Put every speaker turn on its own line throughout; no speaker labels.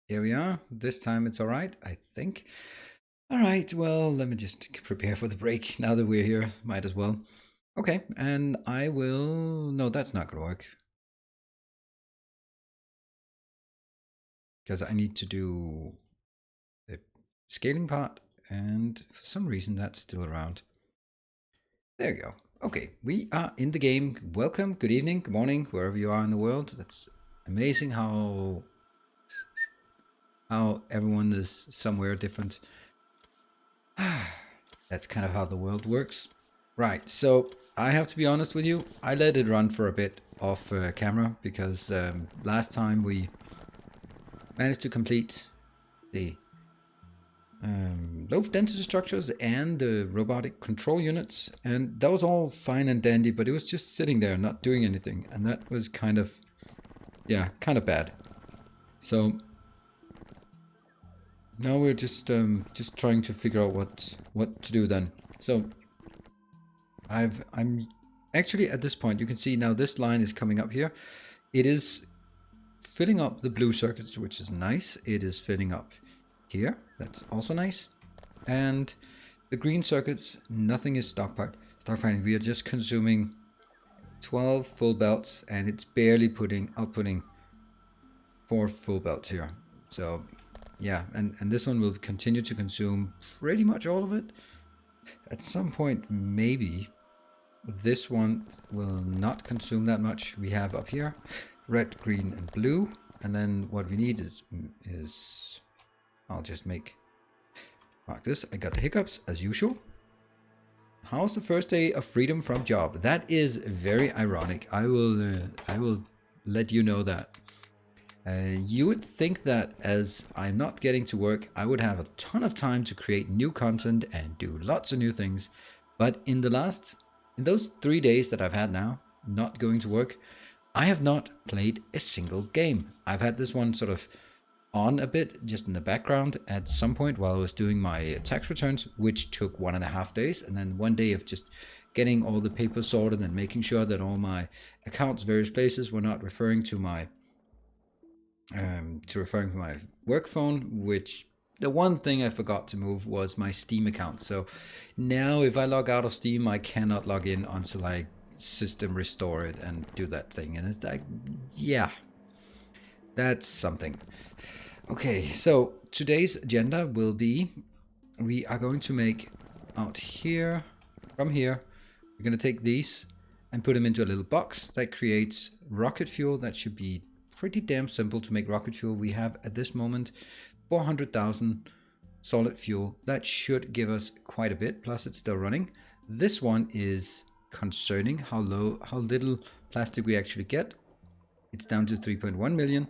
Here we are. This time it's all right, I think. All right, well, let me just prepare for the break. Now that we're here, might as well. Okay, and I will... No, that's not going to work. Because I need to do the scaling part, and for some reason that's still around. There you go. Okay, we are in the game. Welcome, good evening, good morning, wherever you are in the world. That's amazing how everyone is somewhere different. That's kind of how the world works. Right, so I have to be honest with you. I let it run for a bit off camera because last time we managed to complete the low density structures and the robotic control units, and that was all fine and dandy, but it was just sitting there not doing anything, and that was kind of, yeah, kind of bad. So now we're just trying to figure out what to do then. So I'm actually at this point, you can see now this line is coming up here. It is filling up the blue circuits, which is nice. It is filling up here. That's also nice. And the green circuits, nothing is stockpiling. We are just consuming 12 full belts, and it's barely outputting 4 full belts here. So yeah, and this one will continue to consume pretty much all of it. At some point, maybe this one will not consume that much. We have up here red, green, and blue. And then what we need is I'll just mark this. I got the hiccups as usual. How's the first day of freedom from job? That is very ironic. I will let you know that. You would think that as I'm not getting to work, I would have a ton of time to create new content and do lots of new things. But in those 3 days that I've had now, not going to work, I have not played a single game. I've had this one sort of on a bit, just in the background at some point while I was doing my tax returns, which took 1.5 days. And then 1 day of just getting all the papers sorted and making sure that all my accounts, various places, were not referring to my work phone, which the one thing I forgot to move was my Steam account. So now if I log out of Steam, I cannot log in until I system restore it and do that thing. And it's like, yeah, that's something. Okay, so today's agenda will be, we are going to make out here, from here, we're going to take these and put them into a little box that creates rocket fuel. That should be pretty damn simple to make rocket fuel. We have at this moment 400,000 solid fuel. That should give us quite a bit, plus it's still running. This one is concerning how little plastic we actually get. It's down to 3.1 million.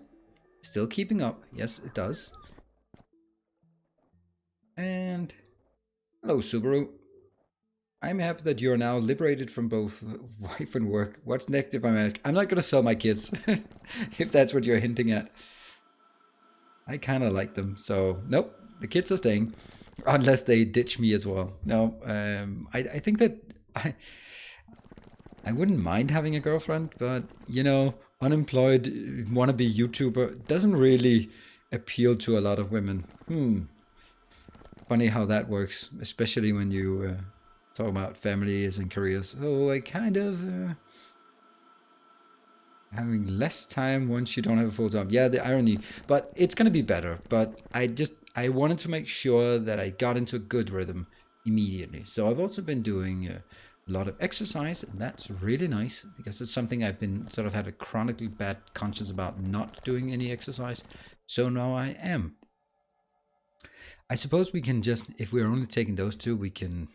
Still keeping up. Yes, it does. And hello, Subaru. I'm happy that you're now liberated from both wife and work. What's next if I'm asked? I'm not going to sell my kids, if that's what you're hinting at. I kind of like them, so nope, the kids are staying, unless they ditch me as well. No, I think that I wouldn't mind having a girlfriend, but you know, unemployed wannabe YouTuber doesn't really appeal to a lot of women. Funny how that works, especially when you talk about families and careers. So I kind of having less time once you don't have a full job. Yeah, the irony, but it's gonna be better. But I wanted to make sure that I got into a good rhythm immediately. So I've also been doing a lot of exercise, and that's really nice because it's something I've been sort of had a chronically bad conscience about not doing any exercise. So now I am. I suppose we can just, if we're only taking those two, we can.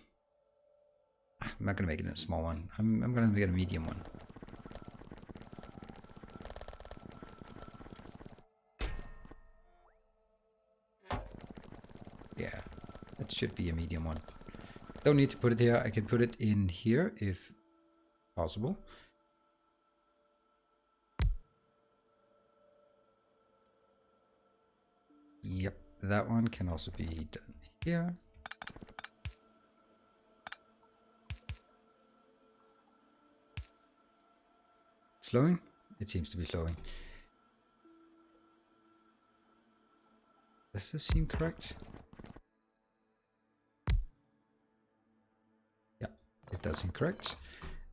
I'm not gonna make it a small one. I'm gonna make it a medium one. Yeah, that should be a medium one. Don't need to put it here. I can put it in here if possible. Yep, that one can also be done here. Slowing? It seems to be slowing. Does this seem correct? Yeah, it does seem correct.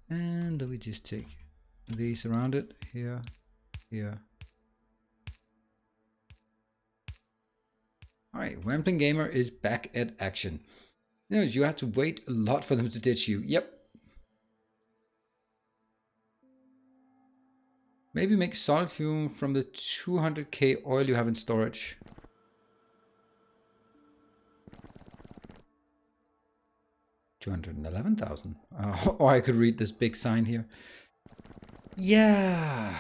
And then we just take these around it. Here, here. Alright, Ramping Gamer is back at action. You have to wait a lot for them to ditch you. Yep. Maybe make solid fuel from the 200k oil you have in storage. $211,000. Or I could read this big sign here. Yeah.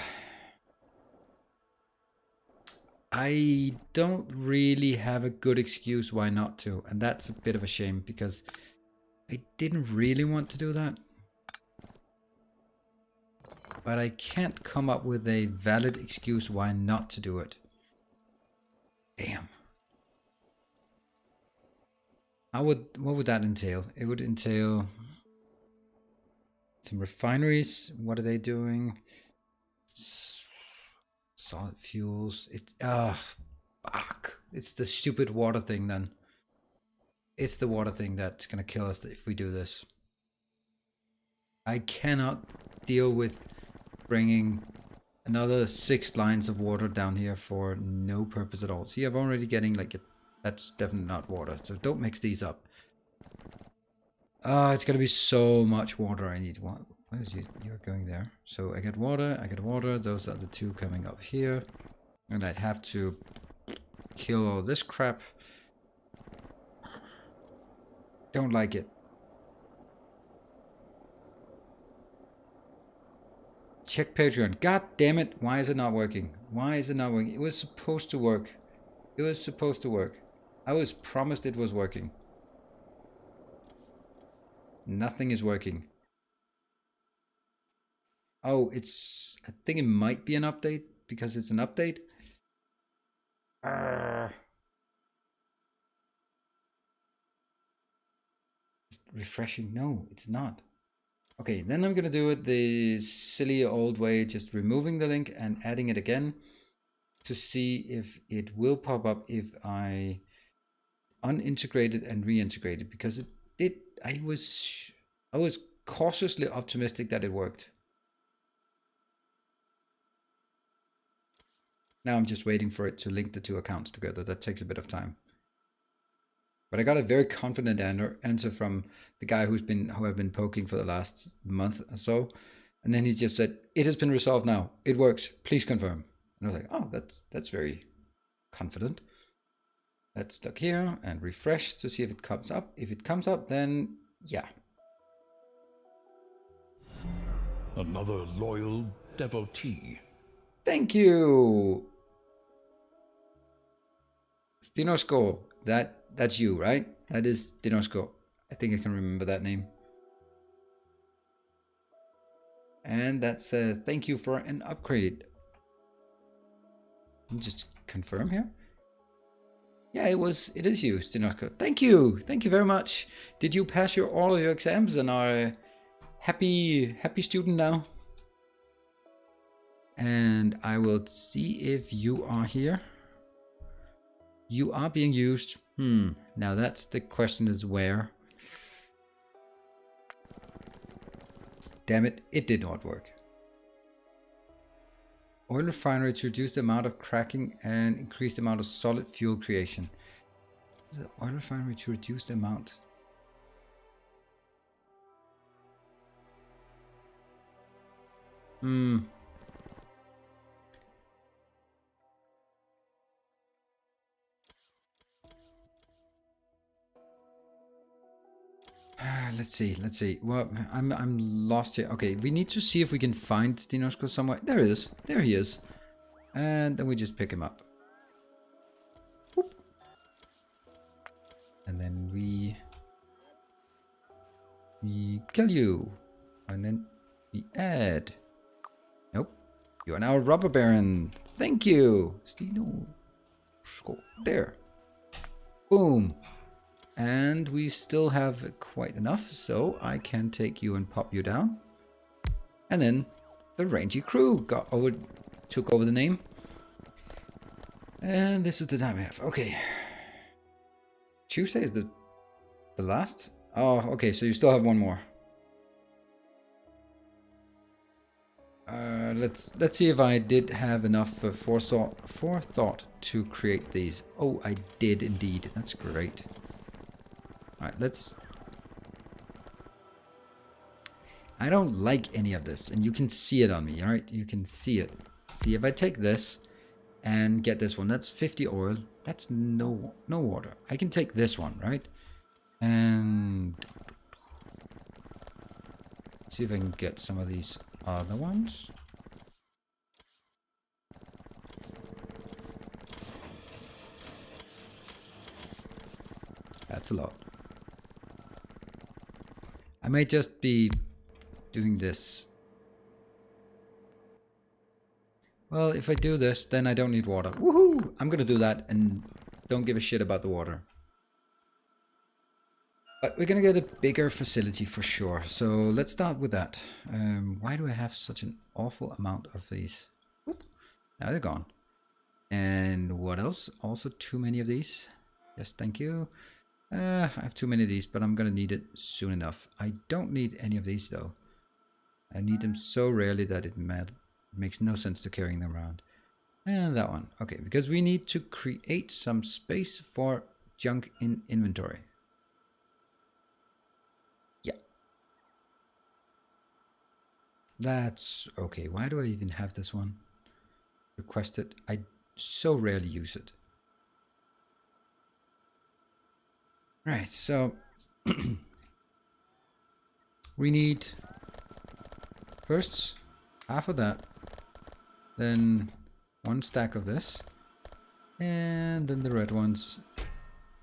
I don't really have a good excuse why not to. And that's a bit of a shame because I didn't really want to do that. But I can't come up with a valid excuse why not to do it. Damn. What would that entail? It would entail some refineries. What are they doing? Solid fuels. Fuck. It's the stupid water thing then. It's the water thing that's gonna kill us if we do this. I cannot deal with bringing another 6 lines of water down here for no purpose at all. See, I'm already getting like it. That's definitely not water, so don't mix these up. It's gonna be so much water I need. What is you? You're going there. So I get water, those are the 2 coming up here. And I'd have to kill all this crap. Don't like it. Check Patreon. God damn it. Why is it not working? Why is it not working? It was supposed to work. It was supposed to work. I was promised it was working. Nothing is working. Oh, I think it might be an update because it's an update. Refreshing. No, it's not. Okay, then I'm gonna do it the silly old way, just removing the link and adding it again to see if it will pop up if I unintegrate it and reintegrate it, because it did. I was cautiously optimistic that it worked. Now I'm just waiting for it to link the 2 accounts together. That takes a bit of time. But I got a very confident answer from the guy who I've been poking for the last month or so. And then he just said, it has been resolved now. It works. Please confirm. And I was like, oh, that's very confident. Let's look here and refresh to see if it comes up. If it comes up, then yeah.
Another loyal devotee.
Thank you. Stinosko. That's you, right? That is Stinosko. I think I can remember that name. And that's thank you for an upgrade. Let me just confirm here. Yeah, it is you, Stinosko. Thank you very much. Did you pass all of your exams and are a happy student now? And I will see if you are here. You are being used. Now that's the question, is where. Damn it, it did not work. Oil refinery to reduce the amount of cracking and increase the amount of solid fuel creation. The oil refinery to reduce the amount. Let's see. Well, I'm lost here. Okay, we need to see if we can find Stinosko somewhere. There he is. There he is. And then we just pick him up. Whoop. And then we kill you. And then we add. Nope. You are now a robber baron. Thank you. Stinosko. There. Boom. And we still have quite enough, so I can take you and pop you down. And then the rangy crew took over the name. And this is the time I have. Okay. Tuesday is the last? Oh, okay, so you still have one more. Let's see if I did have enough forethought to create these. Oh, I did indeed. That's great. Alright, let's... I don't like any of this, and you can see it on me, alright? You can see it. See, if I take this and get this one, that's 50 oil. That's no water. I can take this one, right? And see if I can get some of these other ones. That's a lot. I may just be doing this. Well, if I do this, then I don't need water. Woohoo! I'm gonna do that and don't give a shit about the water. But we're gonna get a bigger facility for sure. So let's start with that. Why do I have such an awful amount of these? Whoop. Now they're gone. And what else? Also too many of these. Yes, thank you. I have too many of these, but I'm gonna need it soon enough. I don't need any of these though. I need them so rarely that it makes no sense to carrying them around. And that one. Okay, because we need to create some space for junk in inventory. Yeah. That's okay. Why do I even have this one? Requested. I so rarely use it. Right, so we need first half of that, then one stack of this, and then the red ones,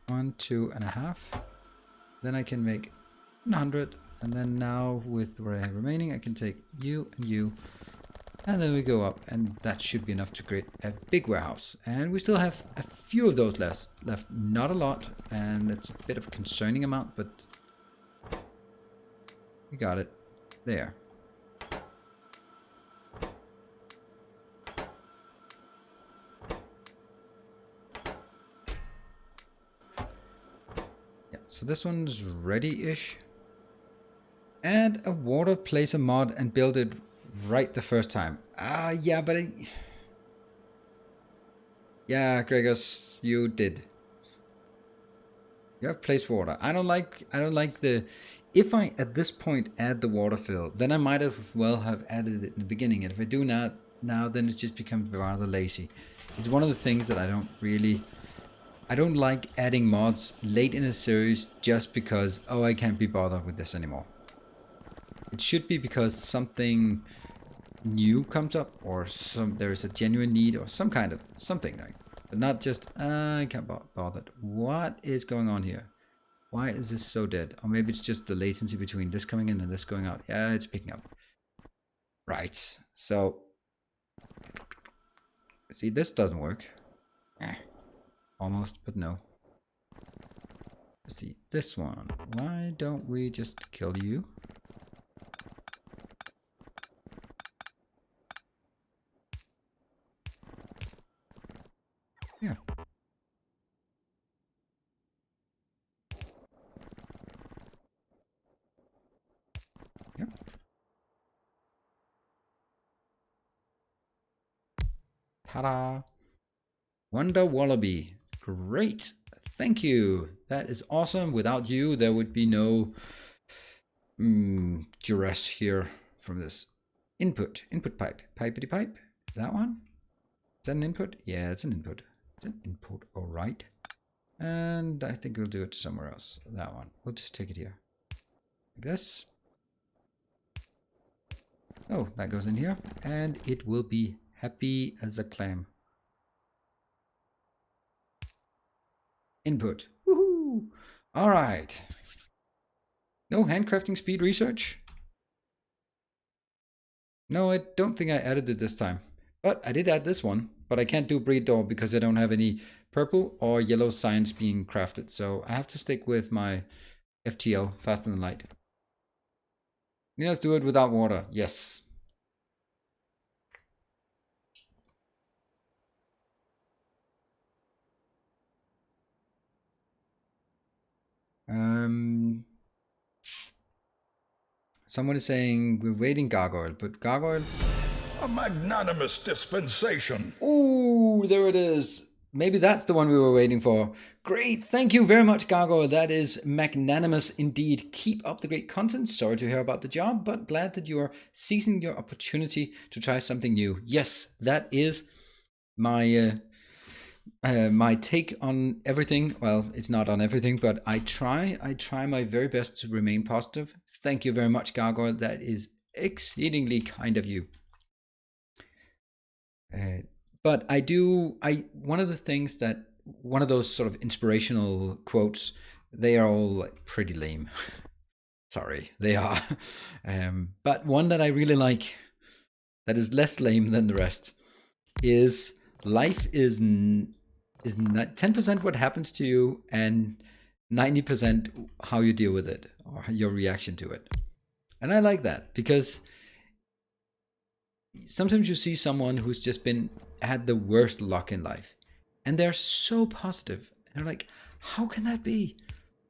1, 2.5. Then I can make 100, and then now with what I have remaining, I can take you and you, and then we go up, and that should be enough to create a big warehouse. And we still have a few of those left, not a lot, and it's a bit of a concerning amount, but we got it there. Yeah, so this one's ready-ish. And a water placer mod and build it right the first time. Yeah, but yeah, Gregos, you did. You have placed water. I don't like the... If I, at this point, add the water fill, then I might as well have added it in the beginning. And if I do not now, then it just becomes rather lazy. It's one of the things that I don't like adding mods late in a series just because, oh, I can't be bothered with this anymore. It should be because something new comes up, or there's a genuine need, or some kind of something, like, but not just I can't bother. What is going on here? Why is this so dead? Or maybe it's just the latency between this coming in and this going out. Yeah, it's picking up. Right. So see, this doesn't work. Almost, but no. Let's see this one. Why don't we just kill you? Yeah. Yep. Ta-da! Wonder Wallaby. Great. Thank you. That is awesome. Without you, there would be no duress here from this. Input pipe. Pipety pipe. That one? Is that an input? Yeah, it's an input. It's an input, all right. And I think we'll do it somewhere else. That one. We'll just take it here. Like this. Oh, that goes in here. And it will be happy as a clam. Input. Woohoo! All right. No handcrafting speed research? No, I don't think I added it this time. But I did add this one. But I can't do breed door because I don't have any purple or yellow science being crafted. So I have to stick with my FTL, faster than light. Let's do it without water. Yes. Someone is saying we're waiting gargoyle, but gargoyle.
A magnanimous dispensation.
Oh, there it is. Maybe that's the one we were waiting for. Great. Thank you very much, Gargoyle. That is magnanimous indeed. Keep up the great content. Sorry to hear about the job, but glad that you are seizing your opportunity to try something new. Yes, that is my my take on everything. Well, it's not on everything, but I try my very best to remain positive. Thank you very much, Gargoyle. That is exceedingly kind of you. But one of the things that, one of those sort of inspirational quotes, they are all like pretty lame. Sorry, they are. But one that I really like, that is less lame than the rest, is life is 10% what happens to you and 90% how you deal with it or your reaction to it. And I like that because sometimes you see someone who's just had the worst luck in life and they're so positive and they're like, how can that be?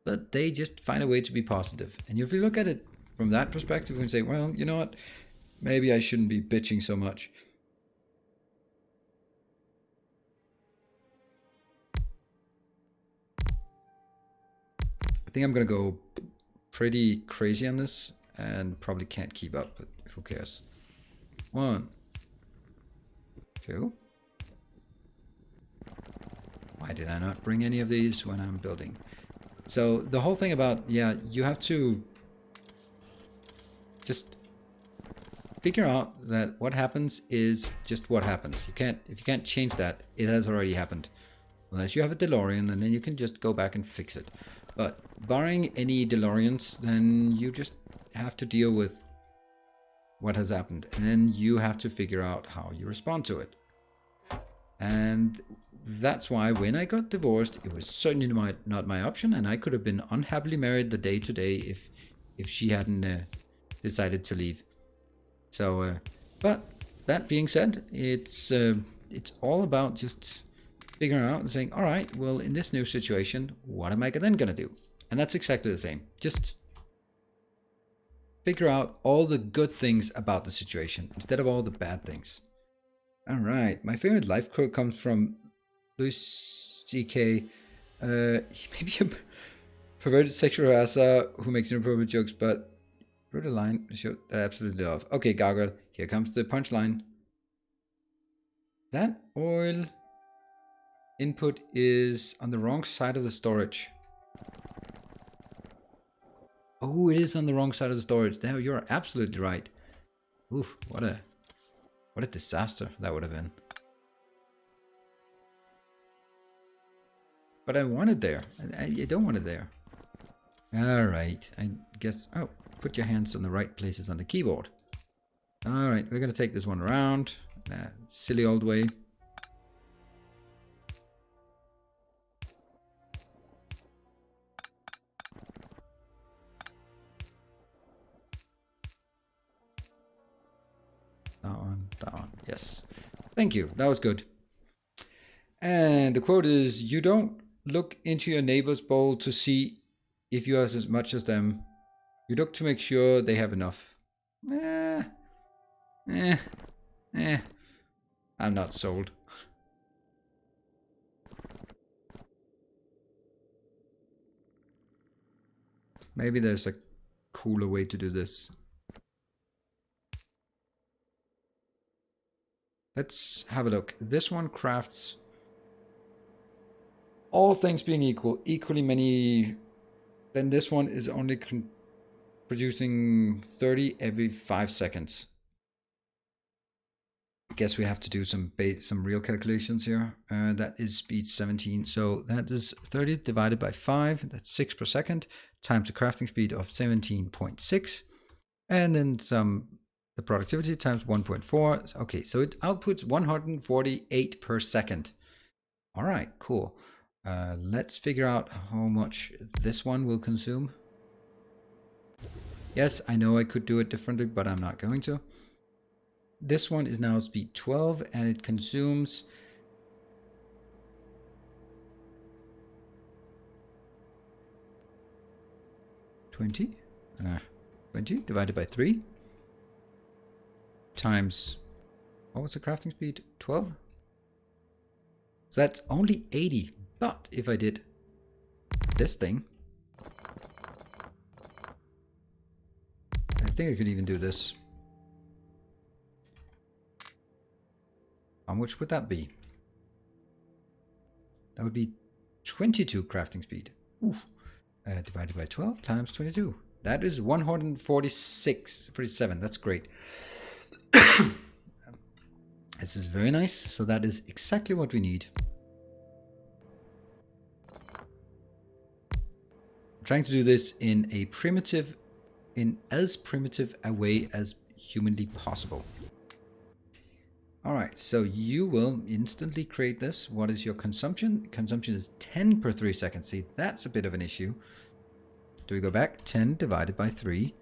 But they just find a way to be positive. And if you look at it from that perspective, you can say, well, you know what, maybe I shouldn't be bitching so much. I think I'm gonna go pretty crazy on this and probably can't keep up, but who cares? 1, 2. Why did I not bring any of these when I'm building? So the whole thing about, yeah, you have to just figure out that what happens is just what happens. If you can't change that, it has already happened. Unless you have a DeLorean, and then you can just go back and fix it. But barring any DeLoreans, then you just have to deal with what has happened. And then you have to figure out how you respond to it. And that's why when I got divorced, it was certainly not my option. And I could have been unhappily married the day today if she hadn't decided to leave. So, but that being said, it's all about just figuring out and saying, all right, well, in this new situation, what am I then going to do? And that's exactly the same. Just figure out all the good things about the situation instead of all the bad things. All right. My favorite life quote comes from Louis C.K. Maybe a perverted sexual harasser who makes inappropriate jokes, but wrote a line that I absolutely love. Okay, Gargoyle, here comes the punchline. That oil input is on the wrong side of the storage. Oh, it is on the wrong side of the storage. Now you're absolutely right. Oof, what a disaster that would have been. But I want it there. I don't want it there. All right, I guess. Oh, put your hands on the right places on the keyboard. All right, we're gonna take this one around. Silly old way. That one, yes. Thank you, that was good. And the quote is, you don't look into your neighbor's bowl to see if you have as much as them. You look to make sure they have enough. I'm not sold. Maybe there's a cooler way to do this. Let's have a look. This one crafts, all things being equal, equally many. Then this one is only producing 30 every 5 seconds. I guess we have to do some real calculations here. That is speed 17. So that is 30 divided by 5. That's 6 per second times the crafting speed of 17.6. And then the productivity times 1.4. Okay, so it outputs 148 per second. All right, cool. Let's figure out how much this one will consume. Yes, I know I could do it differently, but I'm not going to. This one is now speed 12 and it consumes 20. 20 divided by 3 times, what was the crafting speed? 12? So that's only 80. But if I did this thing, I think I could even do this. How much would that be? That would be 22 crafting speed. Oof. Divided by 12 times 22. That is 147. That's great. This is very nice. So that is exactly what we need. I'm trying to do this in as primitive a way as humanly possible. Alright, so you will instantly create this. What is your consumption? Consumption is 10 per 3 seconds. See, that's a bit of an issue. Do we go back? 10 divided by 3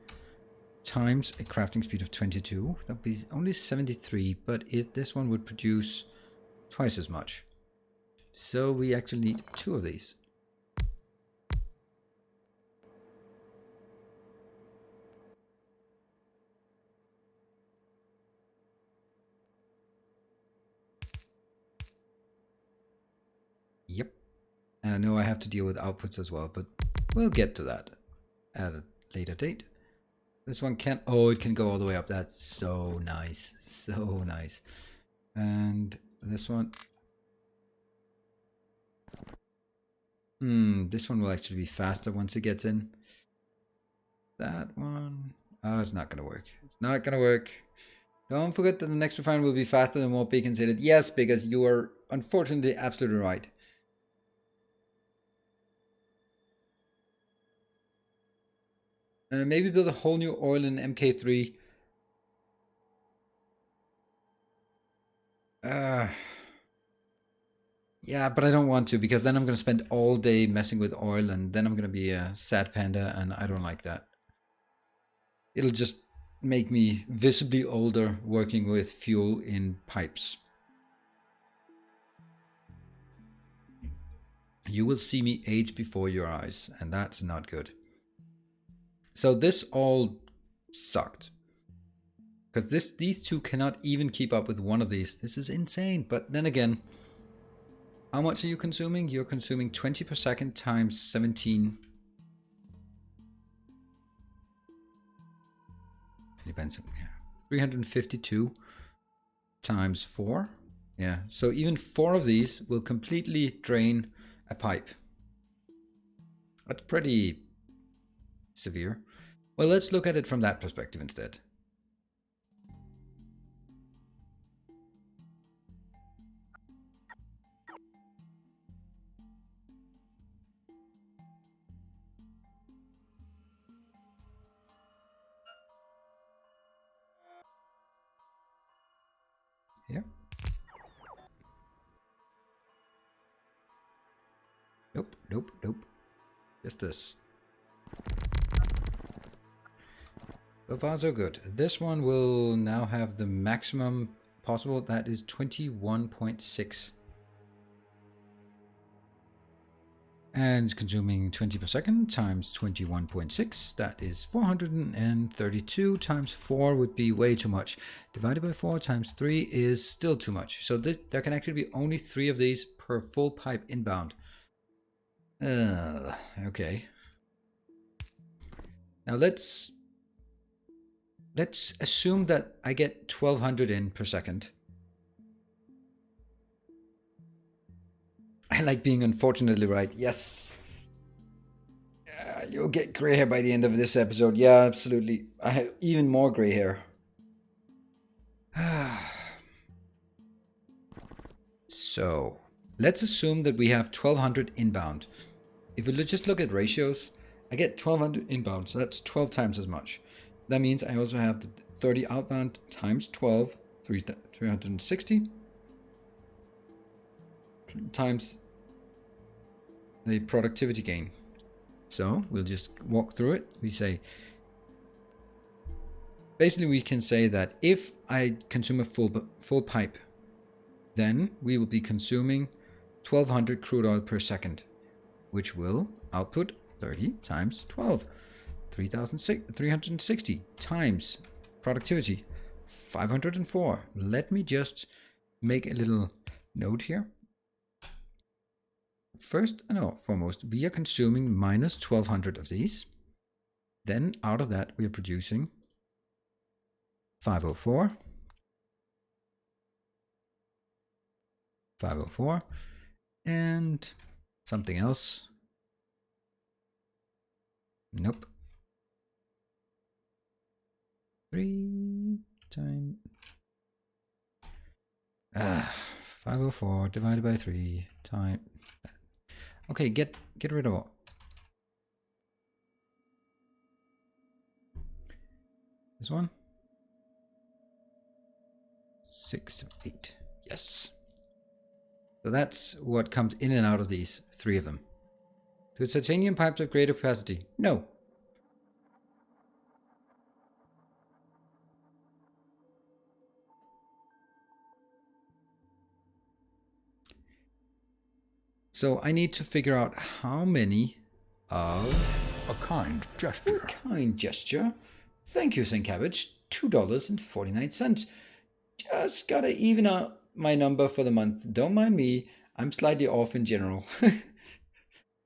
times a crafting speed of 22. That would be only 73, but this one would produce twice as much. So we actually need 2 of these. Yep. And I know I have to deal with outputs as well, but we'll get to that at a later date. This one can't, oh, it can go all the way up. That's so nice. So nice. And this one. This one will actually be faster once it gets in. That one. Oh, it's not going to work. It's not going to work. Don't forget that the next refinery will be faster than more beacons hit it. Yes, because you are unfortunately absolutely right. Maybe build a whole new oil in MK3. Yeah, but I don't want to, because then I'm going to spend all day messing with oil, and then I'm going to be a sad panda, and I don't like that. It'll just make me visibly older working with fuel in pipes. You will see me age before your eyes, and that's not good. So this all sucked. Because these two cannot even keep up with one of these. This is insane. But then again, how much are you consuming? You're consuming 20 per second times 17. Depends on, yeah. 352 times 4. Yeah, so even 4 of these will completely drain a pipe. That's pretty severe. Well, let's look at it from that perspective instead. Here. Nope, nope, nope. Just this. So far so good. This one will now have the maximum possible. That is 21.6. And consuming 20 per second times 21.6. That is 432 times 4 would be way too much. Divided by 4 times 3 is still too much. So there can actually be only 3 of these per full pipe inbound. Okay. Now let's assume that I get 1200 in per second. I like being unfortunately right. Yes. You'll get gray hair by the end of this episode. Yeah, absolutely. I have even more gray hair. So, let's assume that we have 1200 inbound. If we just look at ratios, I get 1200 inbound, so that's 12 times as much. That means I also have the 30 outbound times 12, 360 times the productivity gain. So we'll just walk through it. We say, basically we can say that if I consume a full pipe, then we will be consuming 1200 crude oil per second, which will output 30 times 12. 360 times productivity 504. Let me just make a little note here. First and foremost, we are consuming minus 1200 of these. Then out of that, we are producing 504, 504, and something else. Nope. 3 times 504 divided by 3 times. Okay, get rid of all. This one. 6, 8. Yes. So that's what comes in and out of these 3 of them. Do titanium pipes have greater capacity? No. So I need to figure out how many of...
A kind gesture.
Kind gesture. Thank you, St. Cabbage. $2.49. Just gotta even out my number for the month. Don't mind me. I'm slightly off in general.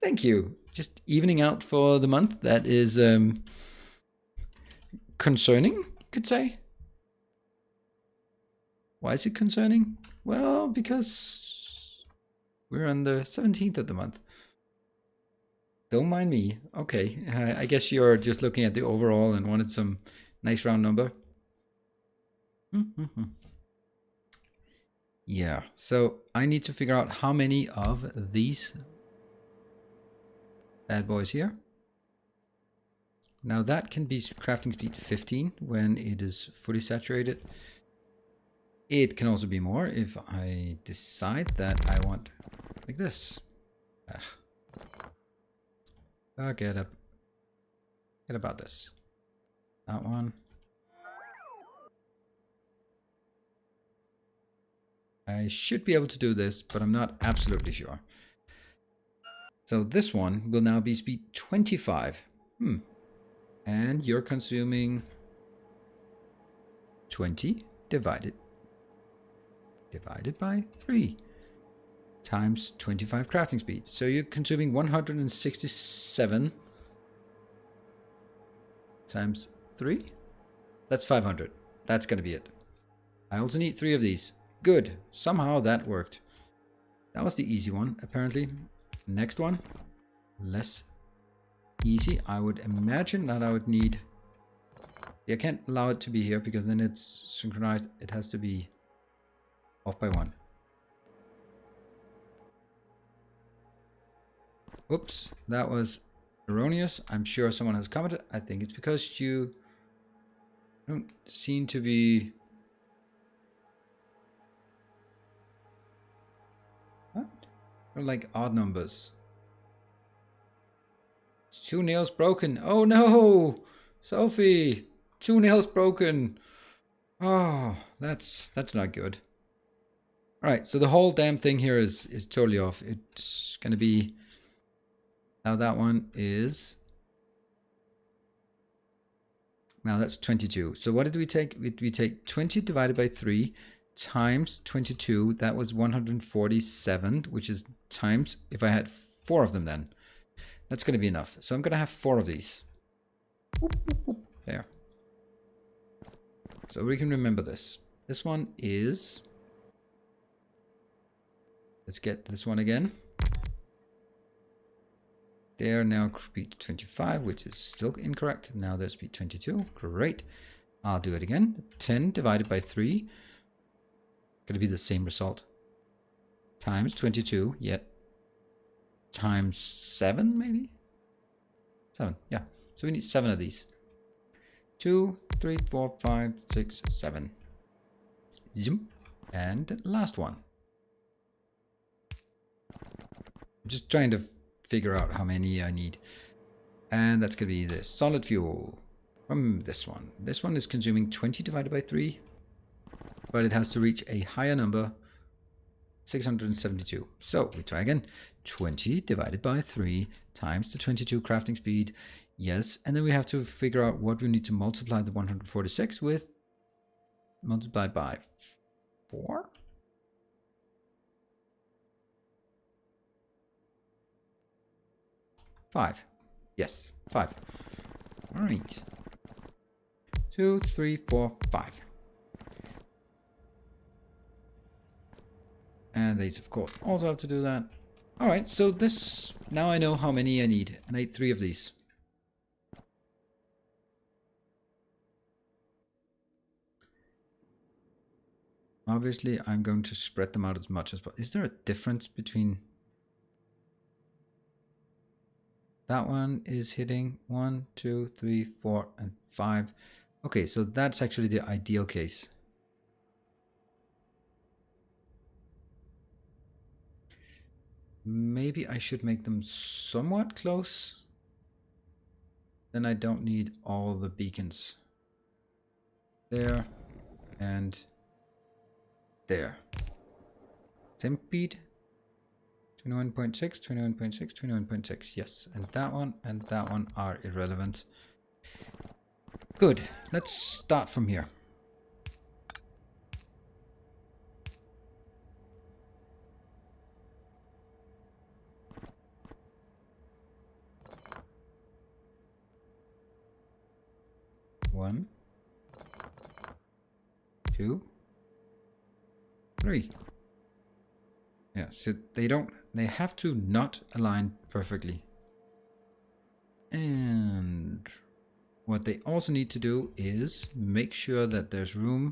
Thank you. Just evening out for the month. That is concerning, you could say. Why is it concerning? Well, because we're on the 17th of the month. Don't mind me. Okay, I guess you're just looking at the overall and wanted some nice round number. Yeah, so I need to figure out how many of these bad boys here. Now that can be crafting speed 15 when it is fully saturated. It can also be more if I decide that I want like this. Forget about this. That one. I should be able to do this, but I'm not absolutely sure. So this one will now be speed 25. And you're consuming 20 divided by 3 times 25 crafting speed. So you're consuming 167 times 3. That's 500. That's going to be it. I also need 3 of these. Good. Somehow that worked. That was the easy one, apparently. Next one. Less easy. I would imagine that I would need... I can't allow it to be here because then it's synchronized. It has to be off by 1. Oops, that was erroneous. I'm sure someone has commented. I think it's because you don't seem to be... What? They're like odd numbers. 2 nails broken. Oh no! Sophie! 2 nails broken. Oh, that's not good. Alright, so the whole damn thing here is totally off. It's gonna be... Now that one is... Now that's 22. So what did we take? We take 20 divided by 3 times 22. That was 147, which is times, if I had 4 of them then. That's going to be enough. So I'm going to have 4 of these. Whoop, whoop, whoop. There. So we can remember this. This one is... Let's get this one again. They're now speed 25, which is still incorrect. Now they're speed 22. Great. I'll do it again. 10 divided by 3. Going to be the same result. Times 22. Yet. Times 7, maybe? 7. Yeah. So we need 7 of these. 2, 3, 4, 5, 6, 7. Zoom. And last one. I'm just trying to figure out how many I need. And that's going to be the solid fuel from this one. This one is consuming 20 divided by 3. But it has to reach a higher number, 672. So we try again. 20 divided by 3 times the 22 crafting speed Yes, and then we have to figure out what we need to multiply the 146 with. Multiply by 4? Five. Yes, 5. All right. 2, 3, 4, 5. And these, of course, also have to do that. All right, so this, now I know how many I need. And I need 3 of these. Obviously, I'm going to spread them out as much as possible. Is there a difference between... That one is hitting 1, 2, 3, 4, and 5. Okay, so that's actually the ideal case. Maybe I should make them somewhat close. Then I don't need all the beacons. There and there. Same speed. 21.6, 21.6, 21.6. Yes, and that one are irrelevant. Good. Let's start from here. One, 2, 3. Yeah, so they have to not align perfectly. And what they also need to do is make sure that there's room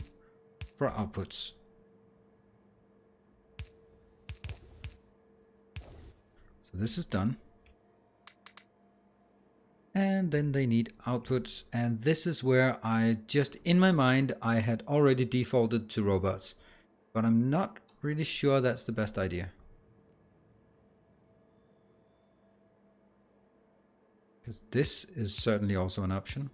for outputs. So this is done. And then they need outputs. And this is where I just, in my mind, I had already defaulted to robots. But I'm not really sure that's the best idea. Because this is certainly also an option.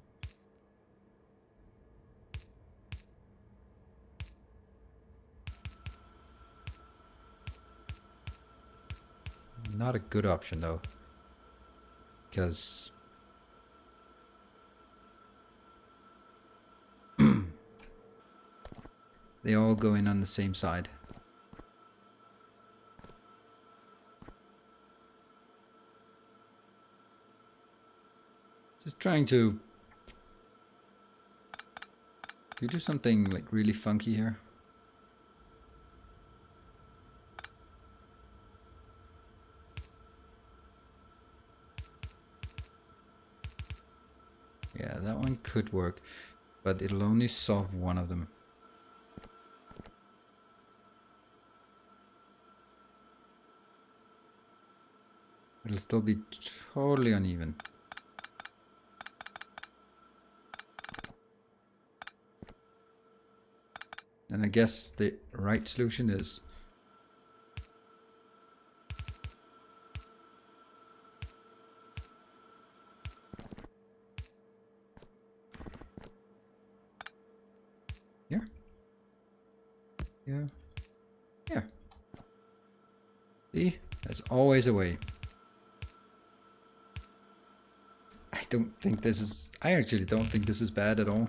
Not a good option though. Because they all go in on the same side. Just trying to do something like really funky here. Yeah, that one could work, but it'll only solve one of them. It'll still be totally uneven. And I guess the right solution is here. Yeah. Yeah. See? There's always a way. I actually don't think this is bad at all.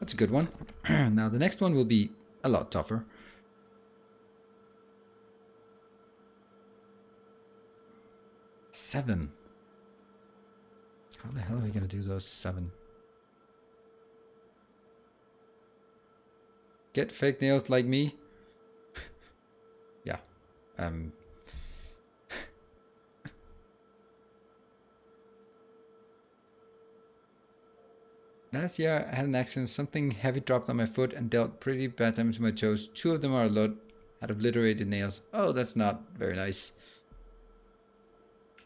That's a good one. Now the next one will be a lot tougher. Seven. How the hell are we gonna do those 7? Get fake nails like me? Yeah. Last year I had an accident. Something heavy dropped on my foot and dealt pretty bad damage to my toes. 2 of them are had obliterated nails. Oh, that's not very nice.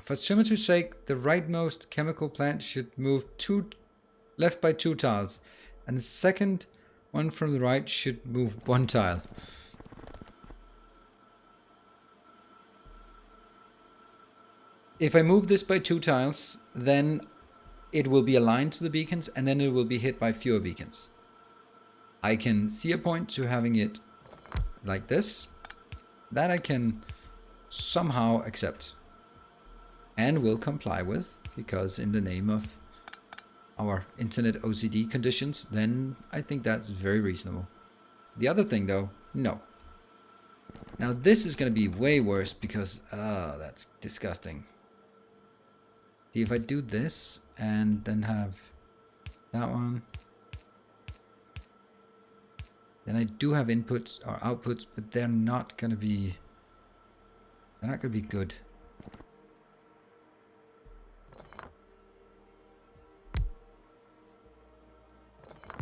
For symmetry's sake, the rightmost chemical plant should move left by 2 tiles, and the second one from the right should move 1 tile. If I move this by 2 tiles, then it will be aligned to the beacons, and then it will be hit by fewer beacons. I can see a point to having it like this. That I can somehow accept. And will comply with, because in the name of our internet OCD conditions, then I think that's very reasonable. The other thing though, no. Now this is going to be way worse because, that's disgusting. See, if I do this and then have that one, then I do have inputs or outputs, but they're not going to be good.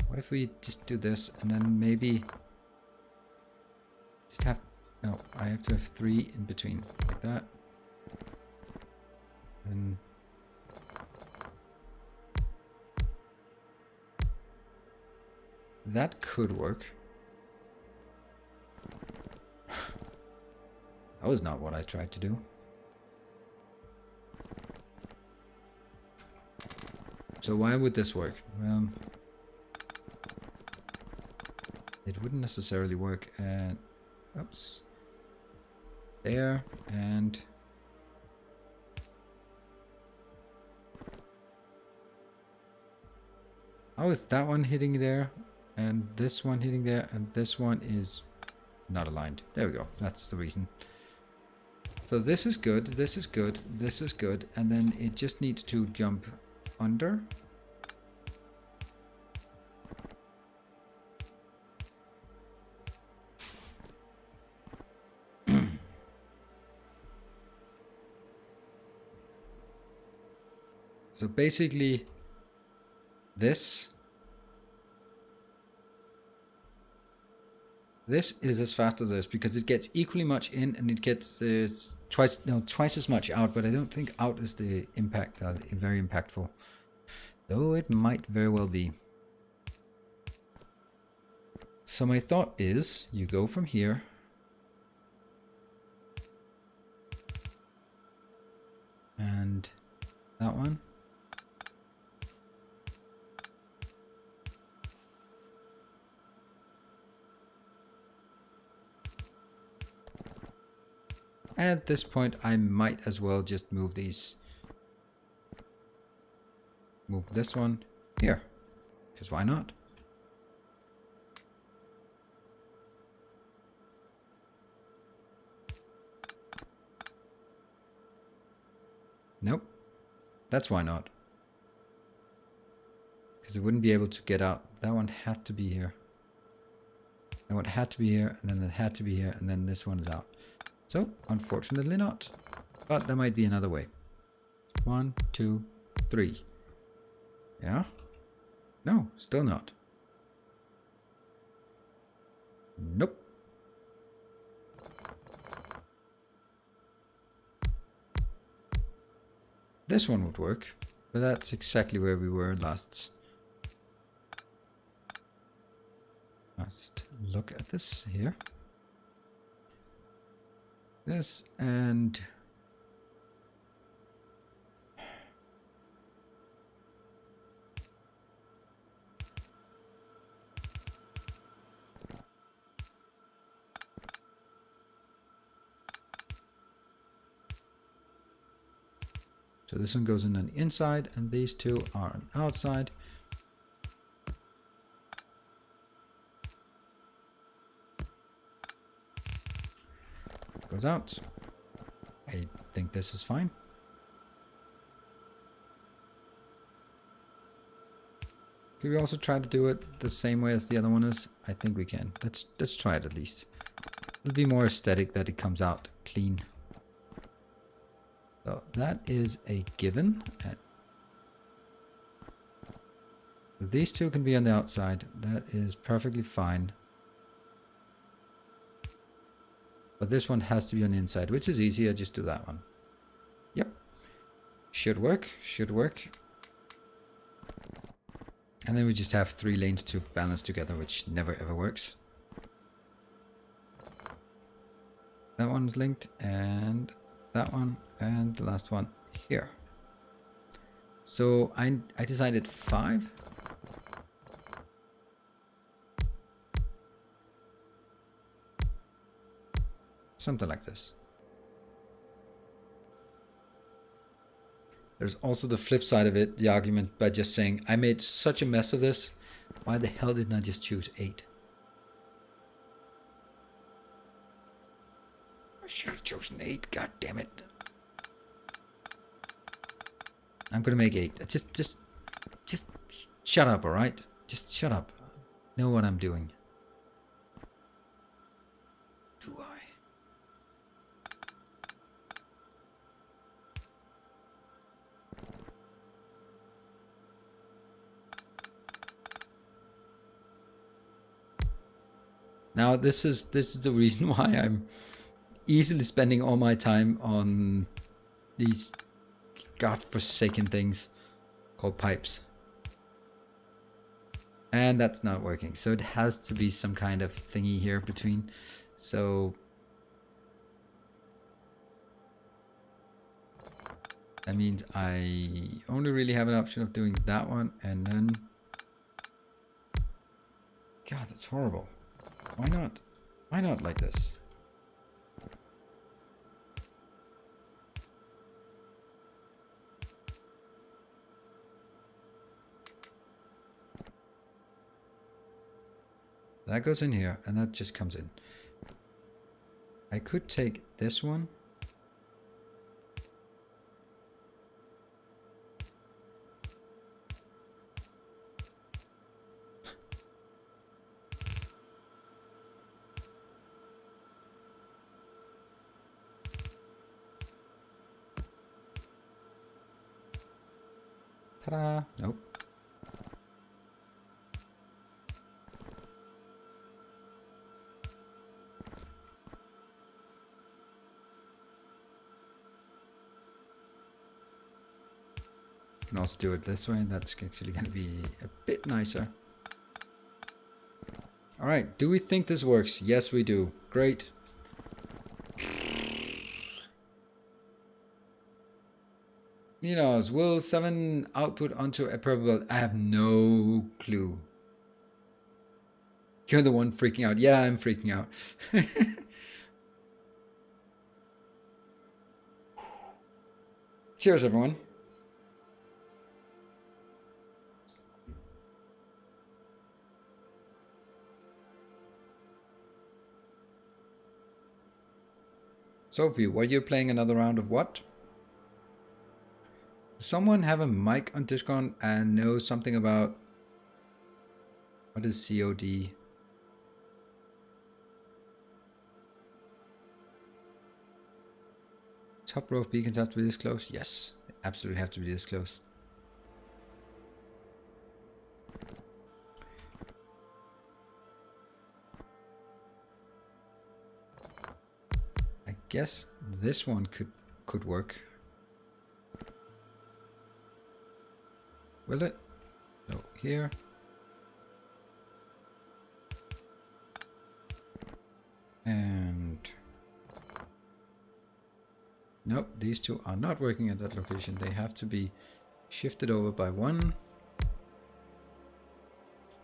What if we just do this and then maybe just have, no, I have to have 3 in between, like that. And that could work. That was not what I tried to do. So why would this work? Well, it wouldn't necessarily work at, oops, there, and how is that one hitting there and this one hitting there and this one is not aligned? There we go. That's the reason. So this is good, this is good, this is good, and then it just needs to jump under. So basically this is as fast as this because it gets equally much in and it gets twice as much out, but I don't think out is the impact very impactful, though it might very well be. So my thought is you go from here and that one. At this point, I might as well just move these. Move this one here, because why not? Nope. That's why not. Because it wouldn't be able to get out. That one had to be here. That one had to be here, and then it had to be here, and then this one is out. So, unfortunately not. But there might be another way. 1, 2, 3. Yeah? No, still not. Nope. This one would work, but that's exactly where we were last. Let's look at this here. This and so this one goes in on the inside and these two are on the outside. Goes out. I think this is fine. Could we also try to do it the same way as the other one is? I think we can. Let's try it at least. It'll be more aesthetic that it comes out clean. So that is a given. These two can be on the outside. That is perfectly fine. But this one has to be on the inside, which is easy. I just do that one. Yep. Should work. Should work. And then we just have 3 lanes to balance together, which never ever works. That one's linked, and that one, and the last one here. So I decided 5. Something like this. There's also the flip side of it, the argument by just saying, I made such a mess of this. Why the hell didn't I just choose 8? I should have chosen 8, god damn it. I'm gonna make 8. Just shut up, alright? Just shut up. Know what I'm doing. Do I? Now this is the reason why I'm easily spending all my time on these godforsaken things called pipes. And that's not working. So it has to be some kind of thingy here between. So that means I only really have an option of doing that one, and then God, that's horrible. Why not? Why not like this? That goes in here, and that just comes in. I could take this one. Ta-da! Nope. Can also do it this way. That's actually going to be a bit nicer. All right. Do we think this works? Yes, we do. Great. You know, will 7 output onto a purple? I have no clue. You're the one freaking out. Yeah, I'm freaking out. Cheers, everyone. Sophie, were you playing another round of what? Does someone have a mic on Discord and knows something about what is COD? Top row beacons have to be this close? Yes, they absolutely have to be this close. I guess this one could work. Will it? No, here. And nope, these two are not working at that location. They have to be shifted over by 1.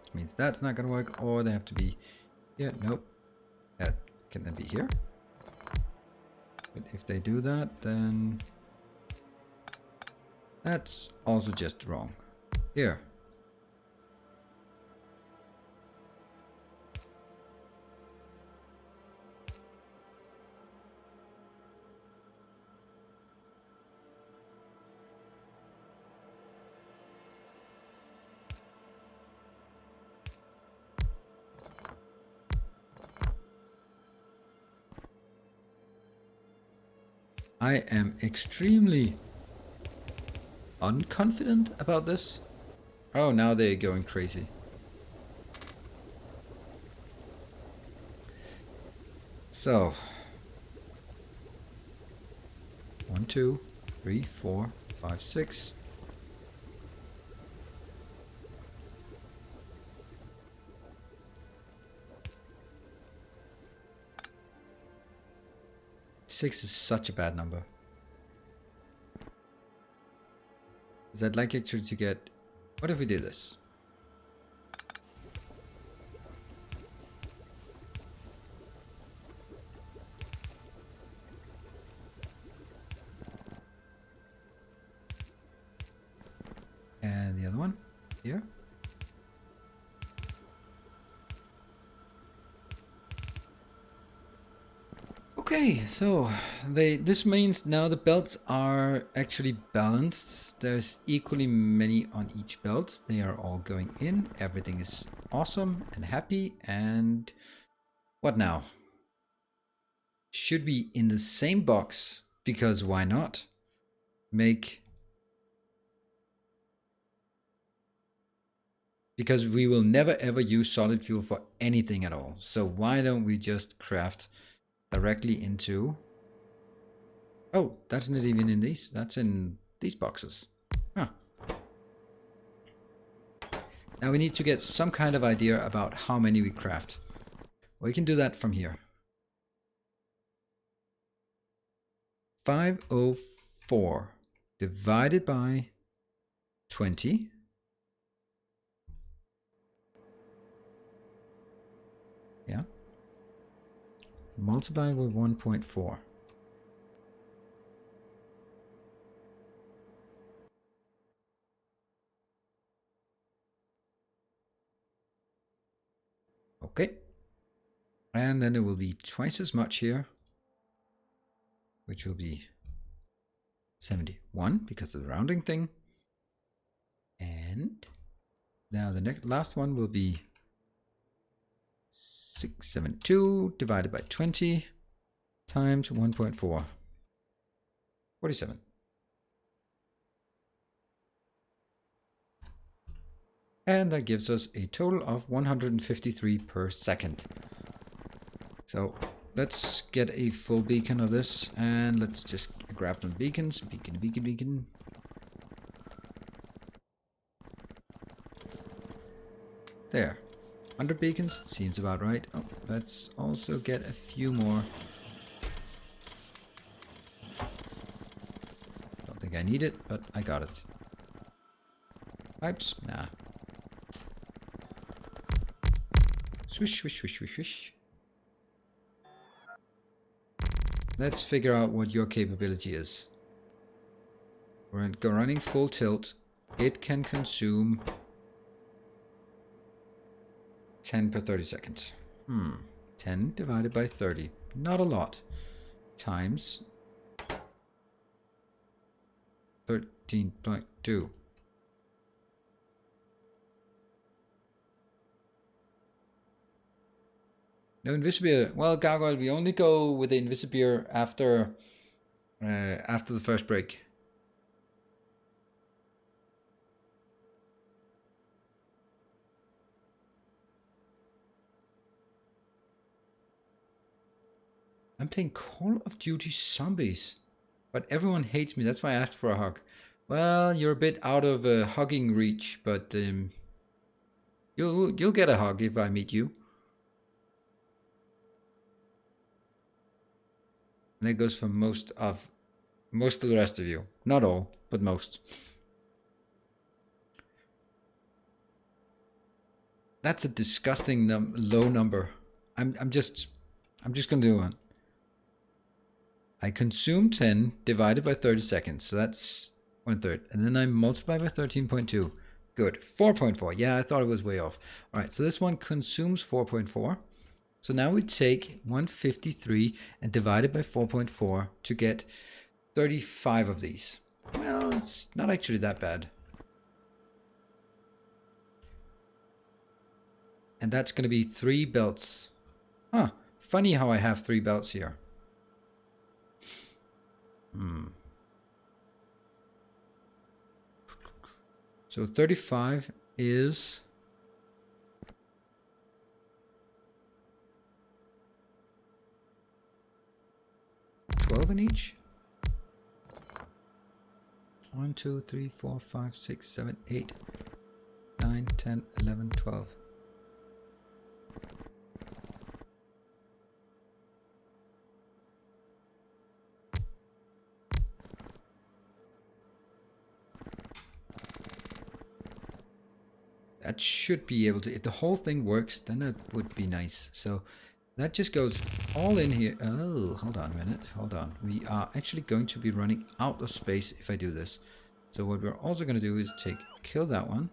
Which means that's not gonna work, or they have to be here. Nope. That can then be here. But if they do that, then that's also just wrong. Here. I am extremely unconfident about this. Oh, now they're going crazy. So 1, 2, 3, 4, 5, 6. Six is such a bad number. Because I'd like actually to get... What if we do this? the other one here. Okay, so this means now the belts are actually balanced. There's equally many on each belt. They are all going in. Everything is awesome and happy. And what now? Should be in the same box, because why not? Because we will never ever use solid fuel for anything at all. So why don't we just craft directly into... Oh, that's not even in these. That's in these boxes. Huh. Now we need to get some kind of idea about how many we craft. We can do that from here. 504 divided by 20. Yeah. Multiply with 1.4. Okay. And then there will be twice as much here, which will be 71 because of the rounding thing. And now the last one will be 672 divided by 20 times 1.4. 47. And that gives us a total of 153 per second. So let's get a full beacon of this, and let's just grab some beacons. Beacon, beacon, beacon. There. 100 beacons seems about right. Oh, let's also get a few more. Don't think I need it, but I got it. Pipes? Nah. Swish, swish, swish, swish, swish. Let's figure out what your capability is. We're running full tilt. It can consume 10 per 30 seconds. 10 divided by 30. Not a lot. Times 13.2. No Invisibeer. Well, Gargoyle, we only go with the Invisibeer after the first break. I'm playing Call of Duty Zombies, but everyone hates me. That's why I asked for a hug. Well, you're a bit out of hugging reach, but you'll get a hug if I meet you. And that goes for most of the rest of you. Not all, but most. That's a disgusting low number. I'm just gonna do one. I consume 10 divided by 30 seconds, so that's 1/3, and then I multiply by 13.2. Good. 4.4. Yeah, I thought it was way off. All right, so this one consumes 4.4. So now we take 153 and divide it by 4.4 to get 35 of these. Well, it's not actually that bad. And that's going to be 3 belts. Huh. Funny how I have 3 belts here. So 35 is... 12 in each. 1, 2, 3, 4, 5, 6, 7, 8, 9, 10, 11, 12. That should be able to, if the whole thing works, then that would be nice. So that just goes all in here. Oh, hold on a minute. Hold on. We are actually going to be running out of space if I do this. So what we're also going to do is kill that one.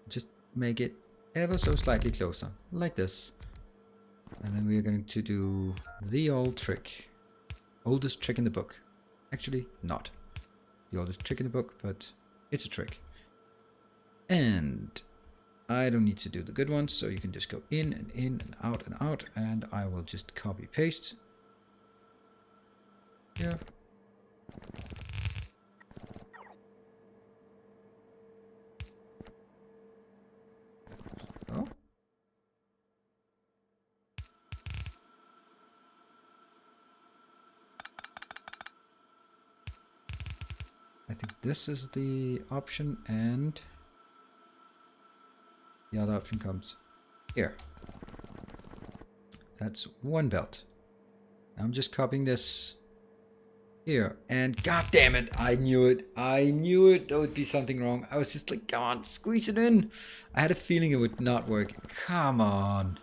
Just make it ever so slightly closer, like this. And then we're going to do the old trick. Oldest trick in the book. Actually, not the oldest trick in the book, but it's a trick. And I don't need to do the good ones, so you can just go in and out, and I will just copy paste. Here. Oh. I think this is the option, and the other option comes here. That's one belt. I'm just copying this here, and god damn it, I knew it. I knew it. There would be something wrong. I was just like, come on, squeeze it in. I had a feeling it would not work. Come on.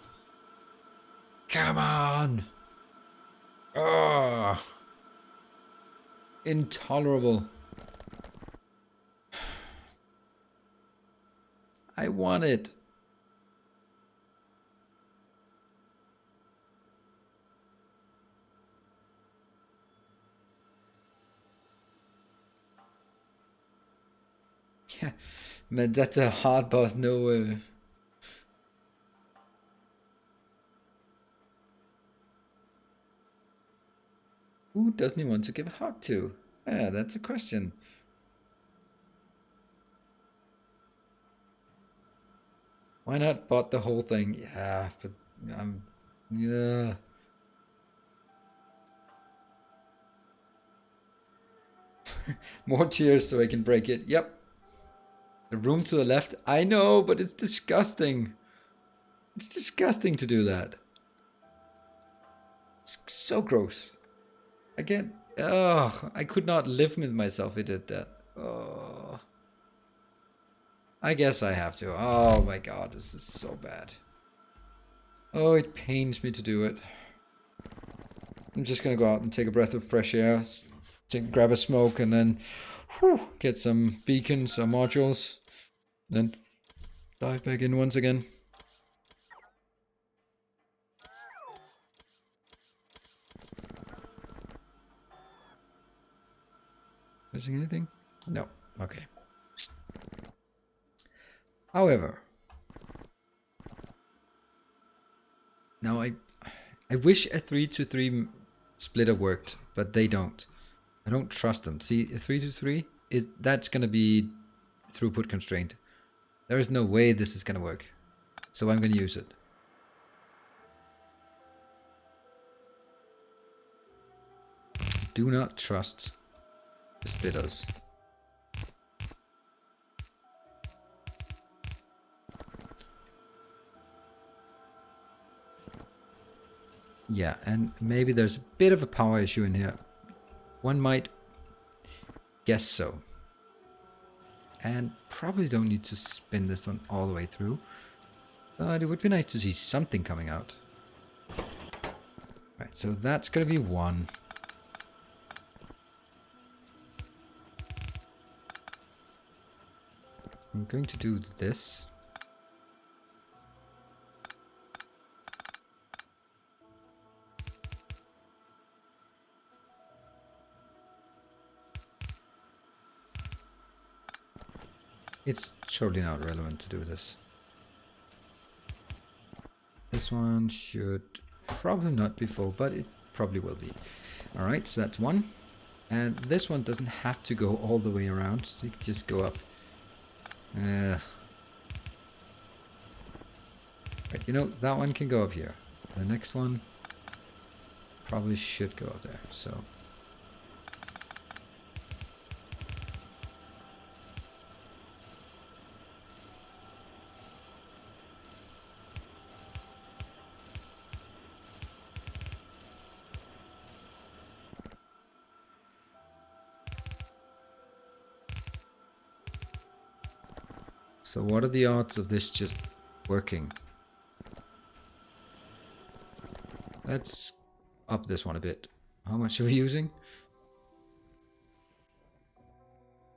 Come on. Oh. Intolerable. I want it. Yeah, man, that's a hard boss, no. Who doesn't he want to give a hug to? Yeah, that's a question. Why not bot the whole thing? Yeah, but yeah. More tears so I can break it. Yep. The room to the left. I know, but it's disgusting. It's disgusting to do that. It's so gross. Again, oh, I could not live with myself if I did that. Oh. I guess I have to. Oh my god, this is so bad. Oh, it pains me to do it. I'm just gonna go out and take a breath of fresh air, grab a smoke, and then get some beacons, some modules, then dive back in once again. Missing anything? No. Okay. However, now I wish a 3-to-3 splitter worked, but they don't. I don't trust them. See, a 3-to-3 that's gonna be throughput constrained. There is no way this is gonna work, so I'm gonna use it. Do not trust the splitters. Yeah, and maybe there's a bit of a power issue in here. One might guess so. And probably don't need to spin this one all the way through. But it would be nice to see something coming out. Right, so that's going to be one. I'm going to do this. It's totally not relevant to do this. This one should probably not be full, but it probably will be. Alright, so that's one. And this one doesn't have to go all the way around, so you can just go up. Right, you know, that one can go up here. The next one probably should go up there, so... So what are the odds of this just working? Let's up this one a bit. How much are we using?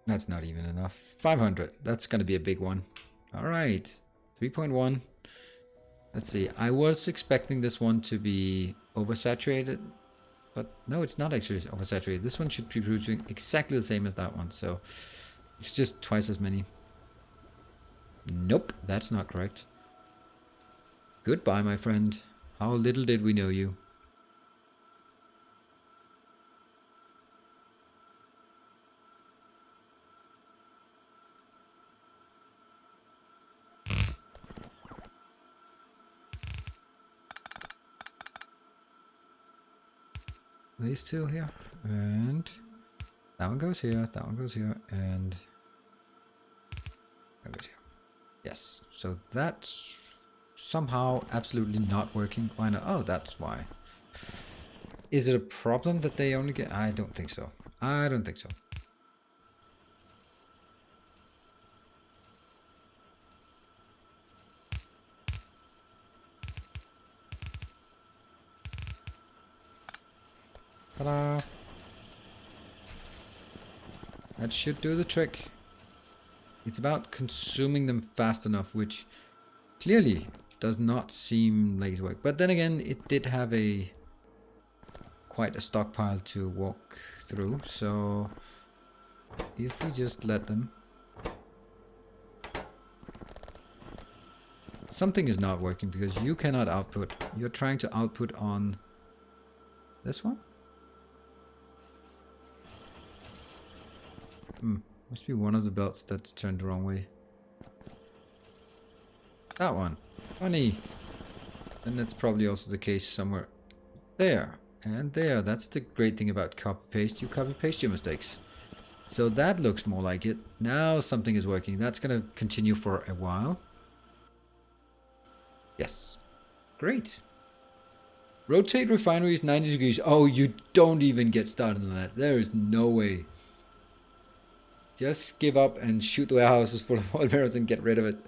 That's not even enough. 500. That's going to be a big one. All right. 3.1. Let's see. I was expecting this one to be oversaturated. But no, it's not actually oversaturated. This one should be producing exactly the same as that one. So it's just twice as many. Nope, that's not correct. Goodbye, my friend. How little did we know you? These two here. And that one goes here, that one goes here, and that goes here. Yes, so that's somehow absolutely not working. Why not? Oh, that's why. Is it a problem that they only get? I don't think so. I don't think so. Ta-da! That should do the trick. It's about consuming them fast enough, which clearly does not seem like it worked. But then again, it did have quite a stockpile to walk through. So if we just let them, something is not working because you cannot output. You're trying to output on this one. Must be one of the belts that's turned the wrong way. That one. Funny. And that's probably also the case somewhere there and there. That's the great thing about copy paste. You copy paste your mistakes. So that looks more like it. Now something is working. That's going to continue for a while. Yes. Great. Rotate refineries 90 degrees. Oh, you don't even get started on that. There is no way. Just give up and shoot the warehouses full of oil barrels and get rid of it.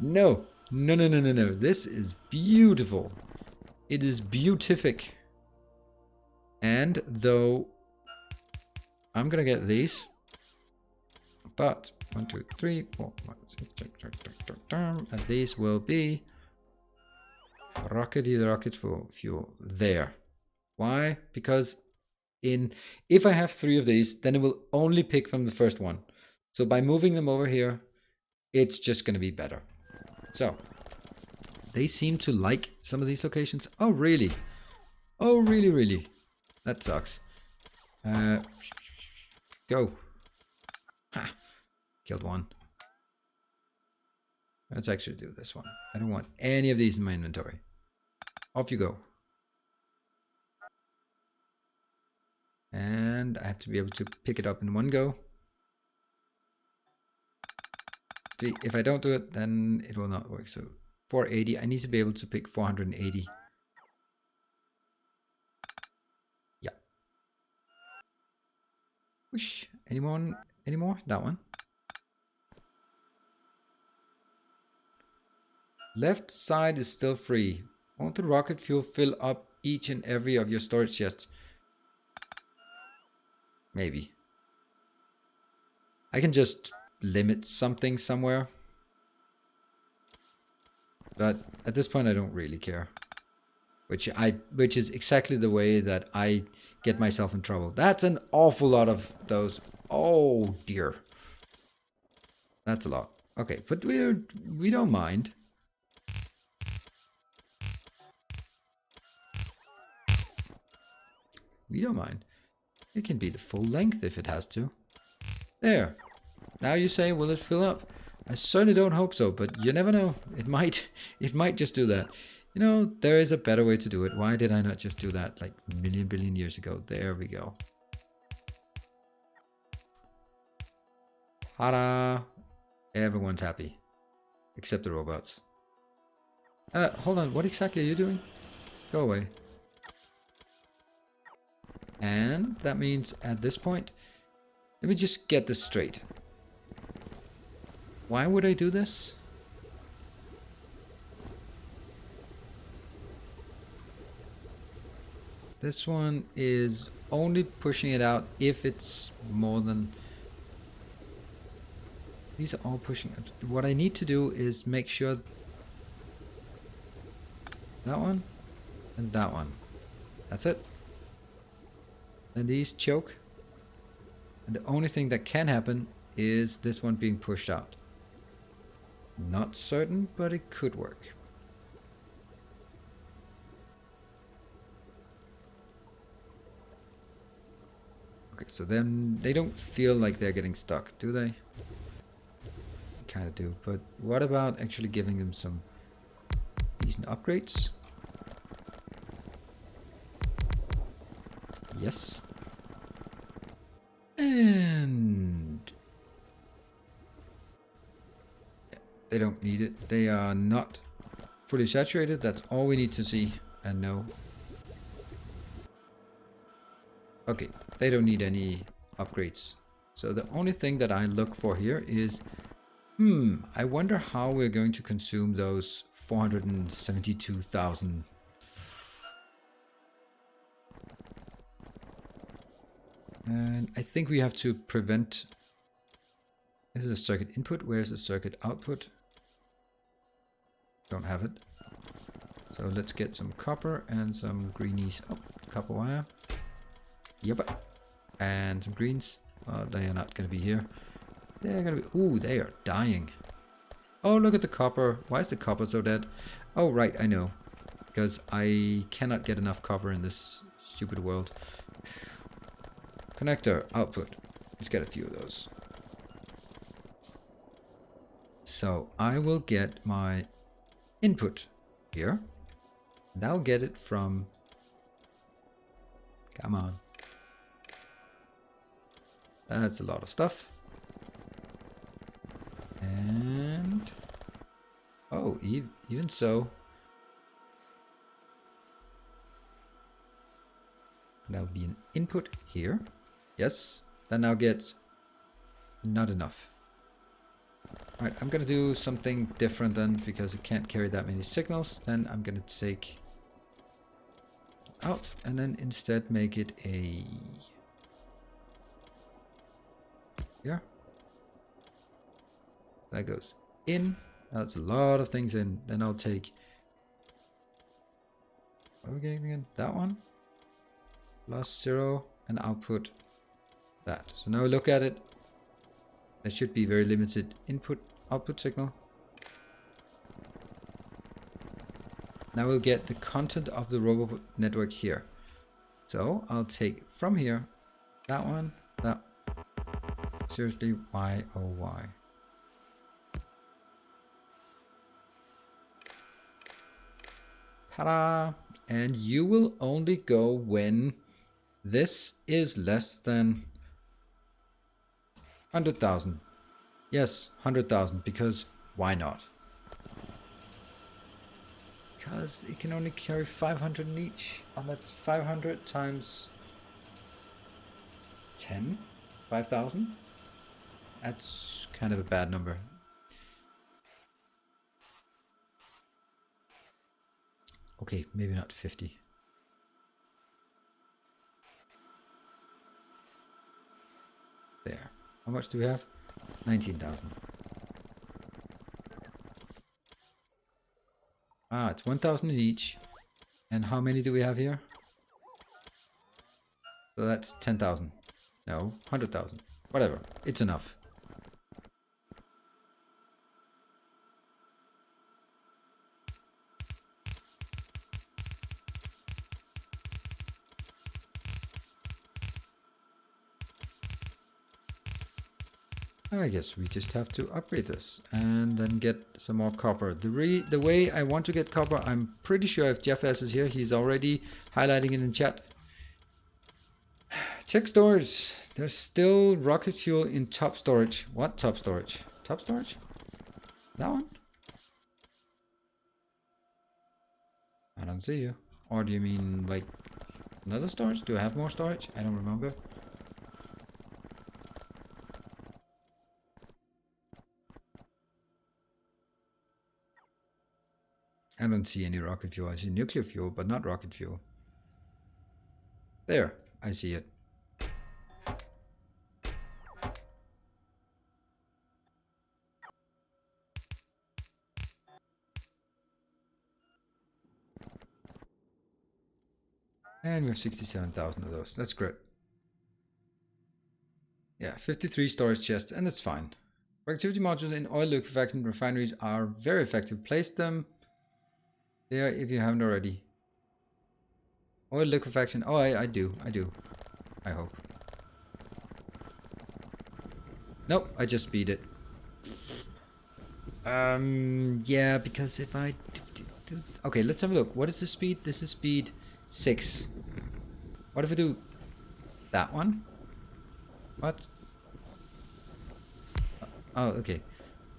No. No, no, no, no, no. This is beautiful. It is beatific. And though I'm going to get these. But 1, 2, 3, 4, 5, 6, 7, and these will be rocket fuel there. Why? Because if I have 3 of these, then it will only pick from the first one. So by moving them over here, it's just going to be better. So they seem to like some of these locations. Oh, really? Oh, really, really? That sucks. Go. Ha. Killed one. Let's actually do this one. I don't want any of these in my inventory. Off you go. And I have to be able to pick it up in one go. See, if I don't do it, then it will not work. So 480, I need to be able to pick 480. Yeah. Whoosh. Anyone? Any more? That one. Left side is still free. Won't the rocket fuel fill up each and every of your storage chests? Maybe. I can just limit something somewhere. But at this point I don't really care. Which is exactly the way that I get myself in trouble. That's an awful lot of those. Oh dear. That's a lot. Okay, but we don't mind. We don't mind. It can be the full length if it has to. There. Now you say, will it fill up? I certainly don't hope so, but you never know. It might just do that. You know, there is a better way to do it. Why did I not just do that like a million billion years ago? There we go. Ta-da! Everyone's happy. Except the robots. Hold on. What exactly are you doing? Go away. And that means at this point, let me just get this straight. Why would I do this? This one is only pushing it out if it's more than These are all pushing. What I need to do is make sure that one and that one. That's it. And these choke. And the only thing that can happen is this one being pushed out. Not certain, but it could work. Okay, so then they don't feel like they're getting stuck, do they? Kind of do, but what about actually giving them some decent upgrades? Yes. And they don't need it. They are not fully saturated. That's all we need to see and know. Okay, they don't need any upgrades. So the only thing that I look for here is, I wonder how we're going to consume those 472,000. And I think we have to prevent. This is a circuit input. Where's the circuit output? Don't have it. So let's get some copper and some greenies. Oh, copper wire. Yep. And some greens. They are not going to be here. They're going to be... Ooh, they are dying. Oh, look at the copper. Why is the copper so dead? Oh, right, I know. Because I cannot get enough copper in this stupid world. Connector, output. Let's get a few of those. So I will get my input here. And I'll get it from... Come on. That's a lot of stuff. And... Oh, even so... That'll be an input here. Yes. Then I'll get... Not enough. Alright, I'm gonna do something different then, because it can't carry that many signals. Then I'm gonna take... out, and then instead make it a... Here. That goes in. That's a lot of things in. Then I'll take... What are we getting again? That one. Plus 0 and output that. So now look at it. There should be very limited input output signal. Now we'll get the content of the robot network here. So I'll take from here that one, that. Seriously, why oh why? Ta-da! And you will only go when this is less than 100,000. Yes, 100,000, because why not? Because it can only carry 500 in each, and that's 500 times 10, 5,000. That's kind of a bad number. Okay, maybe not 50. There. How much do we have? 19,000. Ah, it's 1,000 in each. And how many do we have here? So that's 10,000. No, 100,000. Whatever. It's enough. I guess we just have to upgrade this and then get some more copper. The way I want to get copper, I'm pretty sure if Jeff S is here, he's already highlighting it in chat. Check storage. There's still rocket fuel in top storage. What top storage? Top storage? That one? I don't see you. Or do you mean like another storage? Do I have more storage? I don't remember. I don't see any rocket fuel. I see nuclear fuel, but not rocket fuel. There, I see it. And we have 67,000 of those. That's great. Yeah, 53 storage chests, and that's fine. Productivity modules in oil liquefaction refineries are very effective. Place them there if you haven't already. Oil liquefaction. Oh, I do. I hope. Nope, I just beat it. Yeah, because if I do... Okay, let's have a look. What is the speed? This is speed 6. What if I do that one? What? Oh, okay.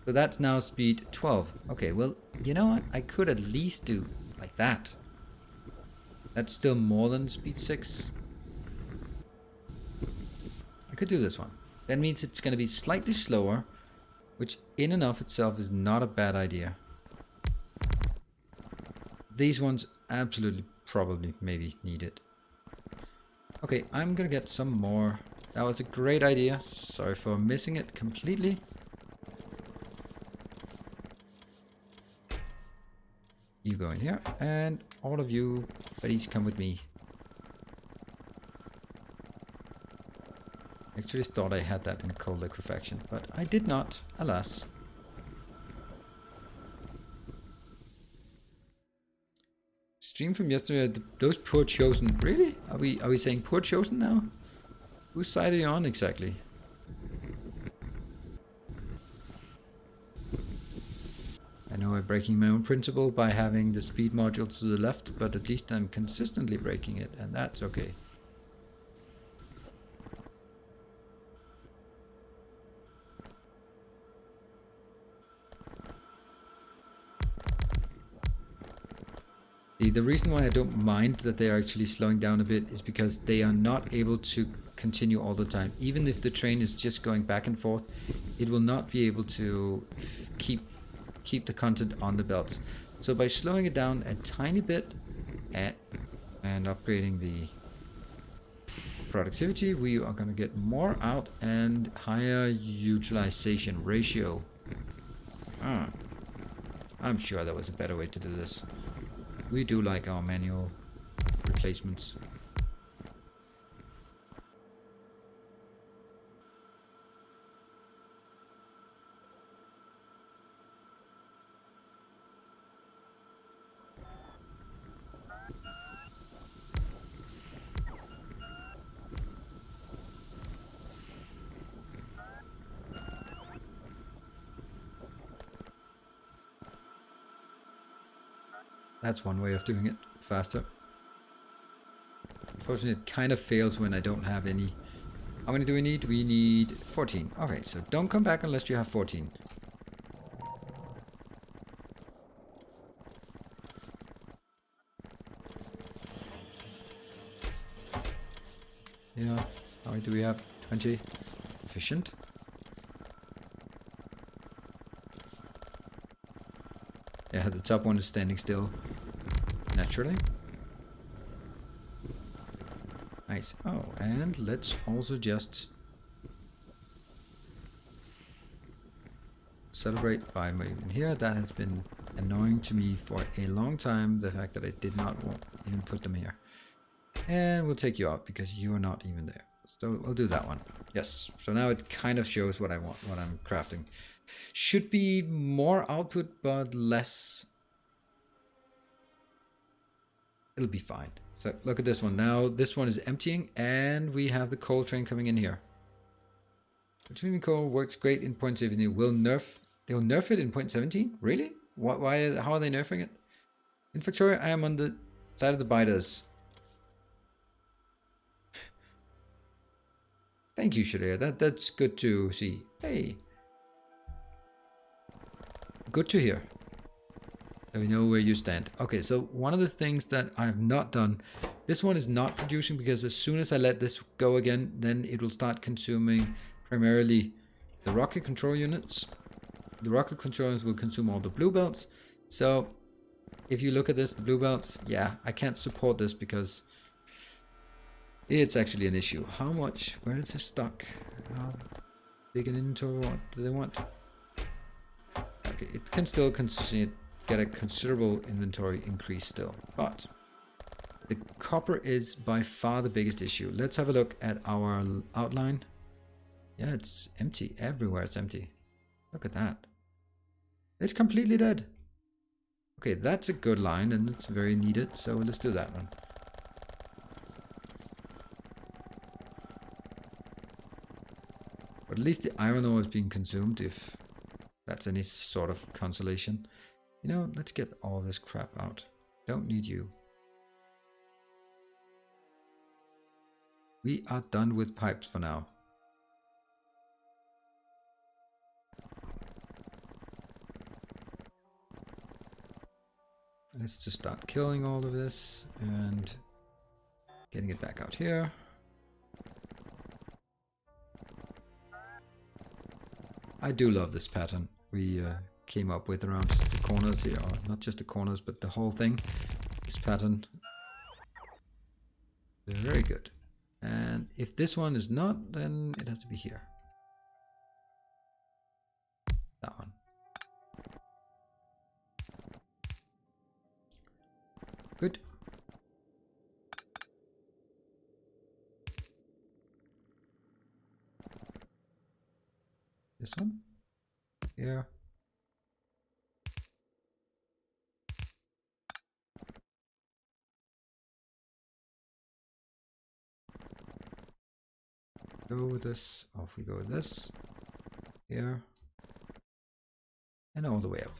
So that's now speed 12. Okay, well, you know what? I could at least do like that. That's still more than speed 6. I could do this one. That means it's going to be slightly slower, which in and of itself is not a bad idea. These ones absolutely, probably, maybe need it. Okay, I'm going to get some more. That was a great idea. Sorry for missing it completely. You go in here, and all of you, please come with me. Actually thought I had that in cold liquefaction, but I did not, alas. Stream from yesterday, those poor chosen. Really? Are we saying poor chosen now? Whose side are you on exactly? I know I'm breaking my own principle by having the speed module to the left, but at least I'm consistently breaking it, and that's okay. The reason why I don't mind that they are actually slowing down a bit is because they are not able to continue all the time. Even if the train is just going back and forth, it will not be able to keep the content on the belt. So by slowing it down a tiny bit and upgrading the productivity, we are going to get more out and higher utilization ratio. I'm sure there was a better way to do this. We do like our manual replacements. That's one way of doing it faster. Unfortunately, it kind of fails when I don't have any. How many do we need? We need 14. Okay, so don't come back unless you have 14. Yeah, how many do we have? 20. Efficient. Yeah, the top one is standing still. Naturally. Nice. Oh, and let's also just celebrate by moving here. That has been annoying to me for a long time, the fact that I did not even put them here. And we'll take you out because you are not even there. So we'll do that one. Yes. So now it kind of shows what I want, what I'm crafting. Should be more output, but less. It'll be fine. So look at this one. Now this one is emptying and we have the coal train coming in here. Retrieving coal works great in 0.17. They'll nerf it in 0.17? Really? Why? How are they nerfing it? In Factorio, I am on the side of the biters. Thank you, Shalia. That's good to see. Hey. Good to hear. So we know where you stand. Okay, so one of the things that I have not done, this one is not producing because as soon as I let this go again, then it will start consuming primarily the rocket control units. The rocket controllers will consume all the blue belts. So if you look at this, the blue belts, yeah, I can't support this because it's actually an issue. How much? Where is this stock? How big an inventory? What do they want? Okay, it can still get a considerable inventory increase still, but the copper is by far the biggest issue. Let's have a look at our outline. Yeah, it's empty. Everywhere it's empty. Look at that. It's completely dead. Okay, that's a good line and it's very needed. So let's do that one. But at least the iron ore is being consumed, if that's any sort of consolation. You know, let's get all this crap out. Don't need you. We are done with pipes for now. Let's just start killing all of this and getting it back out here. I do love this pattern we came up with around the corners here, or not just the corners, but the whole thing. This pattern is very good. And if this one is not, then it has to be here. That one. Good. This one. Here. Go with this. Off we go with this. Here. And all the way up.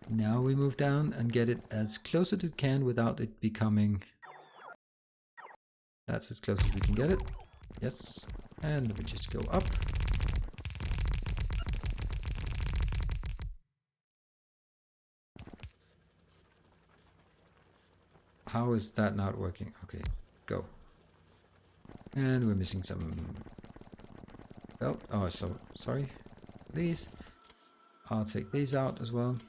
Now we move down and get it as close as it can without it becoming... That's as close as we can get it. Yes. And we just go up. How is that not working? Okay, go. And we're missing some belt. Oh, so sorry. These. I'll take these out as well.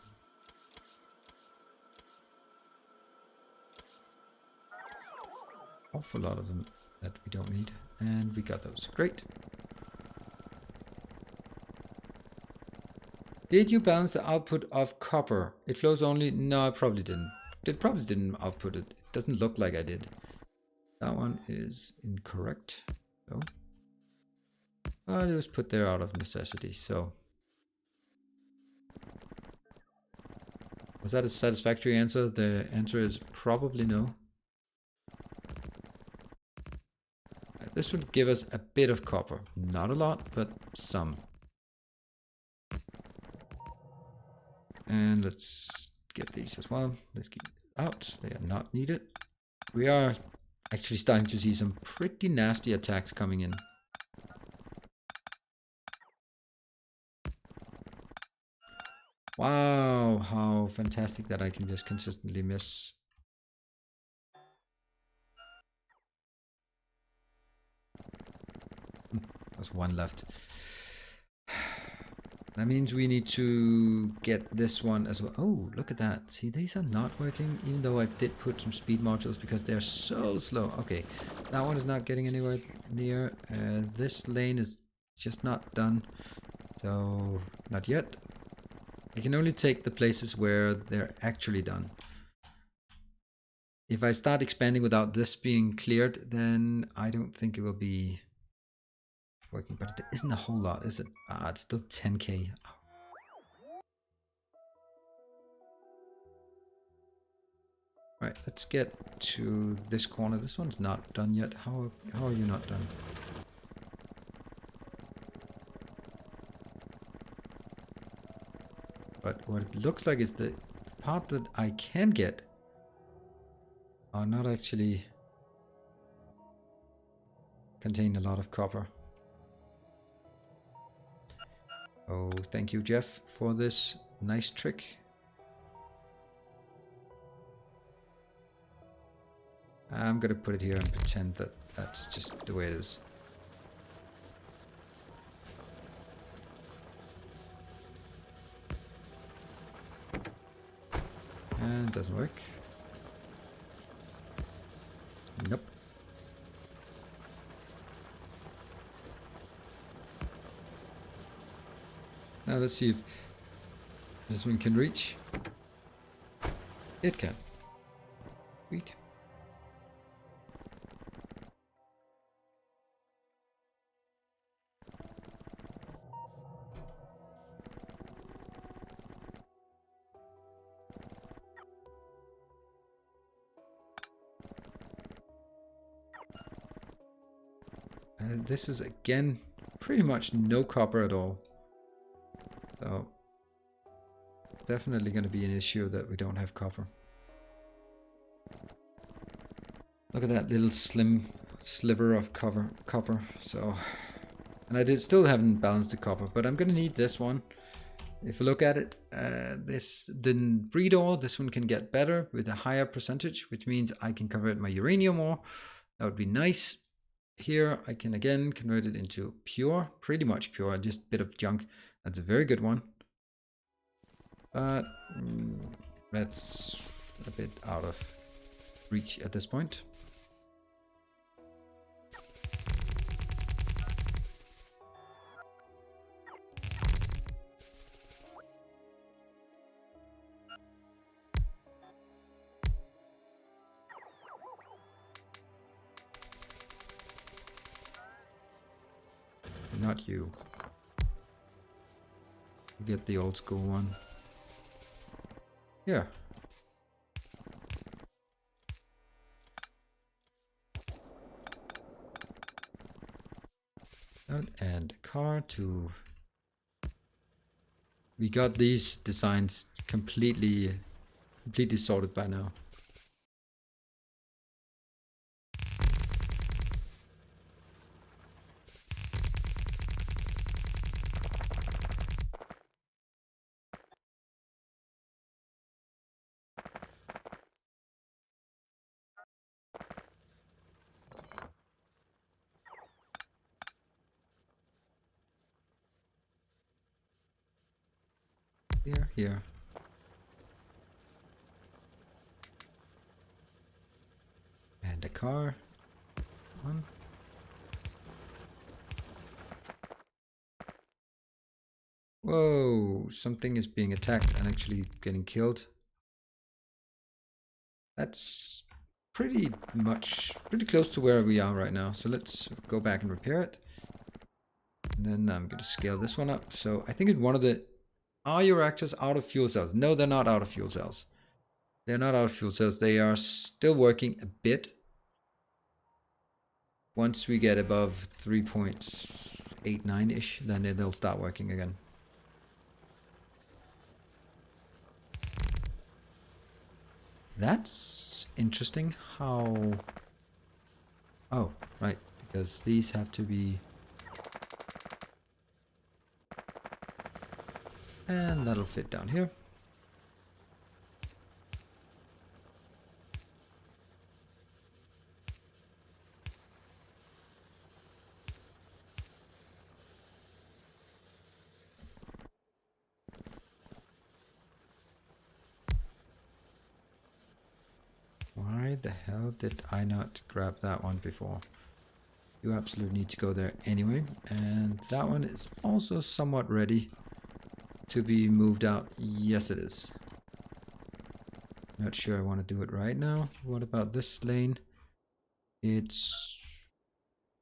Awful lot of them that we don't need. And we got those. Great. Did you balance the output of copper? It flows only... No, I probably didn't. It probably didn't output it. It doesn't look like I did. That one is incorrect. So, but it was put there out of necessity. So, was that a satisfactory answer? The answer is probably no. This would give us a bit of copper. Not a lot, but some. And let's get these as well. Let's get out. They are not needed. We are actually starting to see some pretty nasty attacks coming in. Wow, how fantastic that I can just consistently miss. There's one left. That means we need to get this one as well. Oh, look at that. See, these are not working, even though I did put some speed modules because they're so slow. Okay, that one is not getting anywhere near. This lane is just not done. So, not yet. I can only take the places where they're actually done. If I start expanding without this being cleared, then I don't think it will be working, but it isn't a whole lot, is it? Ah, it's still 10k. Right, let's get to this corner. This one's not done yet. How are you not done? But what it looks like is the part that I can get are not actually contain a lot of copper. Oh, thank you, Jeff, for this nice trick. I'm gonna put it here and pretend that that's just the way it is. And it doesn't work. Nope. Now let's see if this one can reach. It can. Sweet. This is again pretty much no copper at all. So definitely going to be an issue that we don't have copper. Look at that little slim sliver of copper. So, and I still haven't balanced the copper, but I'm going to need this one. If you look at it, the breed ore, this one can get better with a higher percentage, which means I can convert my uranium ore. That would be nice. Here I can again convert it into pure, pretty much pure, just a bit of junk. That's a very good one. But that's a bit out of reach at this point. Not you. You get the old school one. Yeah. And car to... We got these designs completely sorted by now. Here. And a car. One. Whoa, something is being attacked and actually getting killed. That's pretty close to where we are right now. So let's go back and repair it. And then I'm going to scale this one up. So I think in one of the... Are your reactors out of fuel cells? No, they're not out of fuel cells. They're not out of fuel cells. They are still working a bit. Once we get above 3.89-ish, then they'll start working again. That's interesting how... Oh, right, because these have to be... And that'll fit down here. Why the hell did I not grab that one before? You absolutely need to go there anyway. And that one is also somewhat ready to be moved out. Yes, it is. Not sure I want to do it right now. What about this lane? It's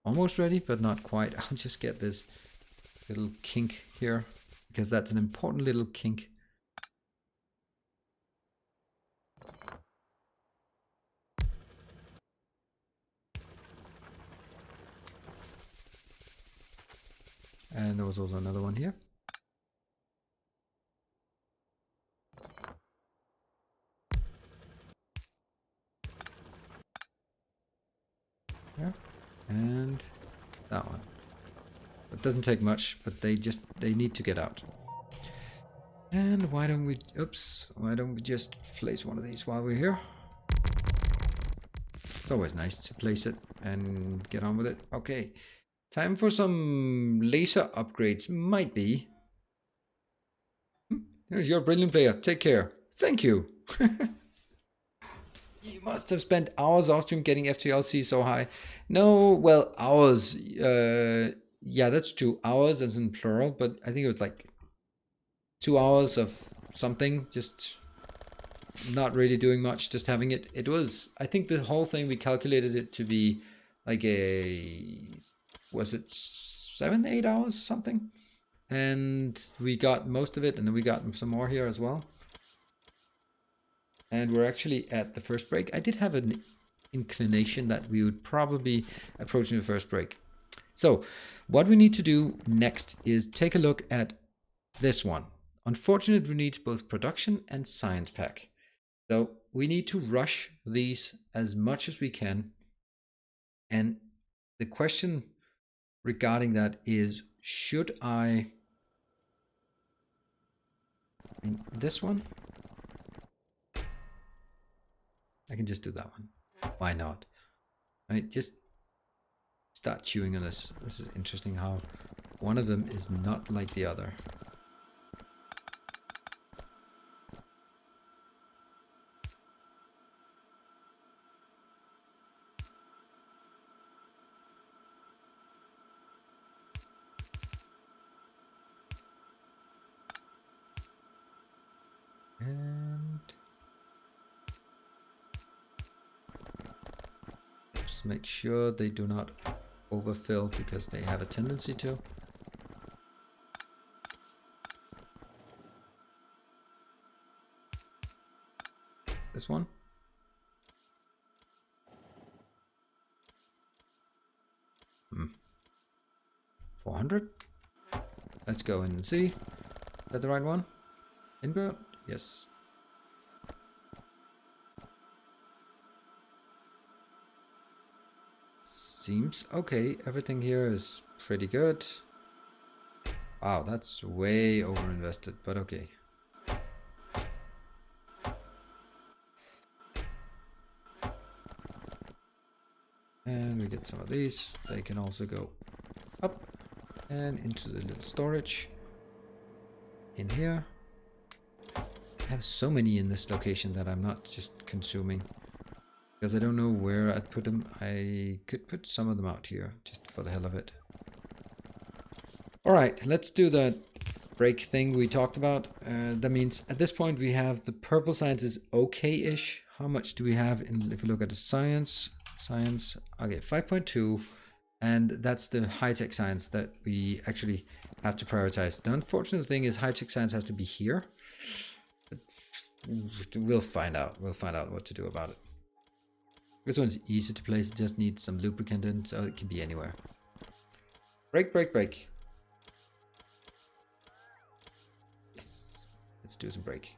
almost ready, but not quite. I'll just get this little kink here because that's an important little kink. And there was also another one here. Yeah, and that one. It doesn't take much, but they need to get out. And why don't we just place one of these while we're here? It's always nice to place it and get on with it. Okay, time for some laser upgrades. Might be. Here's your brilliant player. Take care. Thank you. You must have spent hours off stream getting FTLC so high. No, well, hours. Yeah, that's true. Hours as in plural, but I think it was like 2 hours of something. Just not really doing much, just having it. It was, I think the whole thing, we calculated it to be like was it 7-8 hours or something? And we got most of it, and then we got some more here as well. And we're actually at the first break. I did have an inclination that we would probably be approaching the first break. So what we need to do next is take a look at this one. Unfortunately, we need both production and science pack. So we need to rush these as much as we can. And the question regarding that is, should I this one? I can just do that one. Why not? Just start chewing on this. This is interesting how one of them is not like the other. And just make sure they do not overfill, because they have a tendency to. This one. Hmm. 400. Let's go in and see. Is that the right one? Input? Yes. Seems okay. Everything here is pretty good. Wow, that's way over invested, but okay. And we get some of these. They can also go up and into the little storage in here. I have so many in this location that I'm not just consuming, because I don't know where I'd put them. I could put some of them out here just for the hell of it. All right, let's do the break thing we talked about. That means at this point we have the purple science is okay-ish. How much do we have in, if we look at the science, okay, 5.2, and that's the high-tech science that we actually have to prioritize. The unfortunate thing is high-tech science has to be here. But we'll find out. We'll find out what to do about it. This one's easy to place. It just needs some lubricant in, so it can be anywhere. Break, break, break. Yes. Let's do some break.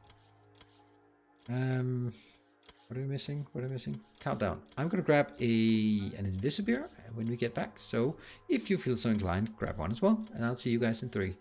What are we missing? What are we missing? Countdown. I'm gonna grab an Invisibir when we get back. So if you feel so inclined, grab one as well. And I'll see you guys in 3.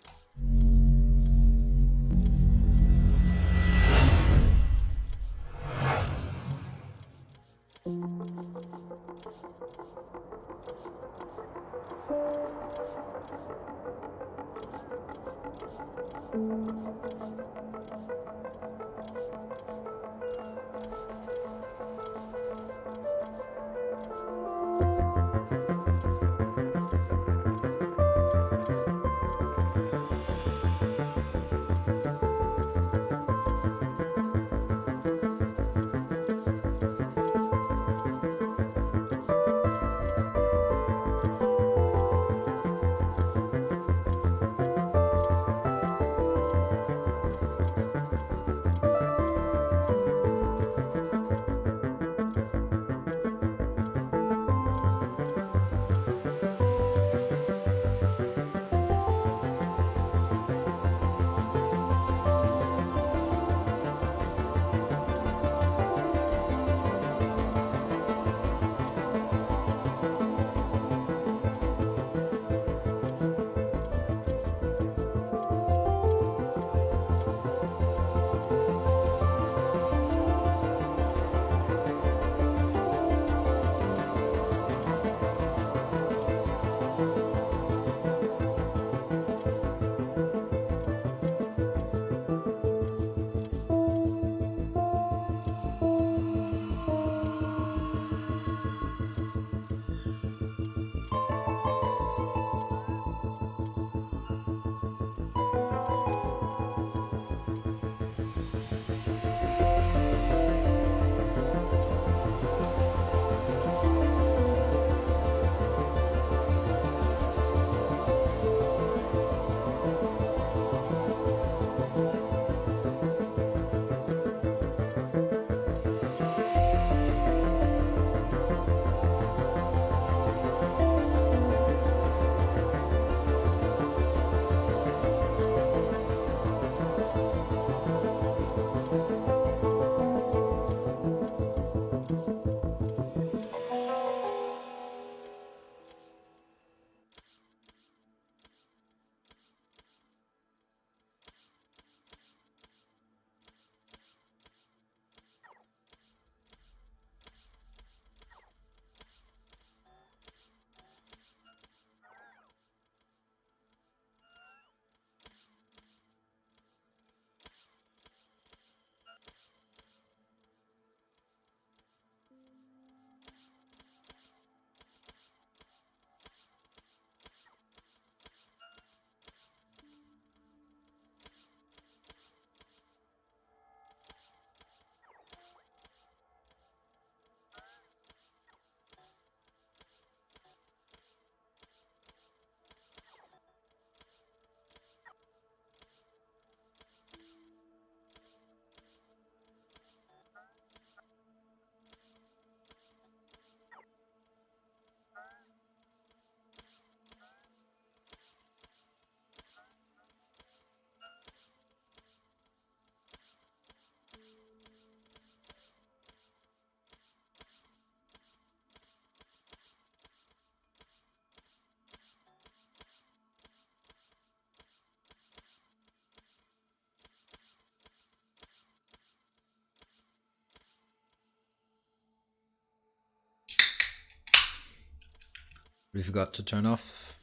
We forgot to turn off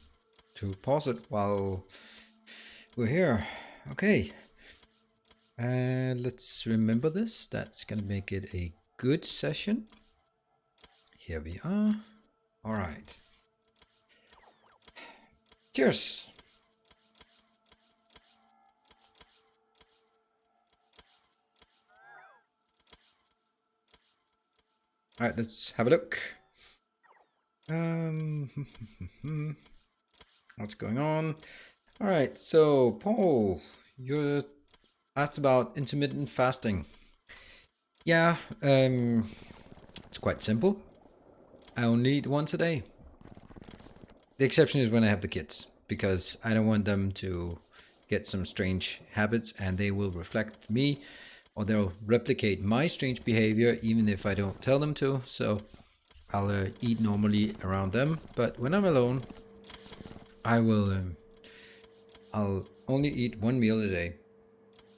to pause it while we're here. Okay. And let's remember this. That's gonna make it a good session. Here we are. All right. Cheers. All right, let's have a look. What's going on? All right, so Paul, you asked about intermittent fasting. Yeah, it's quite simple. I only eat once a day. The exception is when I have the kids, because I don't want them to get some strange habits and they will reflect me, or they'll replicate my strange behavior even if I don't tell them to. So I'll eat normally around them, but when I'm alone, I'll only eat one meal a day.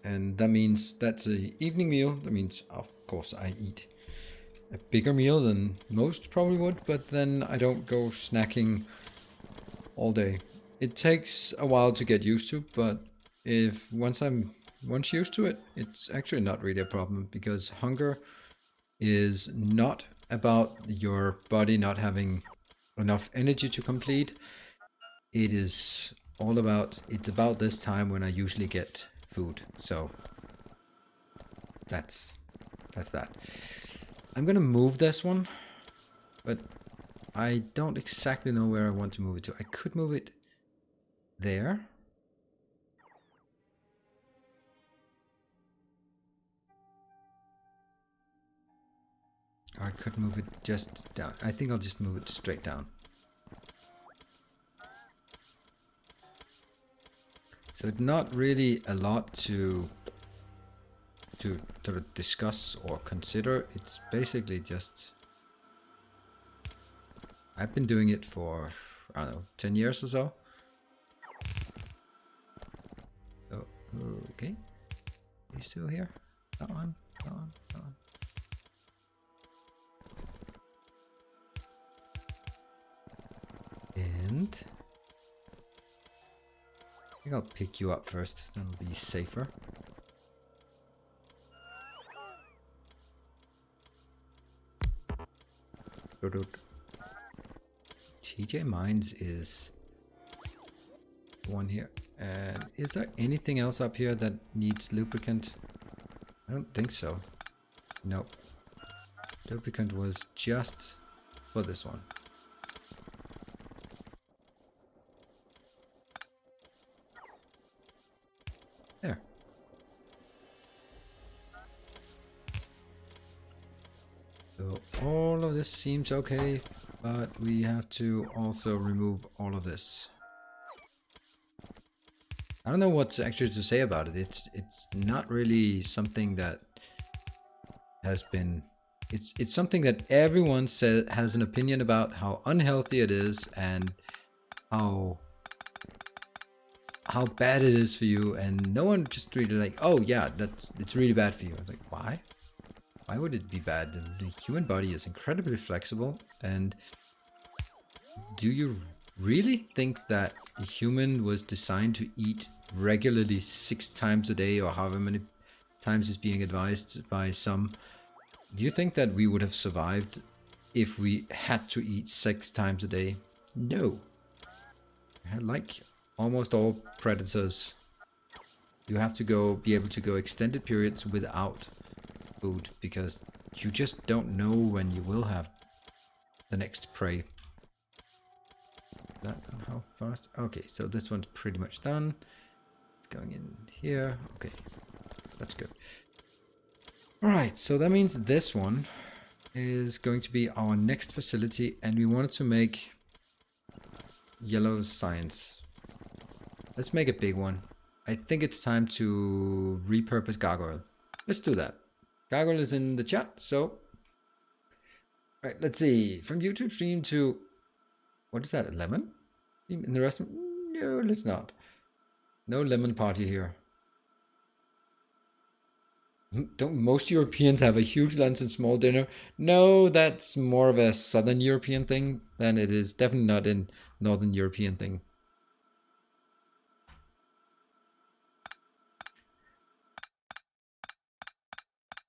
And that means that's an evening meal. That means, of course, I eat a bigger meal than most probably would, but then I don't go snacking all day. It takes a while to get used to, but if once used to it, it's actually not really a problem, because hunger is not about your body not having enough energy to complete. It's about this time when I usually get food. So that's that. I'm gonna move this one, but I don't exactly know where I want to move it to. I could move it there. Or I could move it just down. I think I'll just move it straight down. So not really a lot to sort of discuss or consider. It's basically just, I've been doing it for, I don't know, 10 years or so. So, okay. He's still here. That one, that one, that one. And I think I'll pick you up first. That'll be safer. TJ Mines is one here. And is there anything else up here that needs lubricant? I don't think so. Nope. Lubricant was just for this one. There. So all of this seems okay, but we have to also remove all of this. I don't know what actually to say about it. It's not really something that has been. It's something that everyone has an opinion about how unhealthy it is and how bad it is for you, and no one just really like, oh yeah, it's really bad for you. I'm like, why? Why would it be bad? The human body is incredibly flexible, and do you really think that a human was designed to eat regularly 6 times a day, or however many times is being advised by some? Do you think that we would have survived if we had to eat 6 times a day? No. Like almost all predators, you have to be able to go extended periods without food, because you just don't know when you will have the next prey. That how fast? Okay, so this one's pretty much done. It's going in here. Okay, that's good. All right, so that means this one is going to be our next facility, and we wanted to make yellow science. Let's make a big one. I think it's time to repurpose gargoyle. Let's do that. Gargoyle is in the chat, so... Alright, let's see. From YouTube stream to... What is that, 11? In the restaurant? No, let's not. No lemon party here. Don't most Europeans have a huge lunch and small dinner? No, that's more of a Southern European thing than it is. Definitely not in Northern European thing.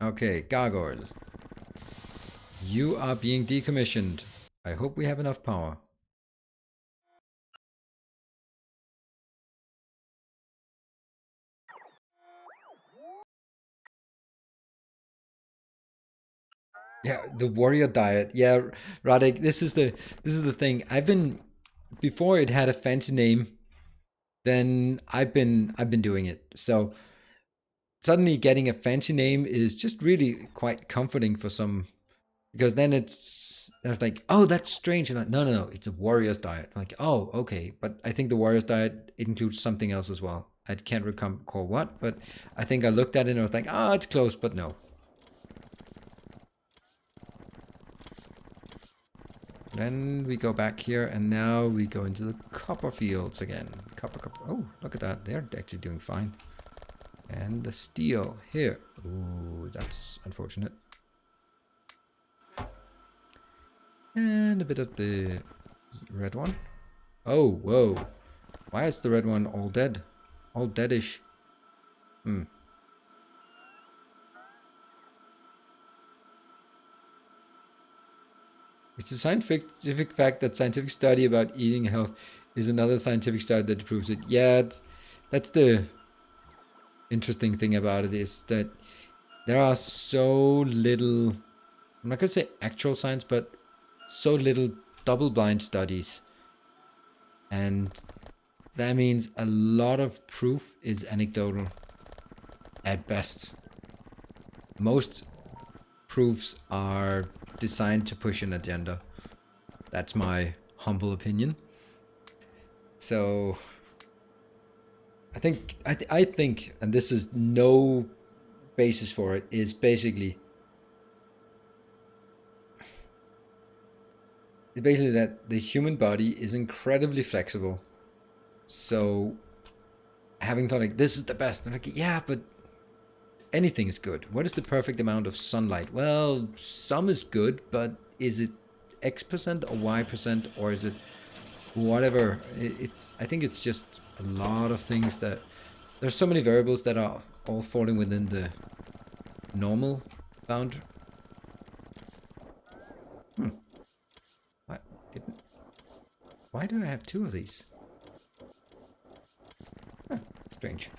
Okay, gargoyle. You are being decommissioned. I hope we have enough power. Yeah, the warrior diet. Yeah, Radek, this is the thing. I've been before it had a fancy name, then I've been doing it. So suddenly getting a fancy name is just really quite comforting for some, because then it's like, oh, that's strange. And like, no, no, no, it's a warrior's diet. Like, oh, okay, but I think the warrior's diet includes something else as well. I can't recall what, but I think I looked at it and I was like, ah, oh, it's close, but no. Then we go back here, and now we go into the copper fields again. Copper. Oh, look at that. They're actually doing fine. And the steel here. Ooh, that's unfortunate. And a bit of the red one. Oh, whoa. Why is the red one all dead? All deadish. It's a scientific fact that scientific study about eating health is another scientific study that proves it. Yeah, that's the interesting thing about it, is that there are so little, I'm not going to say actual science, but so little double-blind studies. And that means a lot of proof is anecdotal at best. Most proofs are designed to push an agenda. That's my humble opinion. So I think, and this is no basis for it, is basically that the human body is incredibly flexible. So having thought like this is the best, I'm like, yeah, but anything is good. What is the perfect amount of sunlight? Well, some is good, but is it X% or Y%, or is it whatever? I think it's just a lot of things that there's so many variables that are all falling within the normal bound. Why, why do I have two of these? Huh, strange.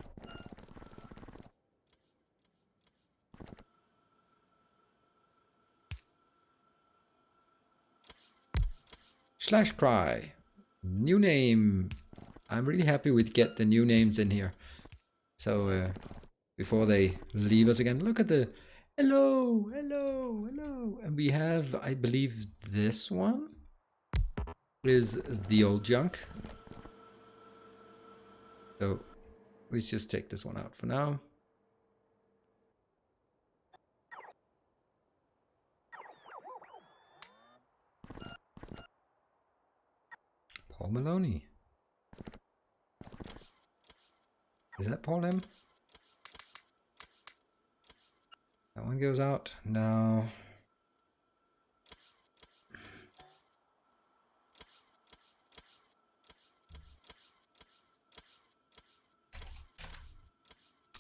Slash cry. New name. I'm really happy we get the new names in here. So before they leave us again, look at the hello, hello, hello. And we have, I believe, this one is the old junk. So let's just take this one out for now. Paul Maloney. Is that Paul M? That one goes out. No.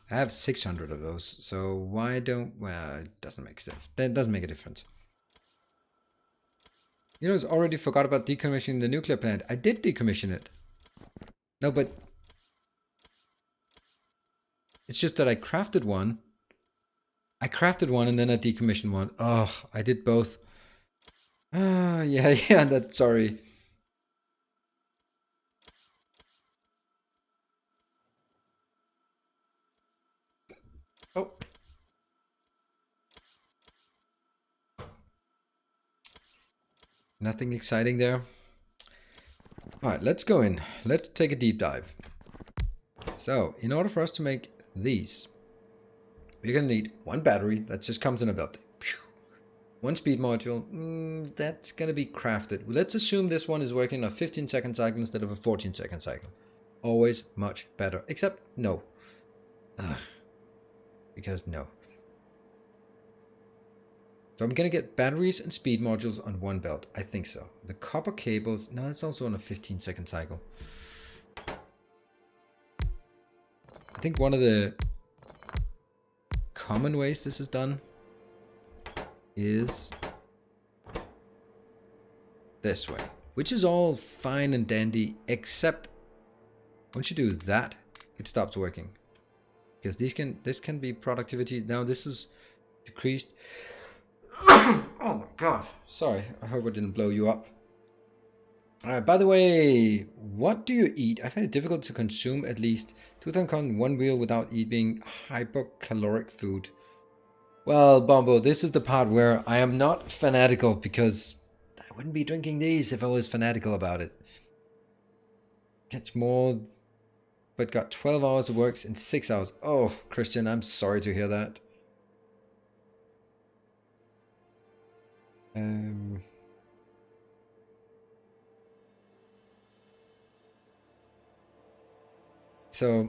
I have 600 of those, so why don't... Well, it doesn't make sense. That doesn't make a difference. You know, I already forgot about decommissioning the nuclear plant. I did decommission it. No, but... It's just that I crafted one. I crafted one and then I decommissioned one. Oh, I did both. Ah, yeah, that's... Sorry. Oh. Nothing exciting there. All right, let's go in. Let's take a deep dive. So, in order for us to make these, we're going to need one battery that just comes in a belt. One speed module, that's going to be crafted. Let's assume this one is working on a 15-second cycle instead of a 14-second cycle. Always much better, except no. Ugh. Because no. So I'm gonna get batteries and speed modules on one belt. I think so. The copper cables, no, it's also on a 15-second cycle. I think one of the common ways this is done is this way, which is all fine and dandy, except once you do that, it stops working. Because this can be productivity. Now this was decreased. Oh my god. Sorry, I hope I didn't blow you up. By the way, what do you eat? I find it difficult to consume at least Tutankhamun one wheel without eating hypercaloric food. Well, Bombo, this is the part where I am not fanatical, because I wouldn't be drinking these if I was fanatical about it. Gets more, but got 12 hours of work in 6 hours. Oh, Christian, I'm sorry to hear that. So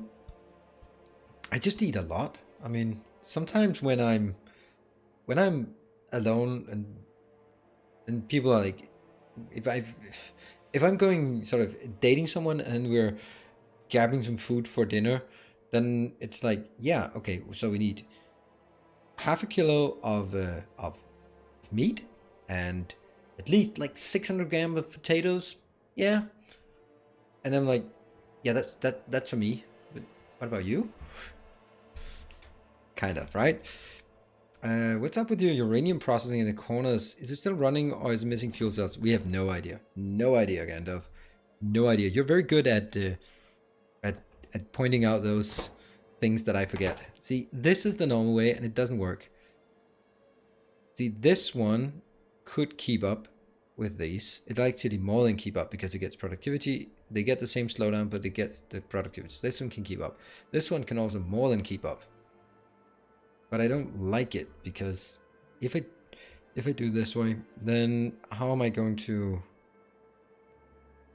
I just eat a lot. I mean, sometimes when I'm alone and people are like, if I'm going sort of dating someone and we're grabbing some food for dinner, then it's like, yeah, okay, so we need half a kilo of meat and at least like 600 grams of potatoes. Yeah. And I'm like, yeah, that's for me. But what about you? Kind of, right? What's up with your uranium processing in the corners? Is it still running or is it missing fuel cells? We have no idea. No idea, Gandalf. No idea. You're very good at pointing out those things that I forget. See, this is the normal way and it doesn't work. See, this one could keep up with these. It actually more than keep up because it gets productivity. They get the same slowdown, but it gets the productivity. So this one can keep up. This one can also more than keep up. But I don't like it because if I do this way, then how am I going to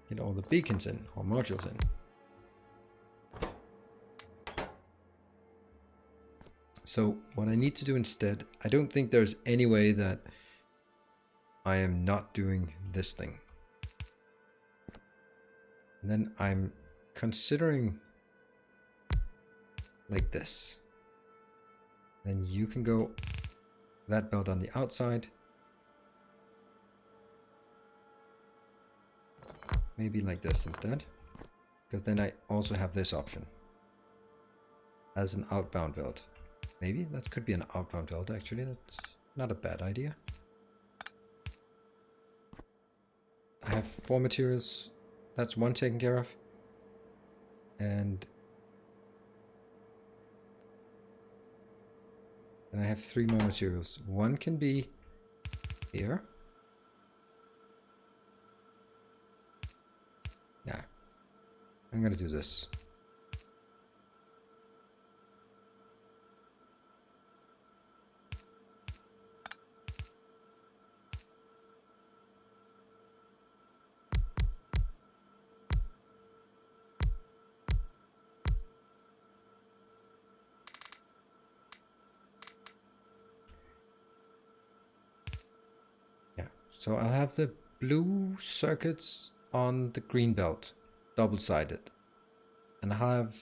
get all the beacons in or modules in? So what I need to do instead, I don't think there's any way that I am not doing this thing. And then I'm considering like this. Then you can go that belt on the outside. Maybe like this instead. Because then I also have this option as an outbound belt. Maybe that could be an outbound belt actually. That's not a bad idea. I have 4 materials. That's one taken care of. And I have 3 more materials. One can be here. Yeah. I'm gonna do this. So I'll have the blue circuits on the green belt, double-sided. And I'll have,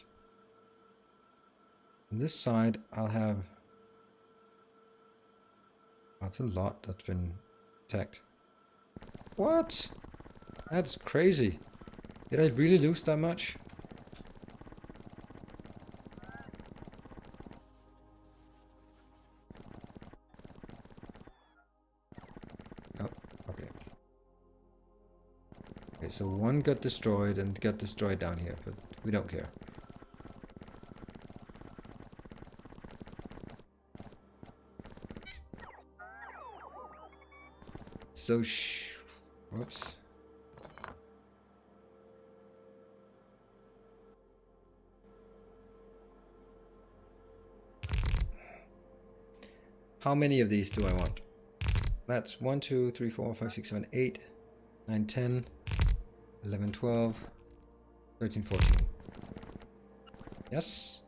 on this side, I'll have, that's a lot that's been attacked. What? That's crazy. Did I really lose that much? So one got destroyed and got destroyed down here, but we don't care. So whoops. How many of these do I want? That's 1, 2, 3, 4, 5, 6, 7, 8, 9, 10. 11, 12, 13, 14. Yes.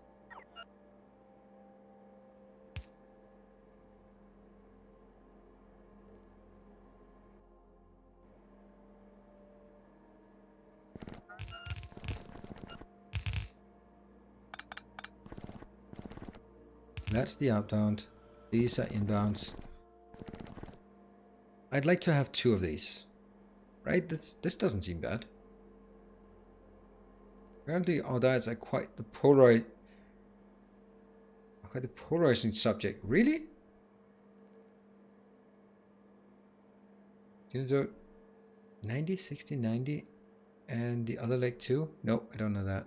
That's the outbound. These are inbounds. I'd like to have 2 of these. Right? This doesn't seem bad. Apparently our diets are quite the polarizing subject. Really? So 90, 60, 90, and the other leg too? No, I don't know that.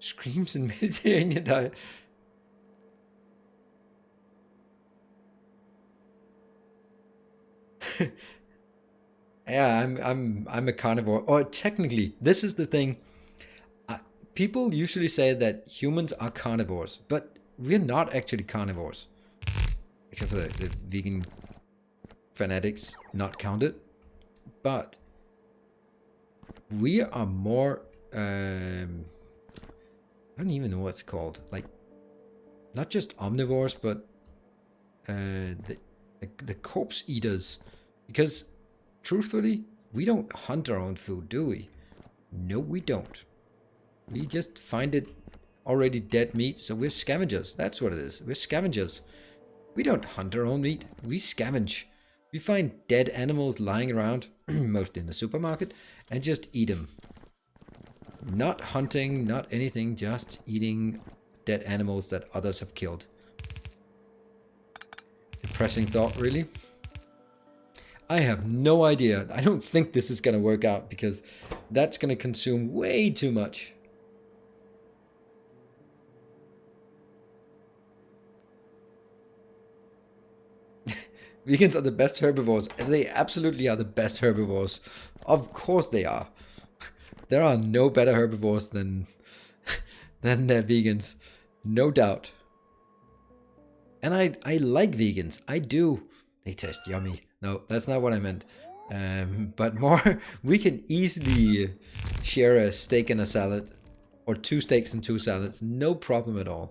Screams in Mediterranean diet. Yeah, I'm a carnivore. Or technically, this is the thing. People usually say that humans are carnivores, but we're not actually carnivores, except for the vegan fanatics, not counted. But we are more. I don't even know what it's called. Like, not just omnivores, but the corpse eaters, because truthfully, we don't hunt our own food, do we? No, we don't. We just find it already dead meat, so we're scavengers. That's what it is. We're scavengers. We don't hunt our own meat. We scavenge. We find dead animals lying around, mostly in the supermarket, and just eat them. Not hunting, not anything, just eating dead animals that others have killed. Depressing thought, really. I have no idea. I don't think this is going to work out because that's going to consume way too much. Vegans are the best herbivores. They absolutely are the best herbivores. Of course they are. There are no better herbivores than vegans. No doubt. And I like vegans. I do. They taste yummy. No, that's not what I meant. But more, we can easily share a steak and a salad. Or 2 steaks and 2 salads. No problem at all.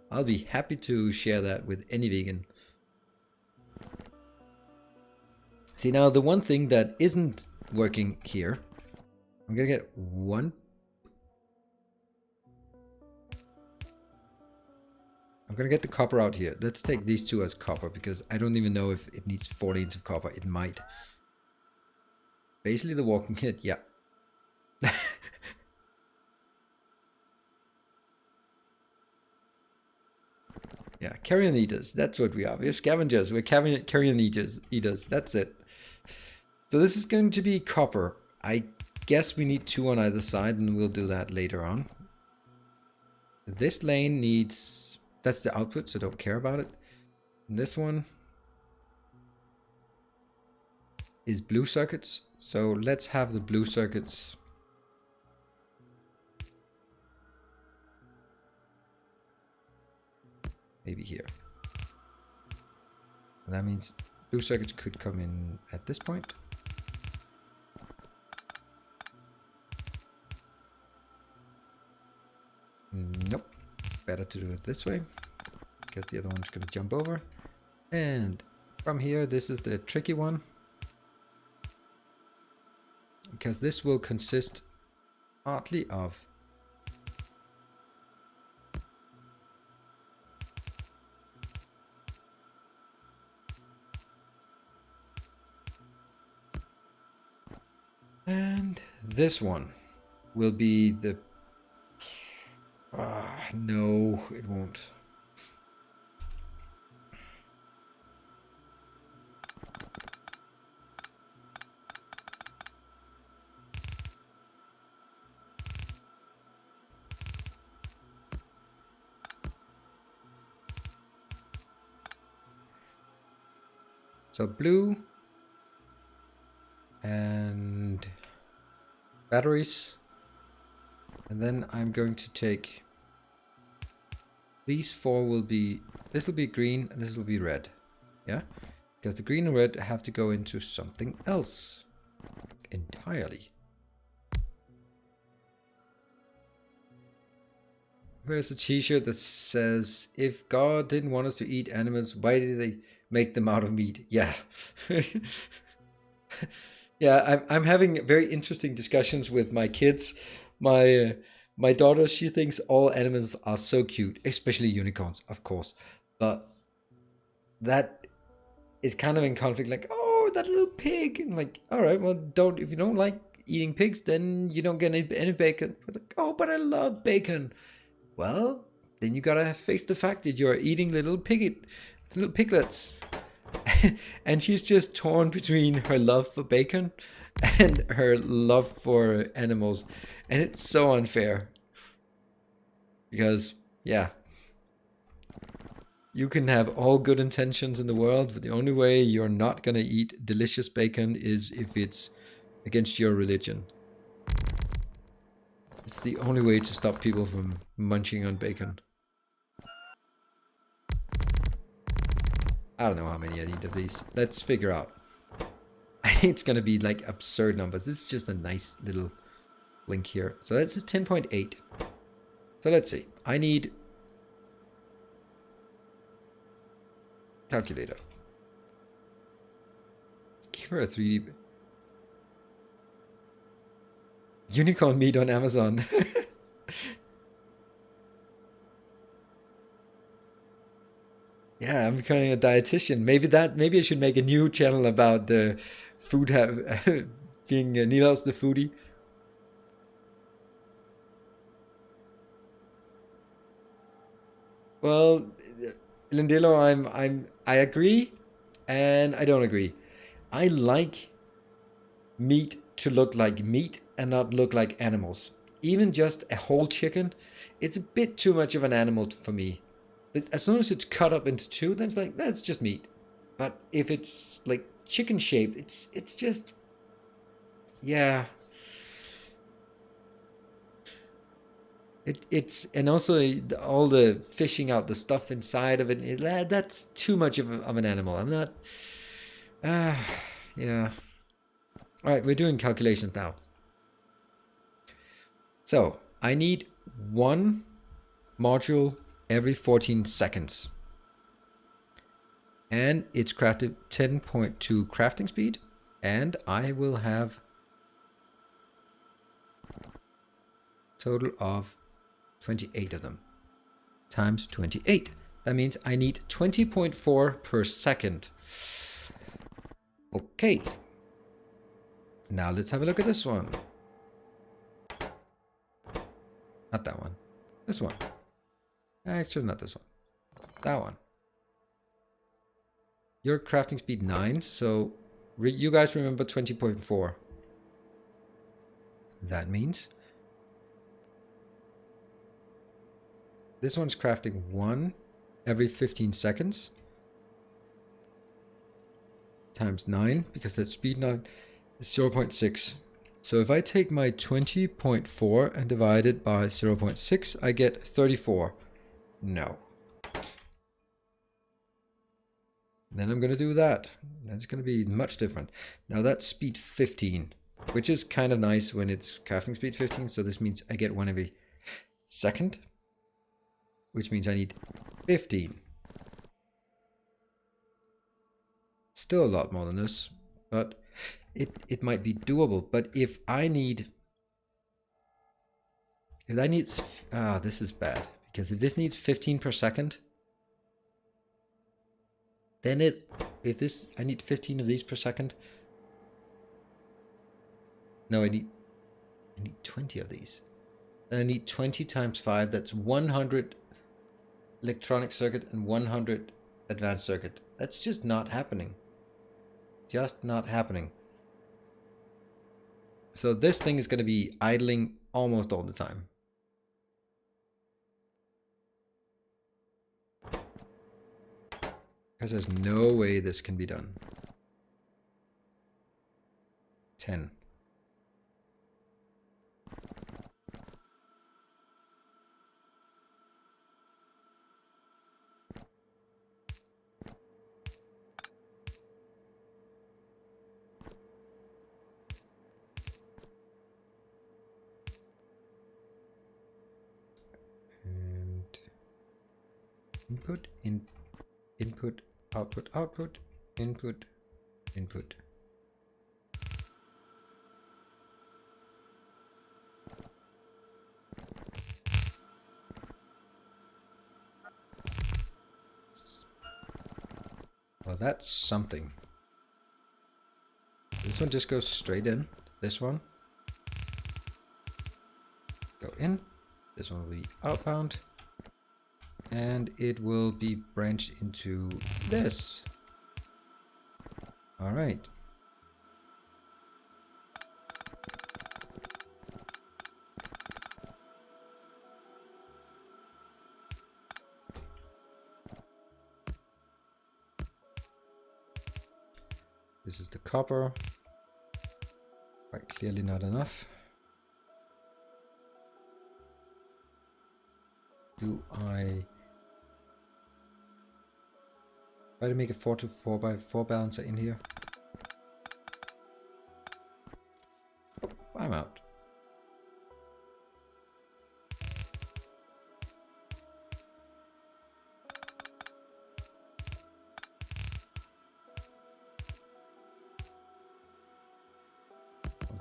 I'll be happy to share that with any vegan. See, now the one thing that isn't working here, I'm gonna get 1. I'm gonna get the copper out here. Let's take these 2 as copper because I don't even know if it needs 4 lanes of copper. It might. Basically the walking kit, yeah. Yeah, carrion eaters. That's what we are. We're scavengers. We're carrion eaters. That's it. So this is going to be copper. I guess we need 2 on either side, and we'll do that later on. This lane needs... That's the output, so don't care about it. And this one is blue circuits. So let's have the blue circuits. Maybe here. And that means blue circuits could come in at this point. Nope. Better to do it this way. Because the other one's going to jump over. And from here, this is the tricky one. Because this will consist partly of and this one will be the no, it won't. So blue and batteries, and then I'm going to take these 4 will be, this will be green and this will be red, yeah, because the green and red have to go into something else entirely. There's a t-shirt that says, if God didn't want us to eat animals, why did they make them out of meat? Yeah. Yeah, I'm having very interesting discussions with my kids. My My daughter, she thinks all animals are so cute, especially unicorns, of course. But that is kind of in conflict, like, oh, that little pig. And like, all right, well, don't, if you don't like eating pigs, then you don't get any bacon. But like, oh, but I love bacon. Well, then you gotta face the fact that you're eating little piglets. And she's just torn between her love for bacon and her love for animals. And it's so unfair. Because, yeah, you can have all good intentions in the world, but the only way you're not gonna eat delicious bacon is if it's against your religion. It's the only way to stop people from munching on bacon. I don't know how many I need of these. Let's figure out. It's gonna be like absurd numbers. This is just a nice little link here. So that's 10.8. So let's see. I need calculator. Give her a 3D. Unicorn meat on Amazon. Yeah, I'm becoming a dietitian. Maybe I should make a new channel about the food being Nilos the foodie. Well, Lindelo, I agree and I don't agree. I like meat to look like meat and not look like animals. Even just a whole chicken, it's a bit too much of an animal for me. As soon as it's cut up into two, then it's like, that's just meat. But if it's like chicken shaped, it's just, yeah. It's and also all the fishing out the stuff inside of it, that's too much of an animal. I'm not, yeah. All right, we're doing calculations now. So I need one module every 14 seconds. And it's crafted 10.2 crafting speed. And I will have total of 28 of them. Times 28. That means I need 20.4 per second. Okay. Now let's have a look at this one. Not that one. This one. Actually, not this one. That one. Your crafting speed 9, so you guys remember 20.4. That means this one's crafting 1 every 15 seconds. Times 9, because that's speed 9, is 0.6. So if I take my 20.4 and divide it by 0.6, I get 34. No. Then I'm going to do that. That's going to be much different. Now that's speed 15, which is kind of nice when it's crafting speed 15. So this means I get 1 every second, which means I need 15. Still a lot more than this, but it might be doable. But if I need, this is bad, because if this needs 15 per second, then I need 15 of these per second. No, I need 20 of these. Then I need 20 times 5. That's 100 electronic circuit and 100 advanced circuit. That's just not happening. Just not happening. So this thing is going to be idling almost all the time. Because there's no way this can be done. 10. And input, input, output, output, input, input. That's something. This one just goes straight in. This one. Go in. This one will be outbound. And it will be branched into this. Alright. This is the copper. Quite clearly not enough. Do I try to make a 4 to 4 by 4 balancer in here? Oh, I'm out.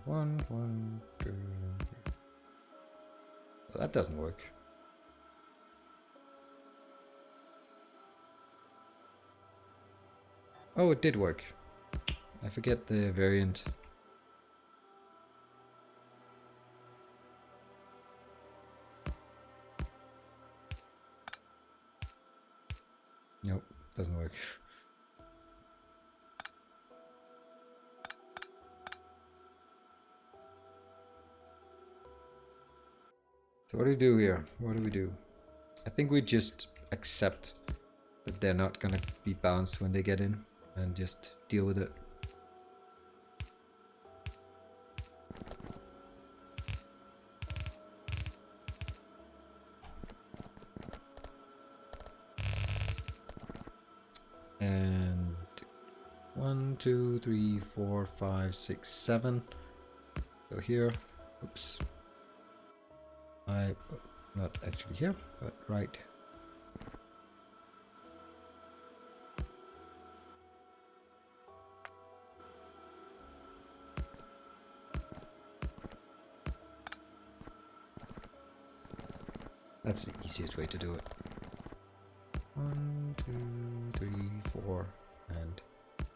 One, two. Well, that doesn't work. Oh, it did work. I forget the variant. Nope, doesn't work. So what do we do here? What do we do? I think we just accept that they're not gonna be balanced when they get in and just deal with it. And 1, 2, 3, 4, 5, 6, 7. Go here. Oops. Not actually here, but right. That's the easiest way to do it. 1, 2, 3, 4, and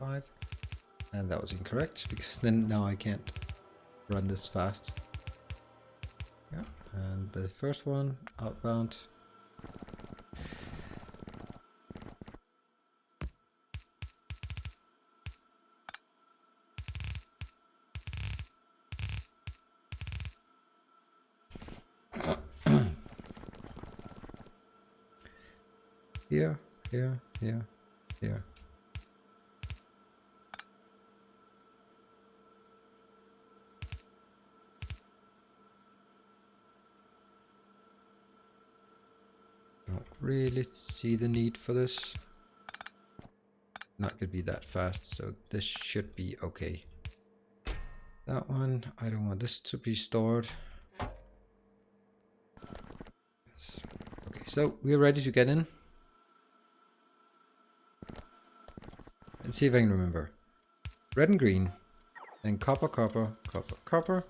5. And that was incorrect because then now I can't run this fast. Yeah, and the first one outbound. Here, here, here, here. Don't really see the need for this. Not gonna be that fast, so this should be okay. That one, I don't want this to be stored. Yes. Okay, so we're ready to get in. Let's see if I can remember. Red and green, and copper, copper, copper, copper,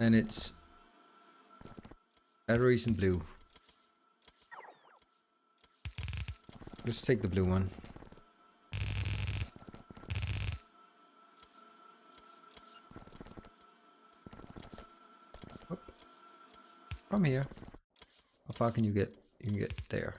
and it's batteries in blue. Let's take the blue one. Oop. From here. How far can you get? You can get there.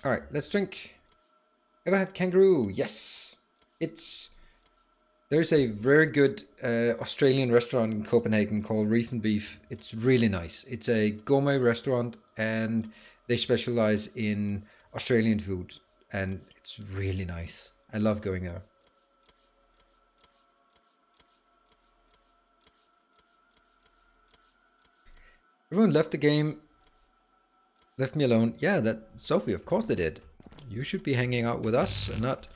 All right, let's drink. Ever had kangaroo? Yes. There's a very good Australian restaurant in Copenhagen called Reef and Beef. It's really nice. It's a gourmet restaurant and they specialize in Australian food and it's really nice. I love going there. Everyone left the game. Left me alone. Yeah, that Sophie, of course they did. You should be hanging out with us and not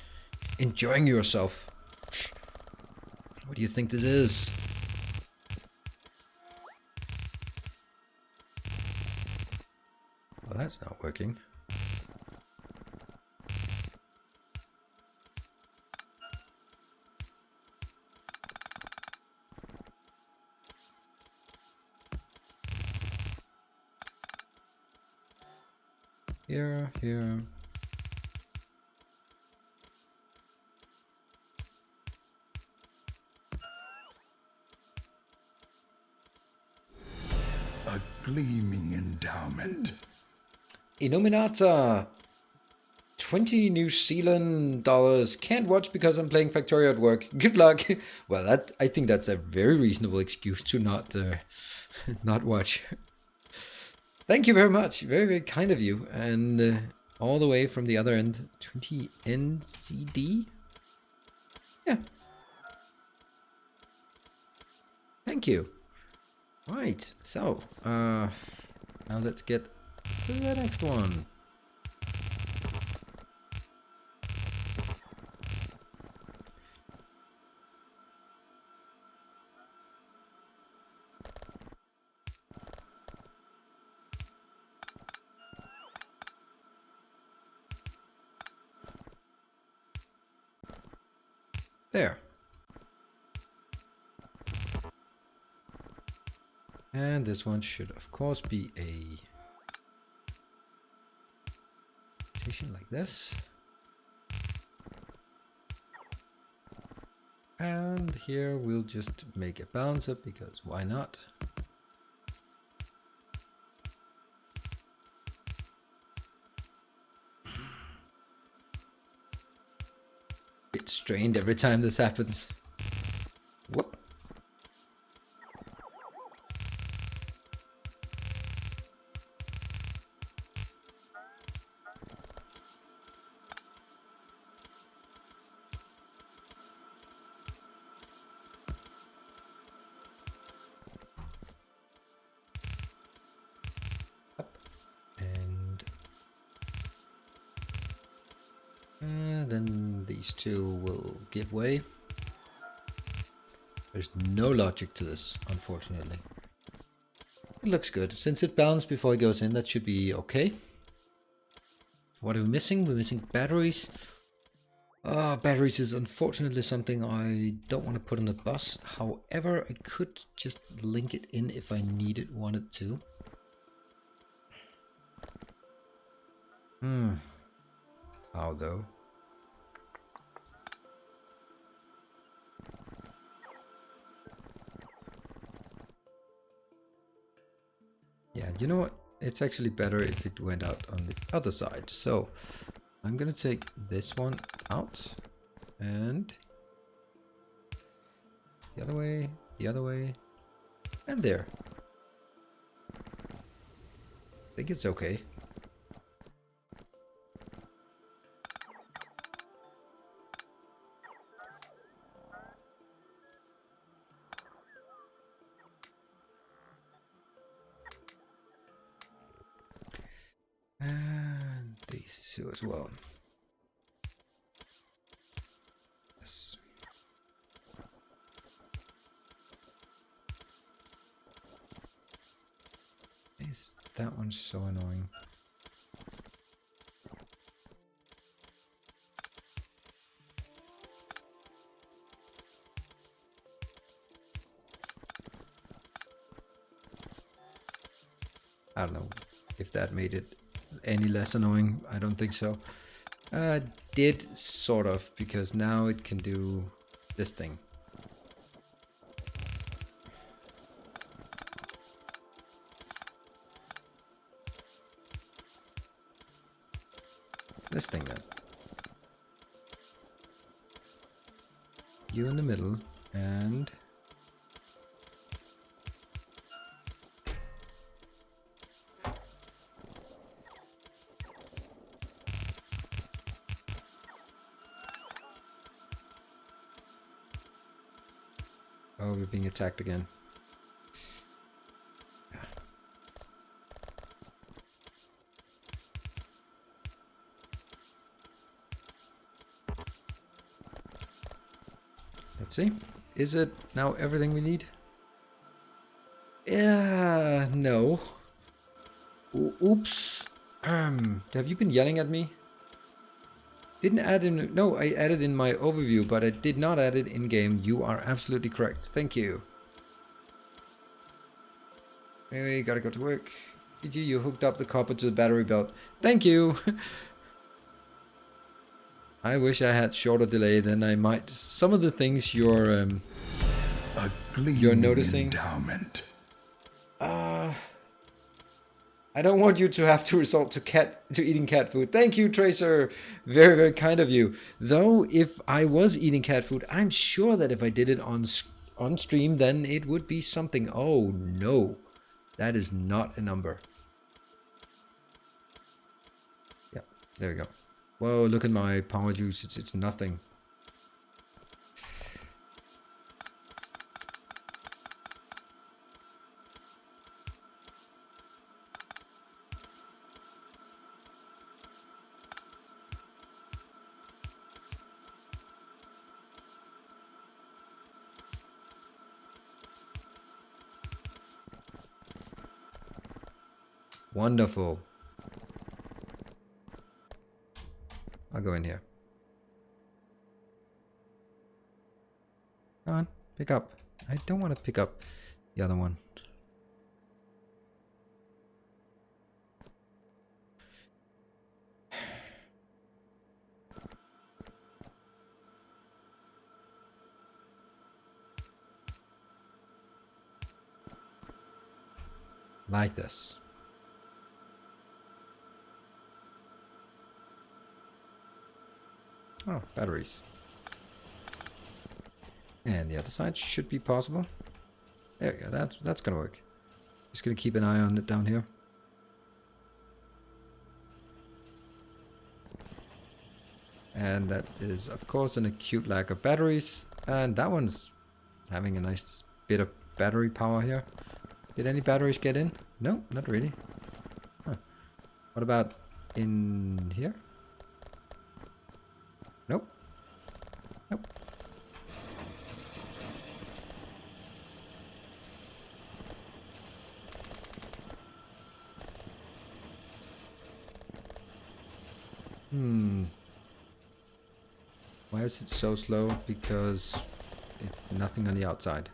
enjoying yourself. What do you think this is? Well, That's not working. Here, here.
A gleaming endowment.
Illuminata. 20 New Zealand dollars. Can't watch because I'm playing Factorio at work. Good luck. Well, I think that's a very reasonable excuse to not not watch. Thank you very much. Very, very kind of you. And all the way from the other end, 20 NCD. Yeah. Thank you. Right. So, now let's get to the next one. There. And this one should, of course, be a station like this. And here we'll just make a balancer because why not? It's strained every time this happens. Whoop. Up. And then these two will give way. There's no logic to this, unfortunately. It looks good. Since it balanced before it goes in, that should be okay. What are we missing? We're missing batteries. Batteries is unfortunately something I don't want to put on the bus. However, I could just link it in if I wanted to. How though? Yeah, you know what? It's actually better if it went out on the other side. So I'm gonna take this one out and the other way, and there. I think it's okay. And these two as well. Yes. That one's so annoying. I don't know if that made it any less annoying. I don't think so. Did sort of, because now it can do this thing. This thing then. You in the middle, and oh, we're being attacked again. Yeah. Let's see. Is it now everything we need? Yeah, no. Oops. Have you been yelling at me? Didn't add in... No, I added in my overview, but I did not add it in-game. You are absolutely correct. Thank you. Anyway, gotta go to work. You hooked up the copper to the battery belt. Thank you! I wish I had shorter delay, then I might... Some of the things you're noticing...
endowment.
I don't want you to have to resort to eating cat food. Thank you, Tracer. Very, very kind of you. Though, if I was eating cat food, I'm sure that if I did it on stream, then it would be something. Oh, no. That is not a number. Yeah, there we go. Whoa, look at my power juice. It's nothing. Wonderful. I'll go in here. Come on, pick up. I don't want to pick up the other one. Like this. Oh, batteries. And the other side should be possible. There we go. That's gonna work. Just gonna keep an eye on it down here. And that is, of course, an acute lack of batteries. And that one's having a nice bit of battery power here. Did any batteries get in? No, not really. Huh. What about in here? Nope. Nope. Why is it so slow? Because nothing on the outside.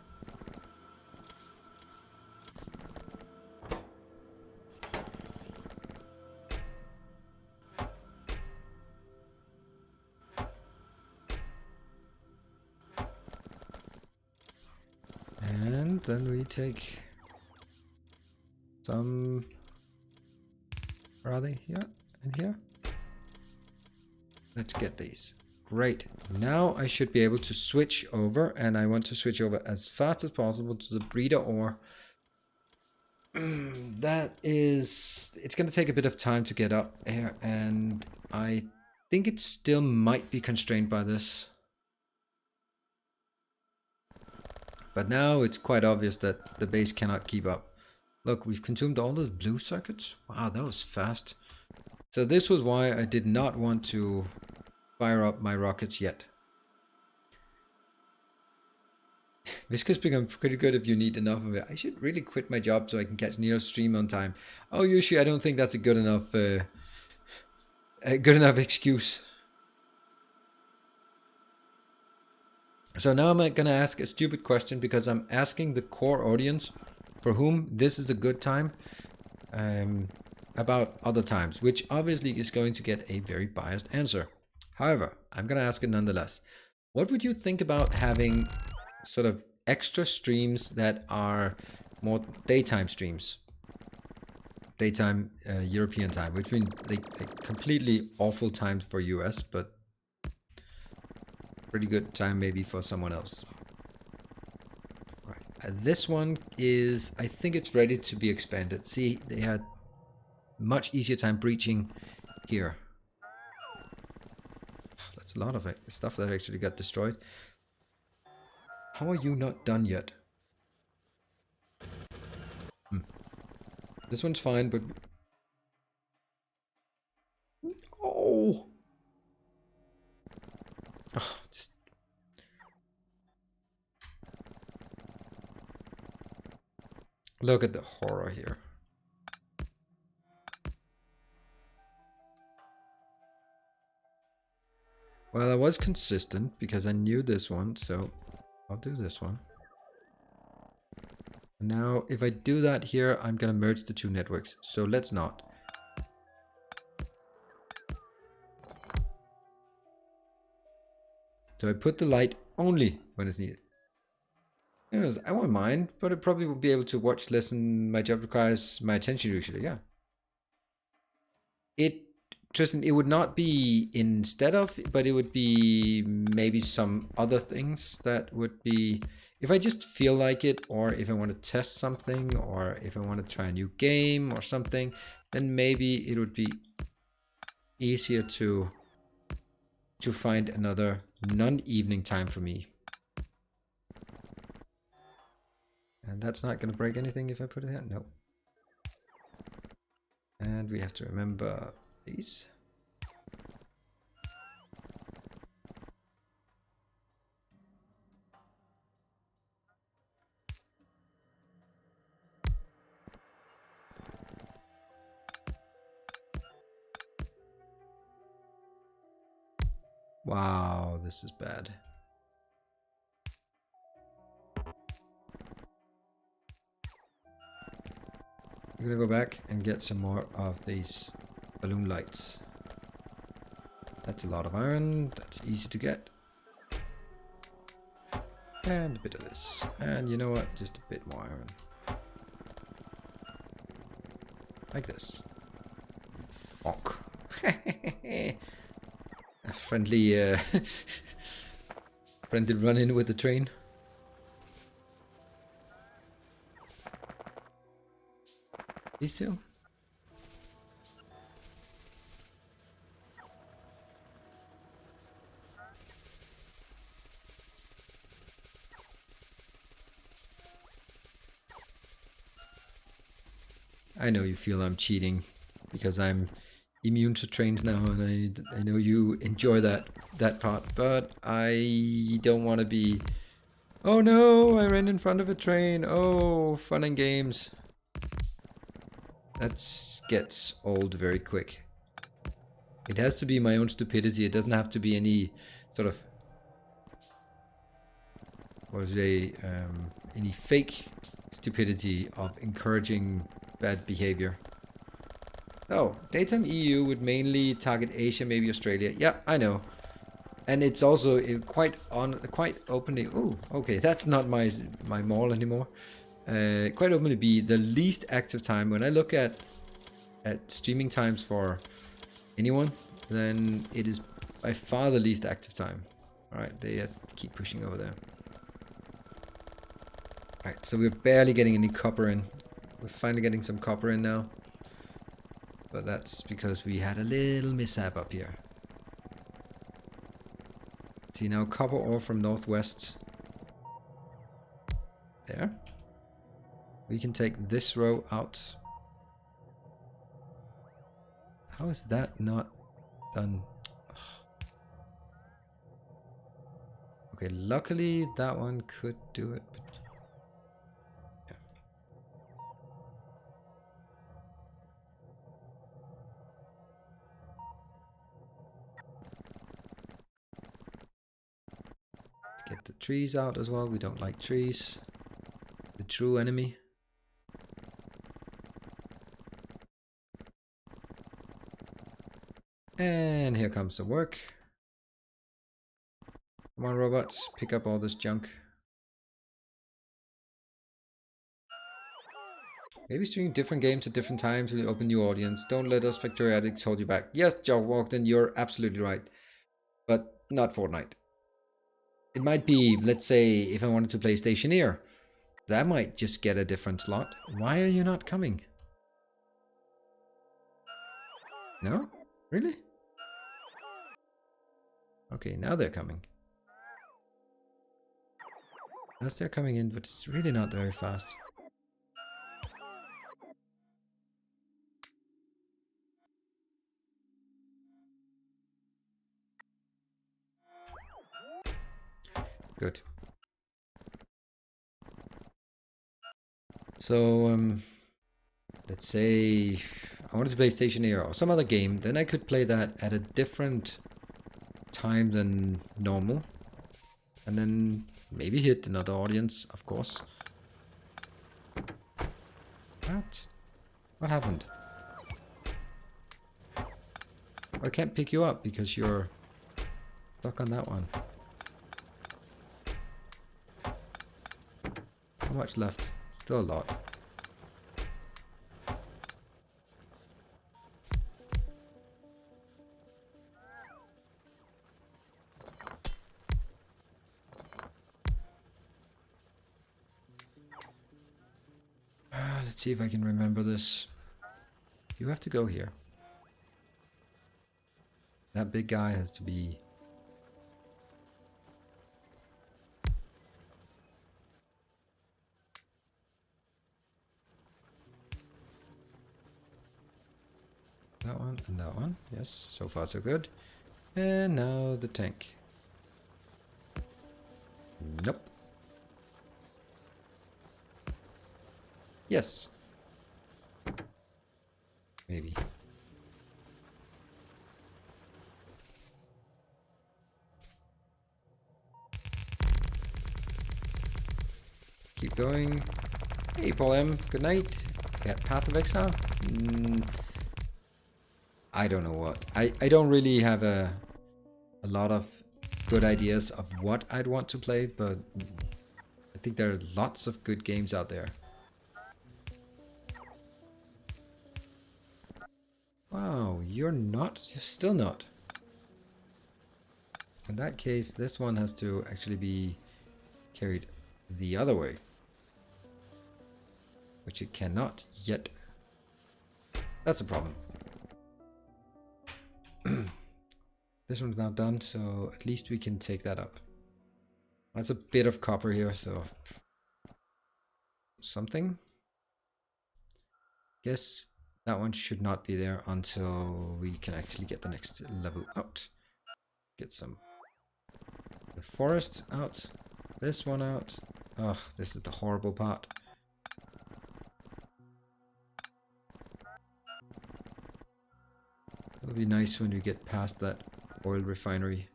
And then we take some... Where are they? Here and here. Let's get these. Great. Now I should be able to switch over, and I want to switch over as fast as possible to the breeder ore. That is... It's going to take a bit of time to get up here, and I think it still might be constrained by this. But now it's quite obvious that the base cannot keep up. Look, we've consumed all those blue circuits. Wow, that was fast. So this was why I did not want to fire up my rockets yet. Visca's become pretty good if you need enough of it. I should really quit my job so I can catch Nero's stream on time. Oh, usually I don't think that's a good enough excuse. So now I'm going to ask a stupid question, because I'm asking the core audience for whom this is a good time about other times, which obviously is going to get a very biased answer. However, I'm going to ask it nonetheless. What would you think about having sort of extra streams that are more daytime streams? Daytime European time, which means like completely awful times for US, but pretty good time maybe for someone else. Right. This one is, I think it's ready to be expanded. See, they had much easier time breaching here. That's a lot of stuff that actually got destroyed. How are you not done yet? This one's fine, but... Oh! Oh, just... Look at the horror here. Well, I was consistent because I knew this one, so I'll do this one. Now, if I do that here, I'm gonna merge the two networks, so let's not. So I put the light only when it's needed. Yes, I won't mind, but I probably will be able to watch less and my job requires my attention usually, yeah. Tristan, it would not be instead of, but it would be maybe some other things that would be, if I just feel like it, or if I want to test something, or if I want to try a new game or something, then maybe it would be easier to find another non-evening time for me. And that's not going to break anything if I put it here? No. And we have to remember these. Wow, this is bad. I'm gonna go back and get some more of these balloon lights. That's a lot of iron. That's easy to get. And a bit of this. And you know what? Just a bit more iron. Like this. Bonk. A friendly, friendly run-in with the train. These two? I know you feel I'm cheating because I'm immune to trains now, and I know you enjoy that part, but I don't want to be. Oh no! I ran in front of a train. Oh, fun and games. That gets old very quick. It has to be my own stupidity. It doesn't have to be any sort of any fake stupidity of encouraging bad behavior. Oh, daytime EU would mainly target Asia, maybe Australia. Yeah, I know. And it's also quite openly. Oh, okay, that's not my mall anymore. Quite openly be the least active time. When I look at streaming times for anyone, then it is by far the least active time. All right, they have to keep pushing over there. All right, so we're barely getting any copper in. We're finally getting some copper in now. But that's because we had a little mishap up here. See now, copper ore from northwest. There. We can take this row out. How is that not done? Okay, luckily that one could do it. But yeah. Get the trees out as well. We don't like trees. The true enemy. And here comes the work. Come on, robots, pick up all this junk. Maybe streaming different games at different times will open new audience. Don't let us Factorio addicts hold you back. Yes, Joe Walkden, you're absolutely right. But not Fortnite. It might be, let's say, if I wanted to play Stationeer. That might just get a different slot. Why are you not coming? No? Really? Okay, now they're coming. Yes, they're coming in, but it's really not very fast. Good. So, let's say I wanted to play Stationeer or some other game, then I could play that at a different time than normal. And then maybe hit another audience, of course. What? What happened? I can't pick you up because you're stuck on that one. How much left? Still a lot. Let's see if I can remember this. You have to go here. That big guy has to be... that one and that one. Yes, so far so good. And now the tank. Nope. Yes. Maybe. Keep going. Hey, Paul M. Good night. Got Path of Exile? I don't know what. I don't really have a lot of good ideas of what I'd want to play, but I think there are lots of good games out there. Wow, you're not? You're still not. In that case, this one has to actually be carried the other way. Which it cannot yet. That's a problem. This one's not done, so at least we can take that up. That's a bit of copper here, so... something. Guess that one should not be there until we can actually get the next level out. Get some... the forest out. This one out. Ugh, this is the horrible part. It'll be nice when we get past that oil refinery.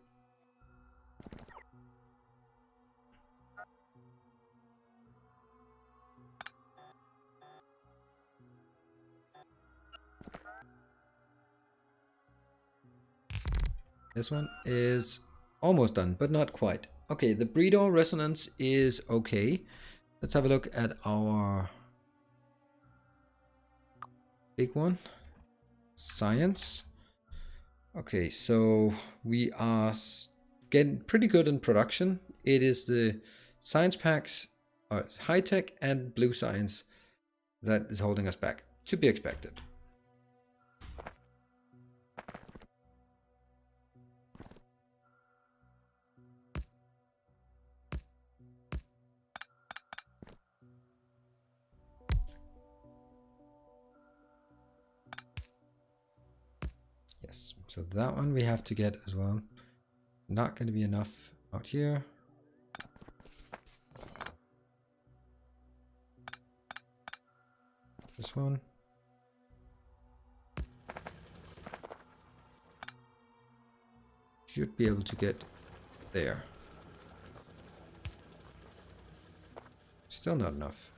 This one is almost done, but not quite. Okay, the breeder resonance is okay. Let's have a look at our big one. Science. Okay, so we are getting pretty good in production. It is the science packs, high tech and blue science that is holding us back. To be expected. Yes, so that one we have to get as well. Not going to be enough out here. This one. Should be able to get there. Still not enough.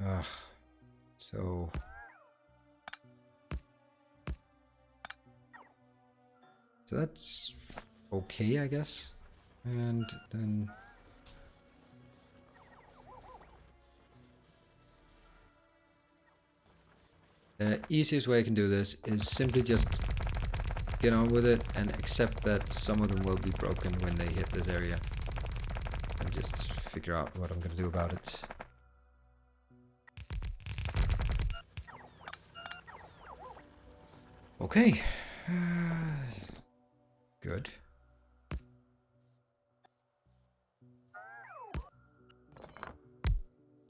Ugh. So that's okay, I guess. And then the easiest way I can do this is simply just get on with it and accept that some of them will be broken when they hit this area. And just figure out what I'm going to do about it. Okay. Good.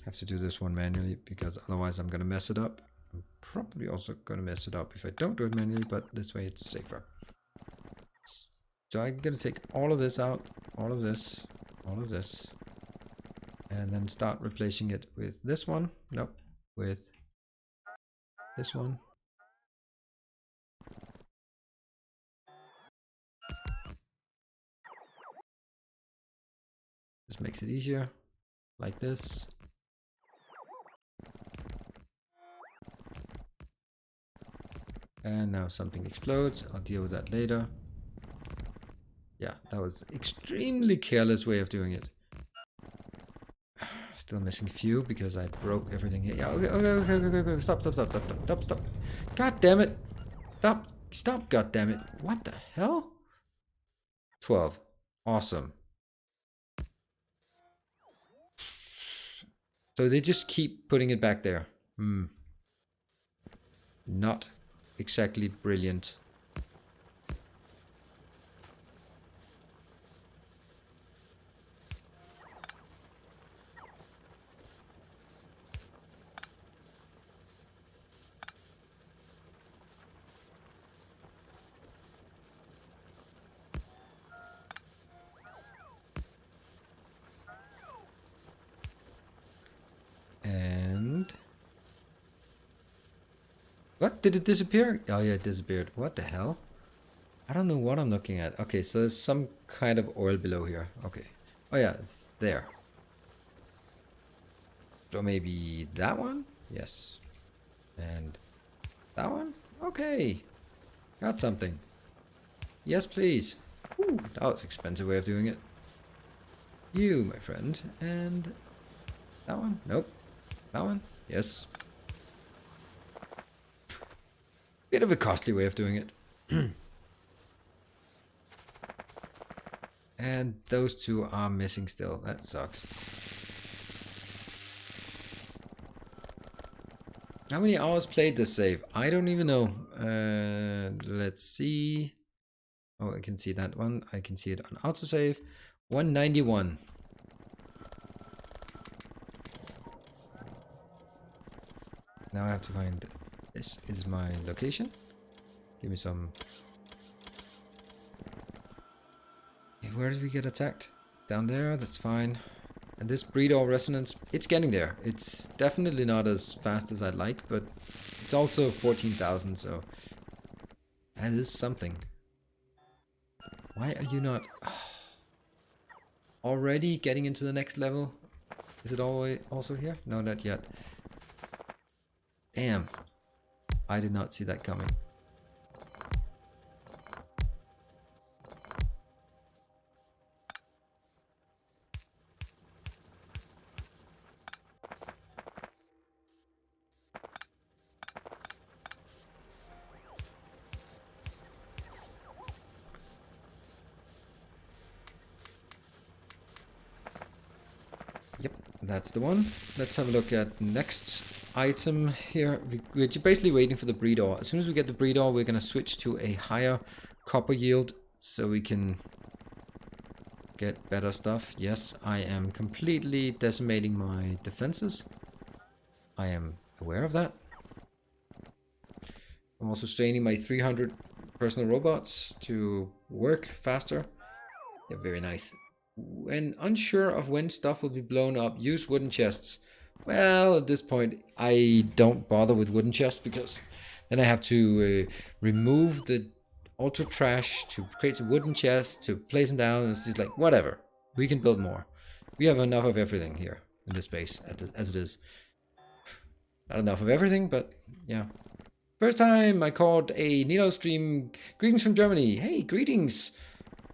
Have to do this one manually because otherwise I'm going to mess it up. I'm probably also going to mess it up if I don't do it manually, but this way it's safer. So I'm going to take all of this out, all of this, and then start replacing it with this one. Nope, with this one. This makes it easier, like this. And now something explodes. I'll deal with that later. Yeah, that was extremely careless way of doing it. Still missing a few because I broke everything here. Yeah, okay. Stop. God damn it. Stop, god damn it. What the hell? 12. Awesome. So they just keep putting it back there. Not exactly brilliant. And... what? Did it disappear? Oh yeah, it disappeared. What the hell? I don't know what I'm looking at. Okay, so there's some kind of oil below here. Okay. Oh yeah, it's there. So maybe that one? Yes. And that one? Okay. Got something. Yes, please. Ooh, that was an expensive way of doing it. You, my friend. And that one? Nope. That one? Yes. Bit of a costly way of doing it. And those two are missing still. That sucks. How many hours played this save? I don't even know. Let's see. Oh, I can see that one. I can see it on autosave. 191. Now I have to find... this is my location. Give me some... where did we get attacked? Down there, that's fine. And this breeder resonance, it's getting there. It's definitely not as fast as I'd like, but it's also 14,000, so that is something. Why are you not already getting into the next level? Is it always also here? No, not yet. Damn. I did not see that coming. Yep, that's the one. Let's have a look at next item here. We're basically waiting for the breed ore. As soon as we get the breed ore, we're going to switch to a higher copper yield so we can get better stuff. Yes, I am completely decimating my defenses. I am aware of that. I'm also straining my 300 personal robots to work faster. Yeah, very nice. When unsure of when stuff will be blown up, use wooden chests. Well, at this point, I don't bother with wooden chests because then I have to remove the auto trash to create some wooden chests to place them down. It's just like, whatever. We can build more. We have enough of everything here in this space as it is. Not enough of everything, but yeah. First time I caught a Nilo stream. Greetings from Germany. Hey, greetings.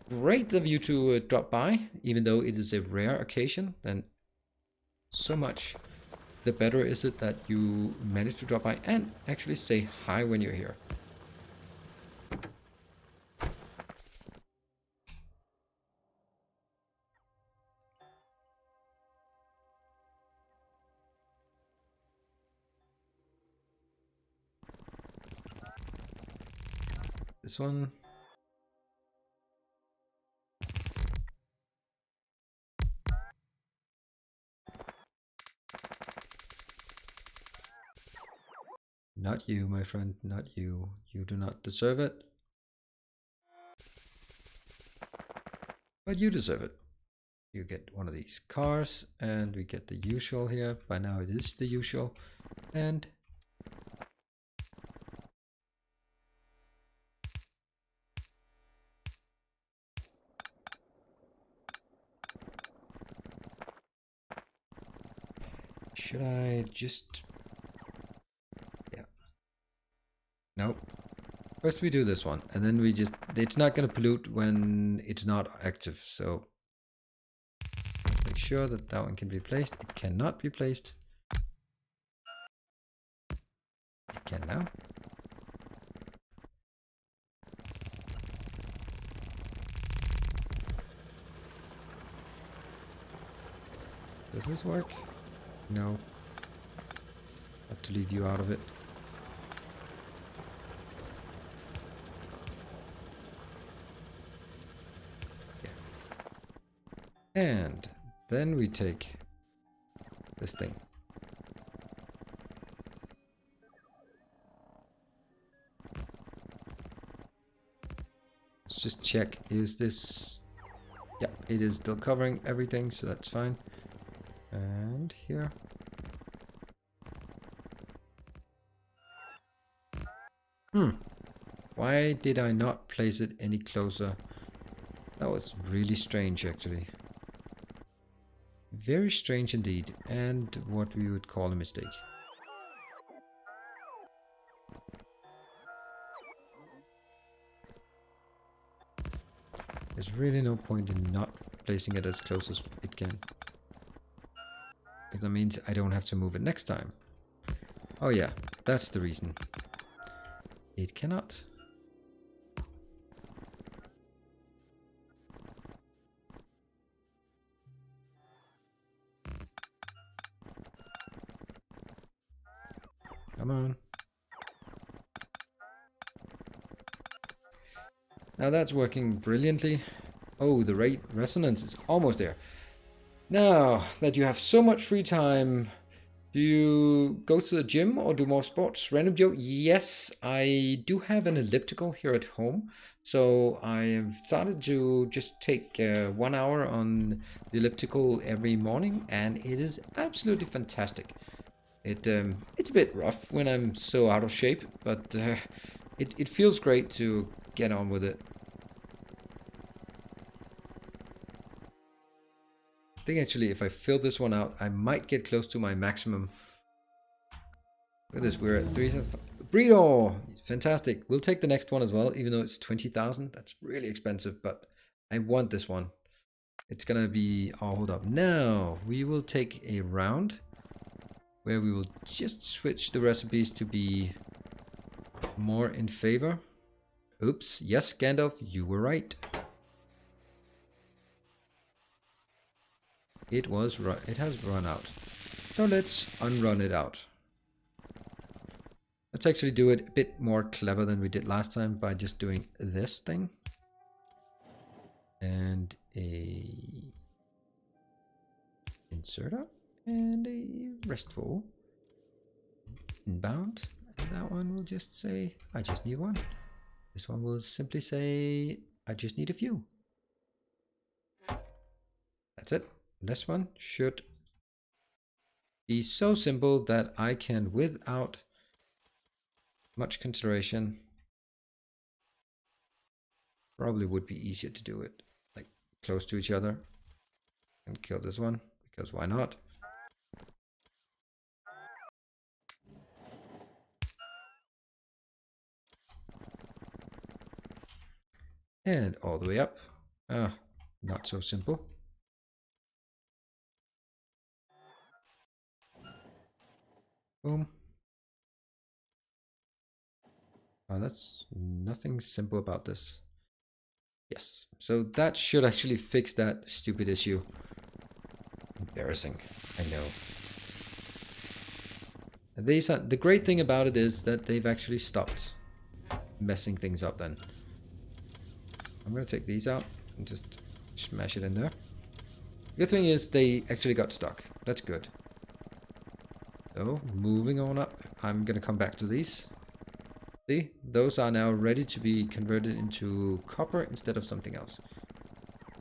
Great of you to drop by, even though it is a rare occasion. Then so much the better is it that you manage to drop by and actually say hi when you're here. This one. Not you, my friend, not you. You do not deserve it. But you deserve it. You get one of these cars, and we get the usual here. By now it is the usual. And Should I just... Yeah. Nope. First we do this one, and then we just... It's not going to pollute when it's not active, so... Make sure that that one can be placed. It cannot be placed. It can now. Does this work? No. Have to leave you out of it. Yeah. And then we take this thing. Let's just check, is this... Yeah, it is still covering everything, so that's fine. And here. Why did I not place it any closer? That was really strange, actually. Very strange indeed, and what we would call a mistake. There's really no point in not placing it as close as it can. Because that means I don't have to move it next time. Oh yeah, that's the reason. It cannot. Come on. Now that's working brilliantly. Oh, the rate resonance is almost there. Now that you have so much free time, do you go to the gym or do more sports? Random Joe, yes, I do have an elliptical here at home. So I have started to just take 1 hour on the elliptical every morning, and it is absolutely fantastic. It's a bit rough when I'm so out of shape, but it feels great to get on with it. I think actually if I fill this one out, I might get close to my maximum. Look at this, we're at 375. Breedor! Fantastic. We'll take the next one as well, even though it's 20,000. That's really expensive, but I want this one. It's gonna be... Oh, hold up. Now, we will take a round where we will just switch the recipes to be more in favor. Oops. Yes, Gandalf, you were right. It has run out. So let's unrun it out. Let's actually do it a bit more clever than we did last time by just doing this thing. And a inserter and a restful. Inbound. And that one will just say, I just need one. This one will simply say, I just need a few. That's it. This one should be so simple that I can, without much consideration, probably would be easier to do it like close to each other and kill this one, because why not? And all the way up. Not so simple. Boom. Oh, that's nothing simple about this. Yes, so that should actually fix that stupid issue. Embarrassing, I know. The great thing about it is that they've actually stopped messing things up then. I'm gonna take these out and just smash it in there. The good thing is they actually got stuck. That's good. So, moving on up, I'm gonna come back to these. See, those are now ready to be converted into copper instead of something else.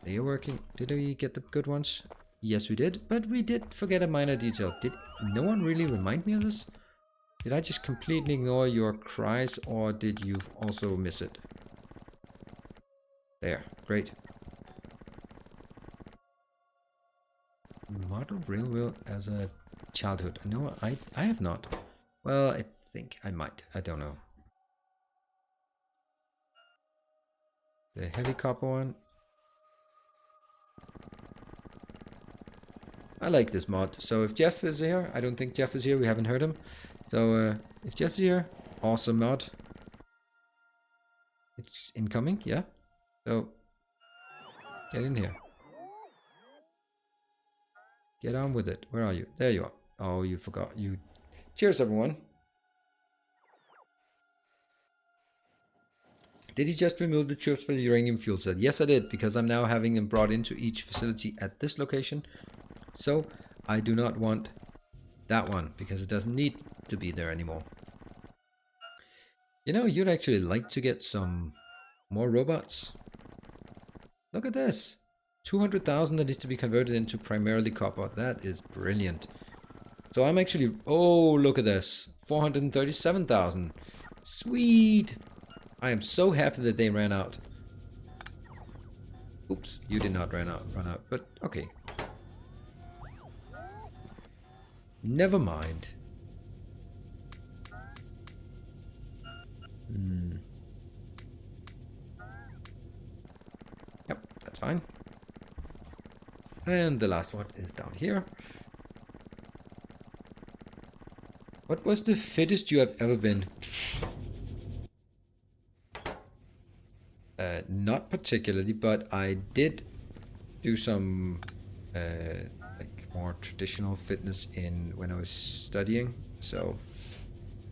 They are working. Did we get the good ones? Yes, we did, but we did forget a minor detail. Did no one really remind me of this? Did I just completely ignore your cries, or did you also miss it? There, great. Model rail wheel as a childhood. No, I have not. Well, I think I might. I don't know. The heavy copper one. I like this mod. So if Jeff is here, I don't think Jeff is here. We haven't heard him. So if Jeff's here, awesome mod. It's incoming, yeah. So get in here. Get on with it. Where are you? There you are. Oh, you forgot. You. Cheers, everyone. Did he just remove the chips for the uranium fuel cell? Yes, I did, because I'm now having them brought into each facility at this location. So I do not want that one, because it doesn't need to be there anymore. You know, you'd actually like to get some more robots. Look at this. 200,000 that needs to be converted into primarily copper. That is brilliant. So I'm actually... Oh, look at this. 437,000. Sweet. I am so happy that they ran out. Oops, you did not run out, but okay. Never mind. Yep, that's fine. And the last one is down here. What was the fittest you have ever been? Not particularly, but I did do some like more traditional fitness in when I was studying. So,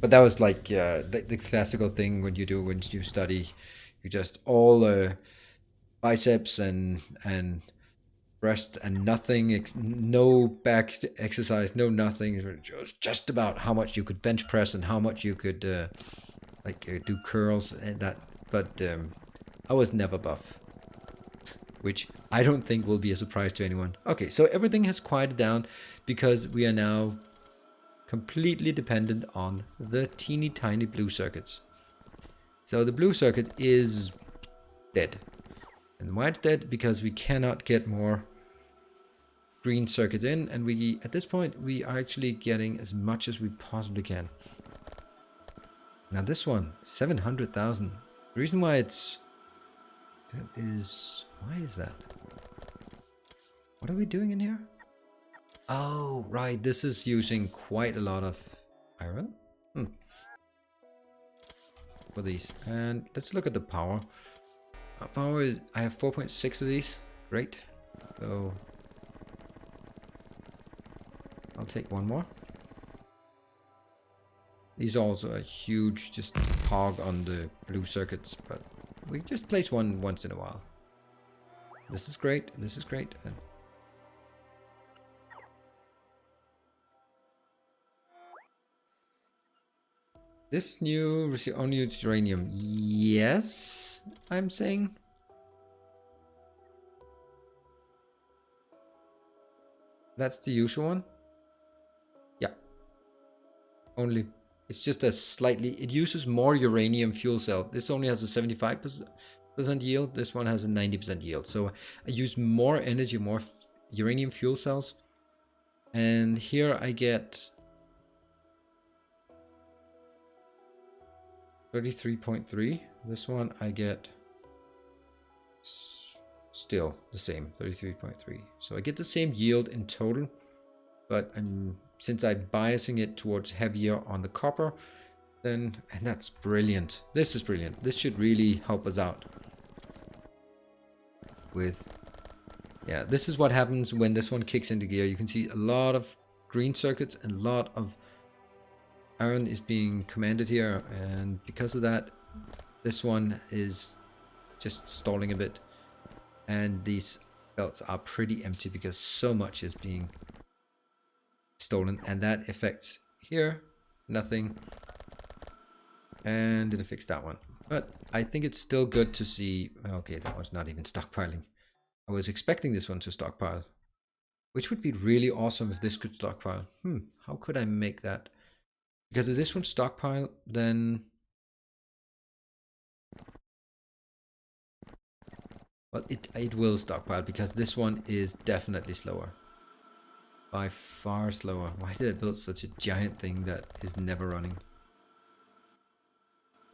but that was like the classical thing when you do when you study, you just all biceps and breast and nothing, no back exercise, no nothing. It was just about how much you could bench press and how much you could do curls and that. But I was never buff, which I don't think will be a surprise to anyone. Okay, so everything has quieted down because we are now completely dependent on the teeny tiny blue circuits. So the blue circuit is dead. And why it's dead? Because we cannot get more green circuits in, and we at this point we are actually getting as much as we possibly can. Now this one, 700,000. The reason why why is that? What are we doing in here? Oh, right, this is using quite a lot of iron for these. And let's look at the power. Power is, I have 4.6 of these. Great. So I'll take one more. These are also a huge just hog on the blue circuits, but we just place one once in a while. This is great. This is great. And this new only uses uranium. Yes, I'm saying. That's the usual one. Yeah. Only. It's just a slightly... It uses more uranium fuel cell. This only has a 75% yield. This one has a 90% yield. So I use more energy, more uranium fuel cells. And here I get 33.3. This one I get still the same, 33.3. So I get the same yield in total, but since I'm biasing it towards heavier on the copper, then, and that's brilliant. This is brilliant. This should really help us out with, yeah, this is what happens when this one kicks into gear. You can see a lot of green circuits and a lot of iron is being commanded here, and because of that, this one is just stalling a bit, and these belts are pretty empty because so much is being stolen, and that affects here nothing, and it affects that one. But I think it's still good to see. Okay, that was not even stockpiling. I was expecting this one to stockpile, which would be really awesome if this could stockpile. How could I make that? Because if this one stockpile, then, well, it will stockpile because this one is definitely slower. By far slower. Why did I build such a giant thing that is never running?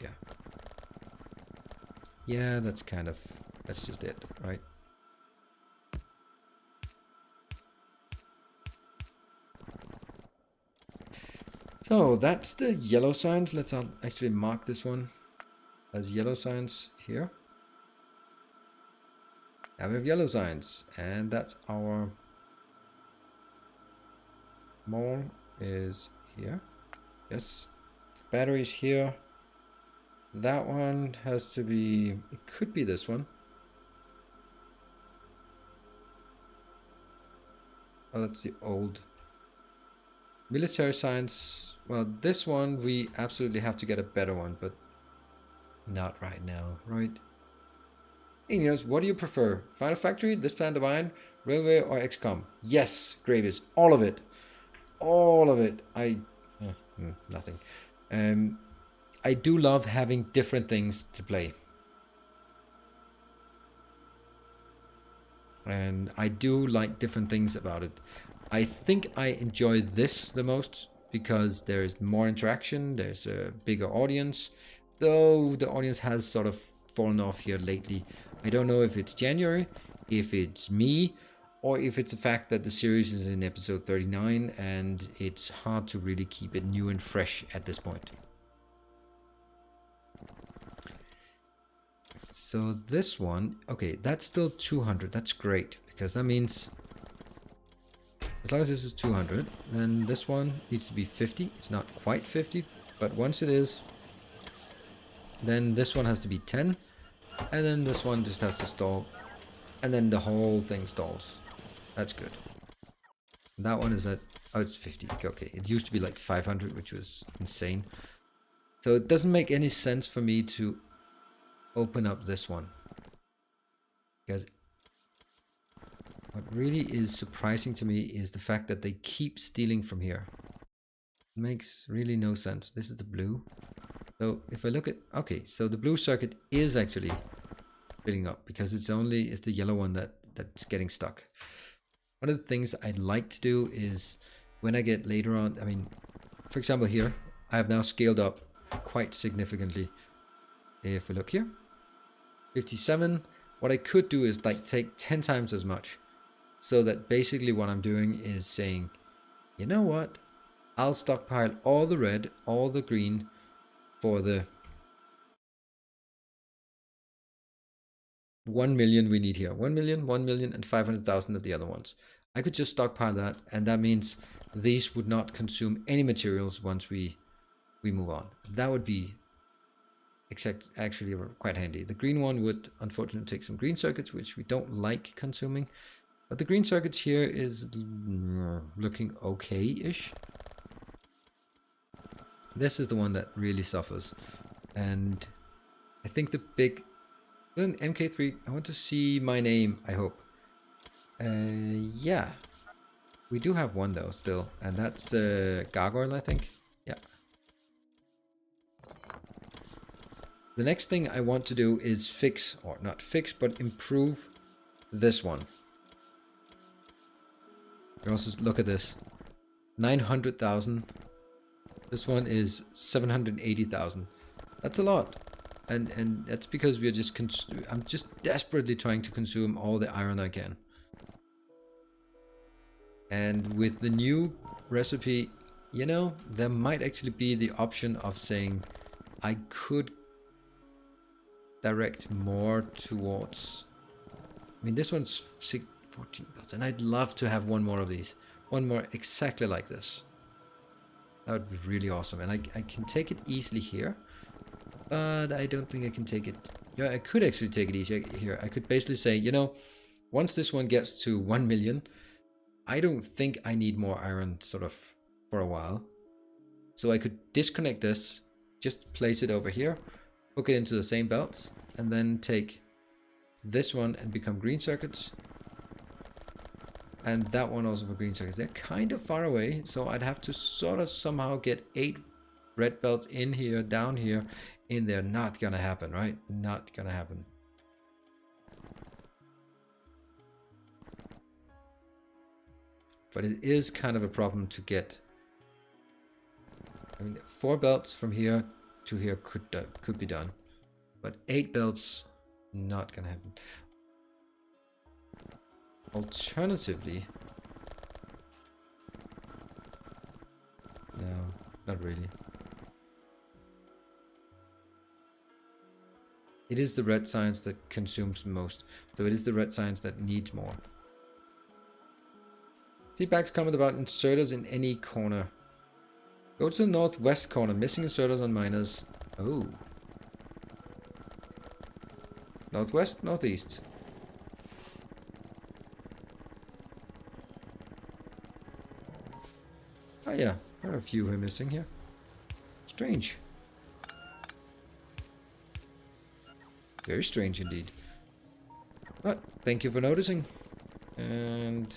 Yeah. Yeah, that's just it, right? So that's the yellow signs. Let's actually mark this one as yellow signs here. Now we have yellow signs, and that's our mall is here. Yes. Batteries here. That one has to be, it could be this one. Oh, that's the old. Military science. Well, this one we absolutely have to get a better one, but not right now, right? Engineers, what do you prefer? Final Factory, this plan divine, railway, or XCOM? Yes, Gravis, all of it. All of it. Nothing. I do love having different things to play. And I do like different things about it. I think I enjoy this the most because there's more interaction, there's a bigger audience, though the audience has sort of fallen off here lately. I don't know if it's January, if it's me, or if it's the fact that the series is in episode 39 and it's hard to really keep it new and fresh at this point. So this one, okay, that's still 200. That's great because that means as long as this is 200, then this one needs to be 50. It's not quite 50, but once it is, then this one has to be 10, and then this one just has to stall, and then the whole thing stalls. That's good. That one is at, oh, it's 50. Okay, it used to be like 500, which was insane. So it doesn't make any sense for me to open up this one, because what really is surprising to me is the fact that they keep stealing from here. It makes really no sense. This is the blue. So if I look at, okay, so the blue circuit is actually filling up because it's the yellow one that's getting stuck. One of the things I'd like to do is when I get later on, I mean, for example here, I have now scaled up quite significantly. If we look here, 57, what I could do is like take 10 times as much. So that basically what I'm doing is saying, you know what? I'll stockpile all the red, all the green for the 1 million we need here. 1 million, 1 million, and 500,000 of the other ones. I could just stockpile that, and that means these would not consume any materials once we move on. That would be actually quite handy. The green one would unfortunately take some green circuits, which we don't like consuming. But the green circuits here is looking okay-ish. This is the one that really suffers. And I think the big... Then MK3, I want to see my name, I hope. Yeah. We do have one though, still. And that's Gargoyle, I think. Yeah. The next thing I want to do is fix, or not fix, but improve this one. You also look at this. 900,000. This one is 780,000. That's a lot. And that's because we're just I'm just desperately trying to consume all the iron I can. And with the new recipe, you know, there might actually be the option of saying I could direct more towards, I mean, this one's 14 belts, and I'd love to have one more of these. One more exactly like this. That would be really awesome. And I can take it easily here. But I don't think I can take it. Yeah, I could actually take it easy here. I could basically say, you know, once this one gets to 1 million, I don't think I need more iron sort of for a while. So I could disconnect this, just place it over here, hook it into the same belts, and then take this one and become green circuits. And that one also for green circuits. They're kind of far away, so I'd have to sort of somehow get 8 red belts in here, down here, in there. Not gonna happen, right? Not gonna happen. but it is kind of a problem to get. I mean, 4 belts from here to here could be done, but 8 belts, not gonna happen. Alternatively, no, not really. It is the red science that consumes most, so it is the red science that needs more. Feedback comment about inserters in any corner. Go to the northwest corner, missing inserters on miners. Oh. Northwest, northeast. Oh yeah, there are a few here missing here. Strange. Very strange indeed. But thank you for noticing. And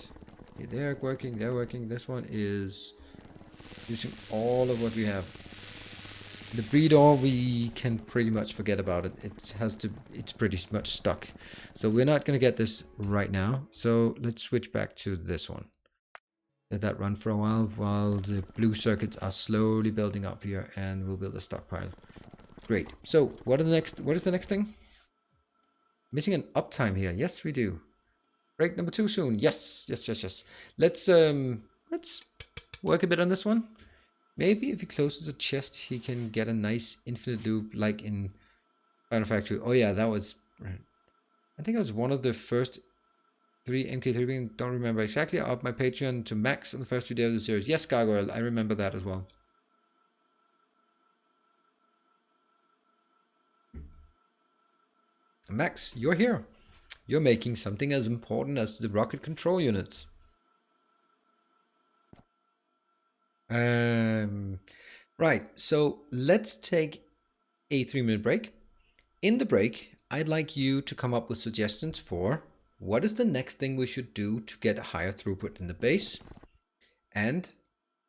they're working, they're working. This one is using all of what we have. The breed ore, we can pretty much forget about it. It's pretty much stuck. So we're not gonna get this right now. So let's switch back to this one. Let that run for a while the blue circuits are slowly building up here, and we'll build a stockpile. Great. So what is the next thing? Missing an uptime here. Yes, we do. Break number 2 soon. Yes. Let's work a bit on this one. Maybe if he closes a chest, he can get a nice infinite loop like in Final Factory. Oh yeah, that was, I think it was one of the first 3 MK3, don't remember exactly. I upped my Patreon to max on the first 2 days of the series. Yes, Gargoyle, I remember that as well. Max, you're here. You're making something as important as the rocket control units. Right, so let's take a 3-minute break. In the break, I'd like you to come up with suggestions for what is the next thing we should do to get a higher throughput in the base. And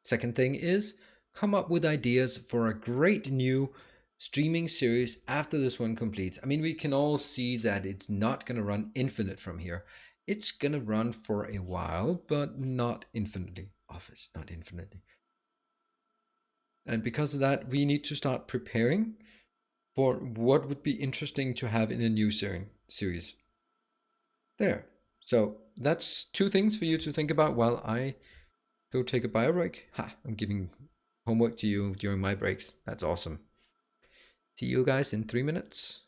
second thing is come up with ideas for a great new streaming series after this one completes. I mean, we can all see that it's not going to run infinite from here. It's going to run for a while, but not infinitely. Office, not infinitely. And because of that, we need to start preparing for what would be interesting to have in a new series. There. So that's 2 things for you to think about while I go take a bio break. Ha, I'm giving homework to you during my breaks. That's awesome. See you guys in 3 minutes.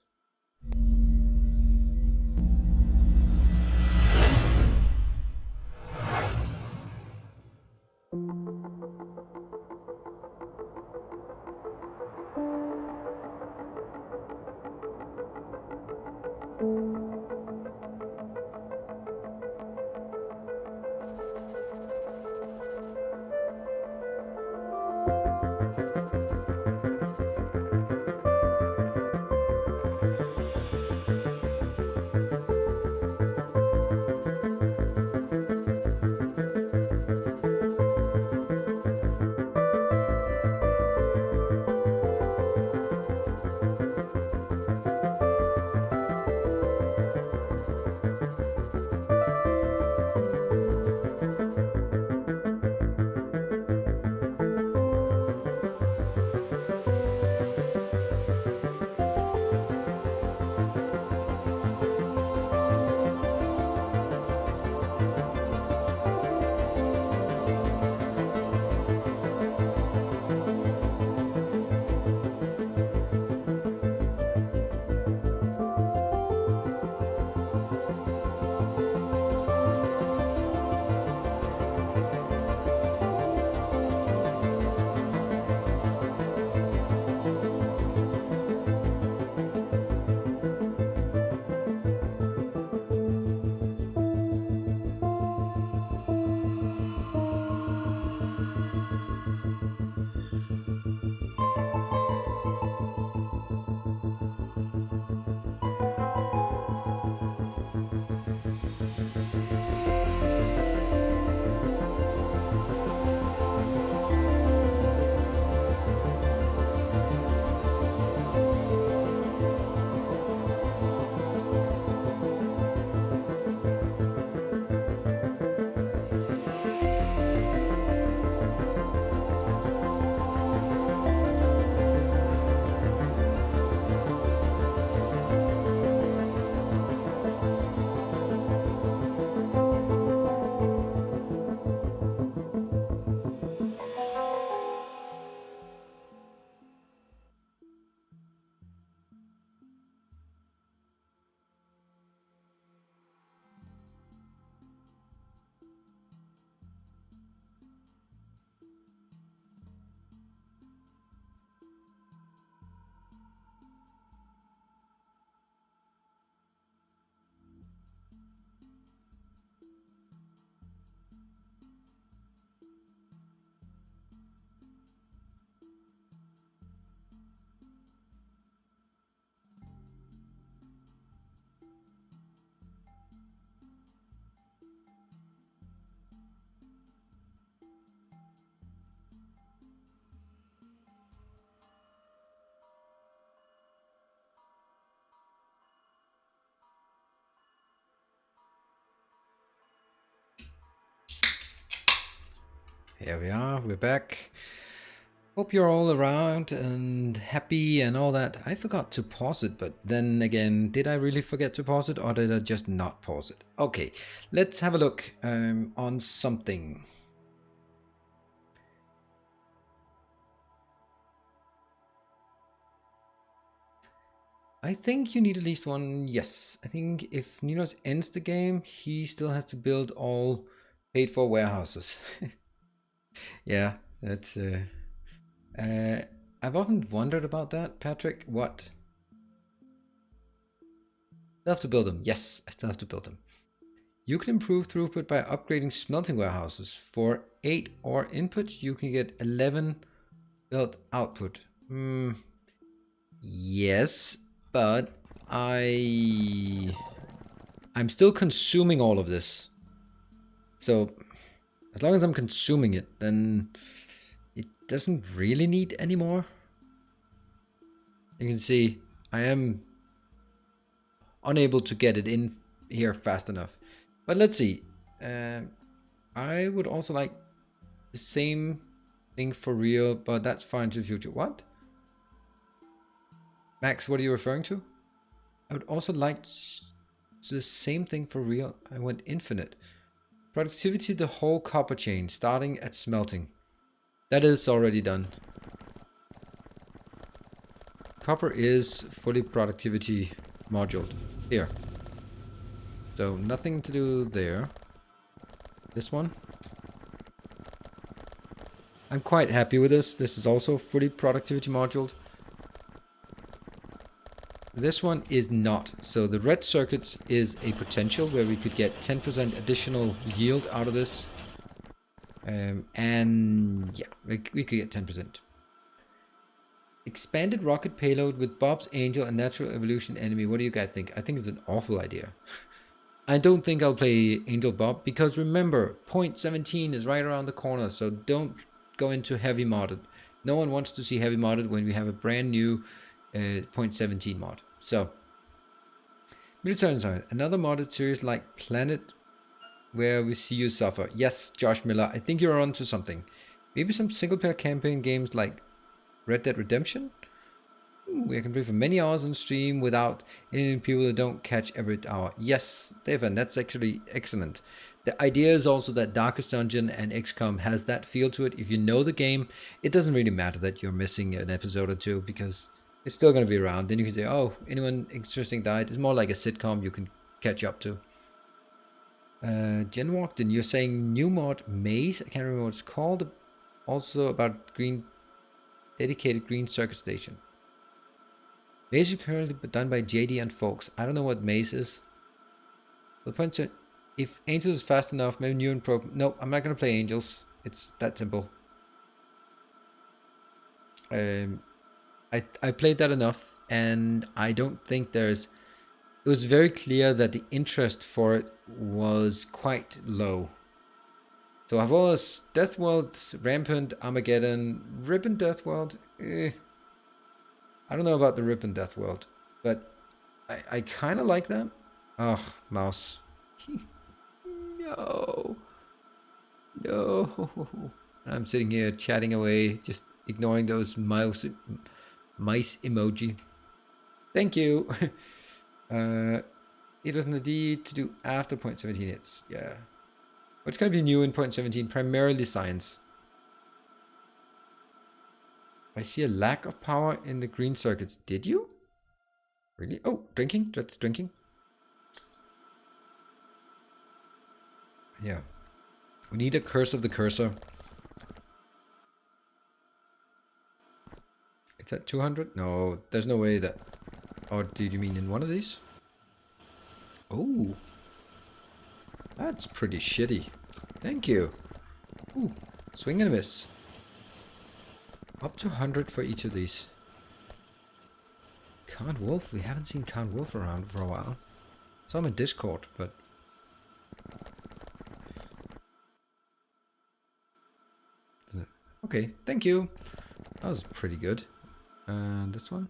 Here we are, we're back. Hope you're all around and happy and all that. I forgot to pause it, but then again, did I really forget to pause it or did I just not pause it? Okay, let's have a look on something. I think you need at least one. Yes, I think if Ninos ends the game, he still has to build all paid for warehouses. Yeah, that's I've often wondered about that, Patrick. What? Still have to build them. Yes, I still have to build them. You can improve throughput by upgrading smelting warehouses. For 8 ore input, you can get 11 built output. Yes, but I'm still consuming all of this. So as long as I'm consuming it, then it doesn't really need any more. You can see I am unable to get it in here fast enough. But let's see. I would also like the same thing for real, but that's far into the future. What? Max, what are you referring to? I would also like the same thing for real. I want infinite. Productivity, the whole copper chain, starting at smelting. That is already done. Copper is fully productivity moduled. Here. So nothing to do there. This one. I'm quite happy with this. This is also fully productivity moduled. This one is not. So the red circuit is a potential where we could get 10% additional yield out of this. And yeah, we could get 10%. Expanded rocket payload with Bob's Angel and Natural Evolution enemy. What do you guys think? I think it's an awful idea. I don't think I'll play Angel Bob because remember, 0.17 is right around the corner, so don't go into heavy modded. No one wants to see heavy modded when we have a brand new 0.17 mod. So, Military another modded series like Planet where we see you suffer. Yes, Josh Miller, I think you're onto something. Maybe some single player campaign games like Red Dead Redemption? We can play for many hours on stream without any people that don't catch every hour. Yes, Devon, that's actually excellent. The idea is also that Darkest Dungeon and XCOM has that feel to it. If you know the game, it doesn't really matter that you're missing an episode or two because it's still going to be around. Then you can say, oh, anyone interesting died. It's more like a sitcom you can catch up to. Jen Walkden, you're saying new mod Maze? I can't remember what it's called. Also about green, dedicated green circuit station. Maze is currently done by JD and folks. I don't know what Maze is. The point is, if Angel is fast enough, maybe new and pro. No, I'm not gonna play Angels. It's that simple. I played that enough, and I don't think there's. It was very clear that the interest for it was quite low. So I've always Death World, Rampant, Armageddon, Ribbon Death World. I don't know about the Rip and Death World, but I kind of like that. Oh, mouse. No. No. I'm sitting here chatting away, just ignoring those mice emoji. Thank you. It was indeed to do after 0.17 hits. Yeah. What's going to be new in 0.17? Primarily science. I see a lack of power in the green circuits. Did you? Really? Oh, drinking? That's drinking. Yeah. We need a curse of the cursor. It's at 200? No, there's no way that... Or did you mean in one of these? Oh. That's pretty shitty. Thank you. Ooh, swing and a miss. Up to 100 for each of these. Count Wolf? We haven't seen Count Wolf around for a while. Saw him in Discord, but... Okay, thank you. That was pretty good. And this one?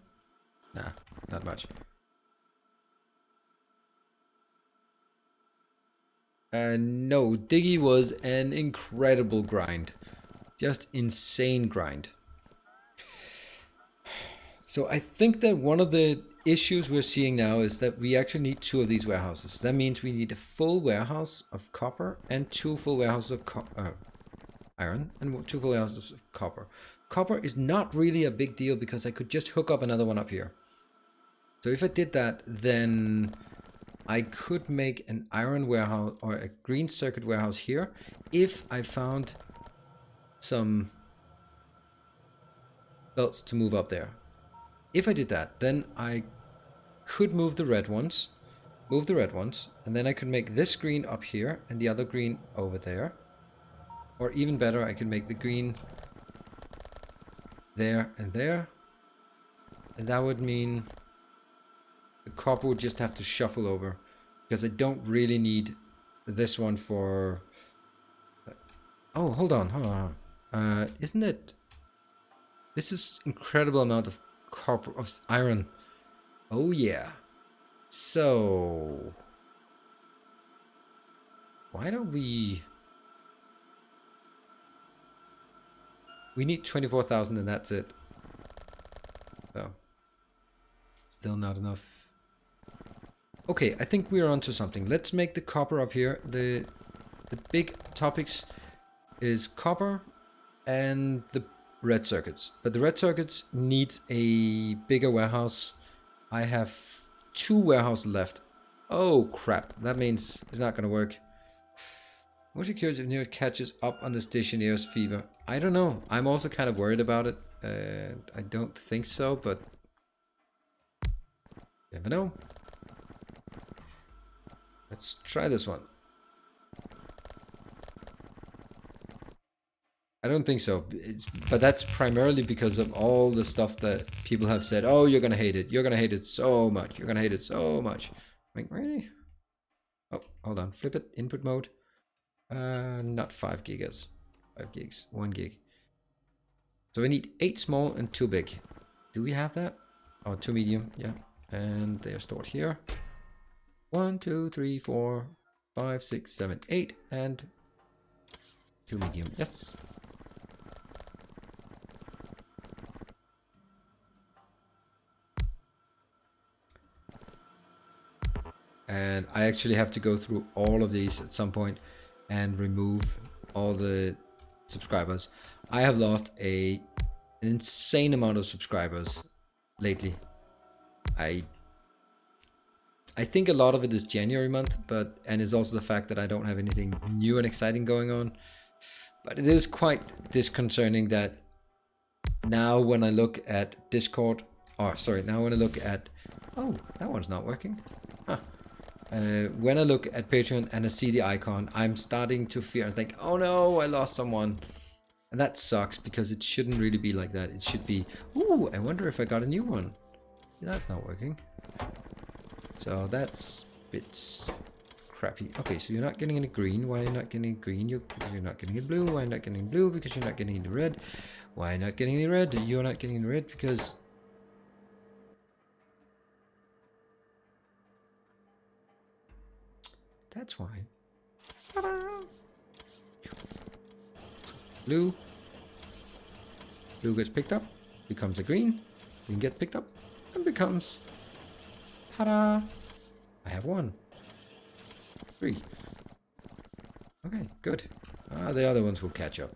Nah, not much. No, Diggy was an incredible grind. Just insane grind. So I think that one of the issues we're seeing now is that we actually need 2 of these warehouses. That means we need a full warehouse of copper and 2 full warehouses of iron and 2 full warehouses of copper. Copper is not really a big deal because I could just hook up another one up here. So if I did that, then I could make an iron warehouse or a green circuit warehouse here if I found some belts to move up there. If I did that, then I could move the red ones, and then I could make this green up here and the other green over there. Or even better, I could make the green there and there. And that would mean the copper would just have to shuffle over, because I don't really need this one for... Oh, hold on. Isn't it... This is incredible amount of copper, of iron. Oh yeah. So... Why don't we... We need 24,000 and that's it. So... Still not enough. Okay, I think we're onto something. Let's make the copper up here. The big topics is copper and the red circuits. But the red circuits needs a bigger warehouse. I have 2 warehouses left. Oh crap, that means it's not gonna work. What's your curious if Neo catches up on the stationeer's fever? I don't know. I'm also kind of worried about it. I don't think so, but never know. Let's try this one. I don't think so, but that's primarily because of all the stuff that people have said. Oh, you're gonna hate it. You're gonna hate it so much. You're gonna hate it so much. Like, really? Oh, hold on. Flip it. Input mode. Not 5 gigas. 5 gigs. 1 gig. So we need 8 small and 2 big. Do we have that? Oh, 2 medium. Yeah. And they are stored here. 1, 2, 3, 4, 5, 6, 7, 8, and 2 medium. Yes. And I actually have to go through all of these at some point and remove all the subscribers. I have lost an insane amount of subscribers lately. I think a lot of it is January month, and it's also the fact that I don't have anything new and exciting going on. But it is quite disconcerting that now when I look at Discord, now when I look at, oh, that one's not working. Huh. When I look at Patreon and I see the icon, I'm starting to fear and think, oh no, I lost someone. And that sucks because it shouldn't really be like that. It should be, ooh, I wonder if I got a new one. That's not working. So that's a bit crappy. Okay, so you're not getting any green. Why are you not getting green? Because you're not getting any blue. Why are you not getting blue? Because you're not getting any red. Why are you not getting any red? You're not getting any red because... That's why. Blue. Blue gets picked up, becomes a green. Green gets picked up and becomes... Ta-da! I have 1. 3. Okay, good. The other ones will catch up.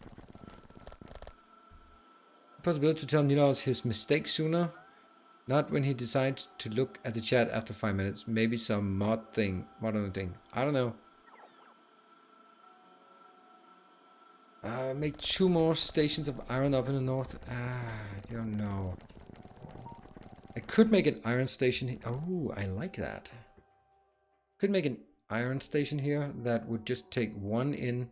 Possibility to tell Nilaus his mistake sooner. Not when he decides to look at the chat after 5 minutes. Maybe some modern thing. I don't know. Make 2 more stations of iron up in the north. I don't know. I could make an iron station. Oh, I like that. Could make an iron station here that would just take 1 in.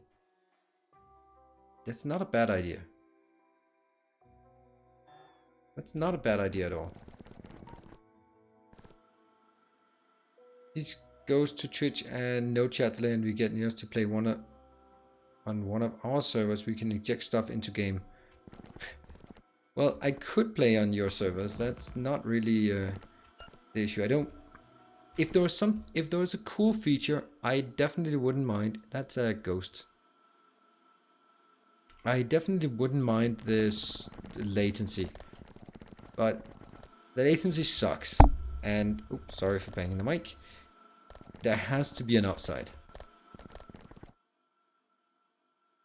That's not a bad idea. That's not a bad idea at all. He goes to Twitch and no chat delay, and we get news to play on one of our servers. We can inject stuff into game. Well, I could play on your servers. That's not really the issue. I don't. If there was a cool feature, I definitely wouldn't mind. That's a ghost. I definitely wouldn't mind this latency, but the latency sucks. And, oops, sorry for banging the mic. There has to be an upside.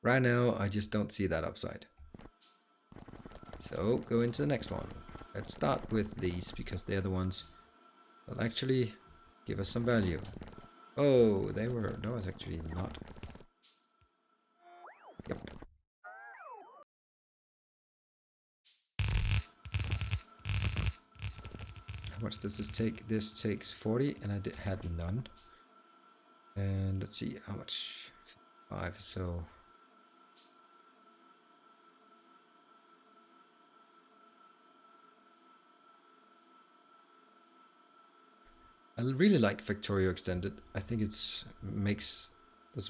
Right now, I just don't see that upside. So, go into the next one. Let's start with these, because they're the ones that actually give us some value. Oh, that was actually not. Yep. How much does this take? This takes 40, and I had none. And let's see how much. 5, so. I really like Factorio Extended. I think does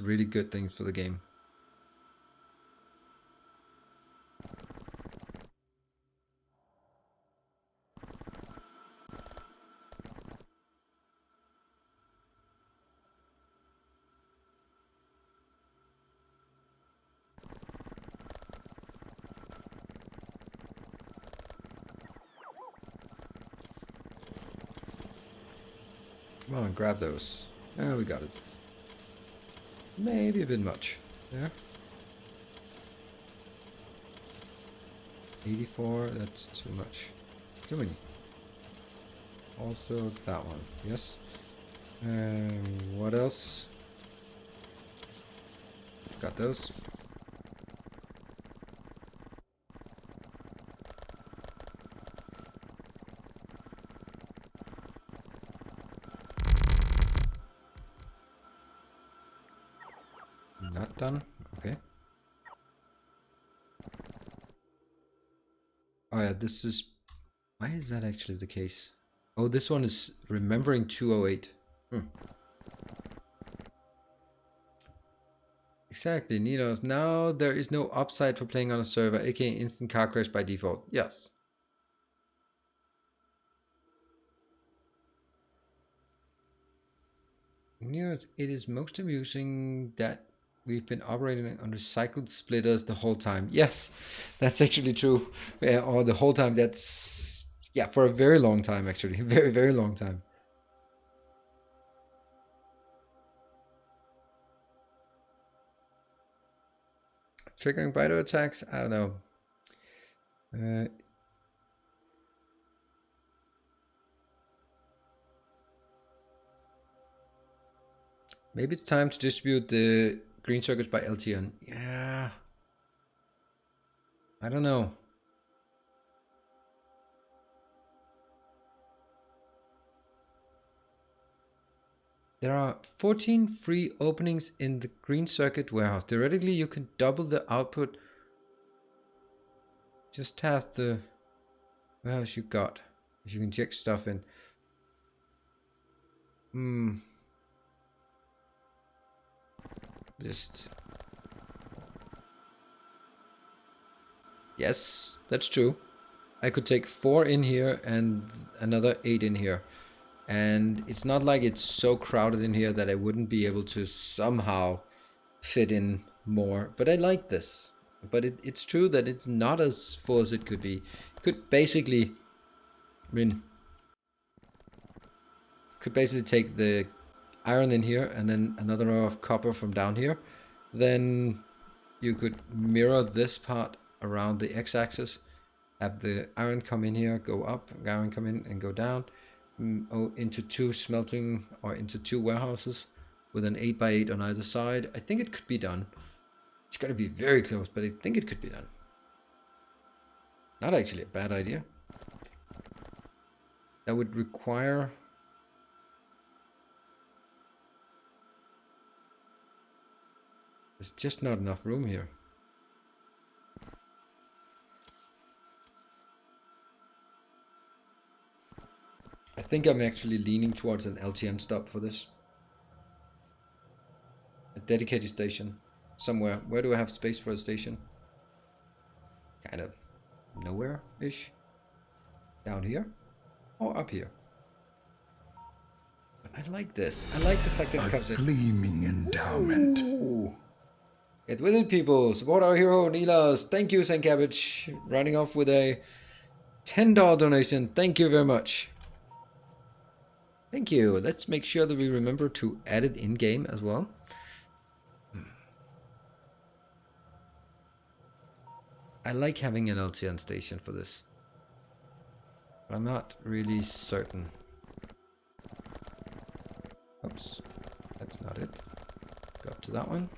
really good things for the game. Come on, grab those. Oh, we got it. Maybe a bit much. Yeah. 84, that's too much. Too many. Also that one, yes. What else? Got those. Not done. Okay. Oh yeah, this is... Why is that actually the case? Oh, this one is remembering 208. Exactly, Ninos. Now there is no upside for playing on a server, aka instant car crash by default. Yes. Ninos, it is most amusing that we've been operating on recycled splitters the whole time. Yes, that's actually true. Or the whole time, that's... Yeah, for a very long time, actually. Very, very long time. Triggering biter attacks? I don't know. Maybe it's time to distribute the green circuits by LTN. Yeah. I don't know. There are 14 free openings in the green circuit warehouse. Theoretically, you can double the output. Just have the warehouse you got. If you can inject stuff in. List. Yes, that's true. I could take 4 in here and another 8 in here. And it's not like it's so crowded in here that I wouldn't be able to somehow fit in more. But I like this. But it's true that it's not as full as it could be. It could basically, could basically take the iron in here and then another row of copper from down here. Then you could mirror this part around the x-axis. Have the iron come in here, go up, iron come in and go down. Into 2 smelting or into 2 warehouses with an 8x8 on either side. I think it could be done. It's going to be very close, but I think it could be done. Not actually a bad idea. That would require... There's just not enough room here. I think I'm actually leaning towards an LTN stop for this. A dedicated station. Somewhere. Where do I have space for a station? Kind of nowhere-ish. Down here? Or up here? But I like this. I like the fact that it comes in.
Gleaming endowment.
Ooh. Get with it, people. Support our hero, Nilas. Thank you, Saint Cabbage. Running off with a $10 donation. Thank you very much. Thank you. Let's make sure that we remember to add it in-game as well. I like having an LTN station for this. But I'm not really certain. Oops. That's not it. Go up to that one.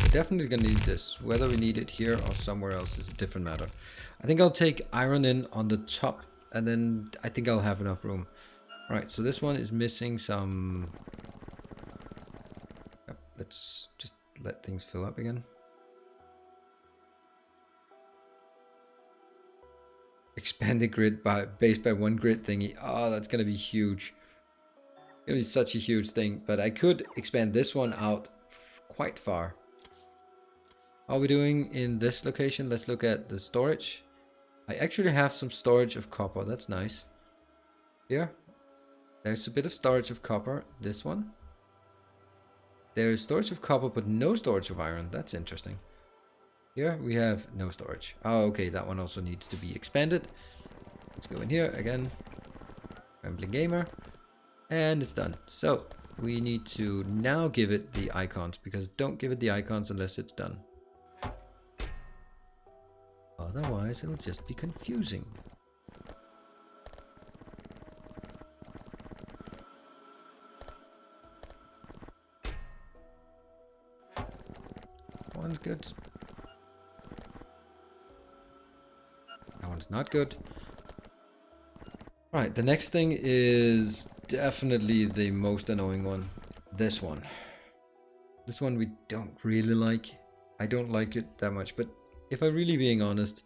We're definitely gonna need this. Whether we need it here or somewhere else is a different matter. I think I'll take iron in on the top, and then I think I'll have enough room. Alright, so this one is missing some... Yep, let's just let things fill up again. Expand the grid base by 1 grid thingy. Oh, that's gonna be huge. It was such a huge thing, but I could expand this one out quite far. How are we doing in this location? Let's look at the storage. I actually have some storage of copper. That's nice. Here, there's a bit of storage of copper. This one. There is storage of copper, but no storage of iron. That's interesting. Here we have no storage. Oh, okay, that one also needs to be expanded. Let's go in here again. Rambling Gamer. And it's done. So, we need to now give it the icons, because don't give it the icons unless it's done. Otherwise, it'll just be confusing. One's good. That one's not good. Right, the next thing is definitely the most annoying one. This one. This one we don't really like. I don't like it that much, but if I'm really being honest,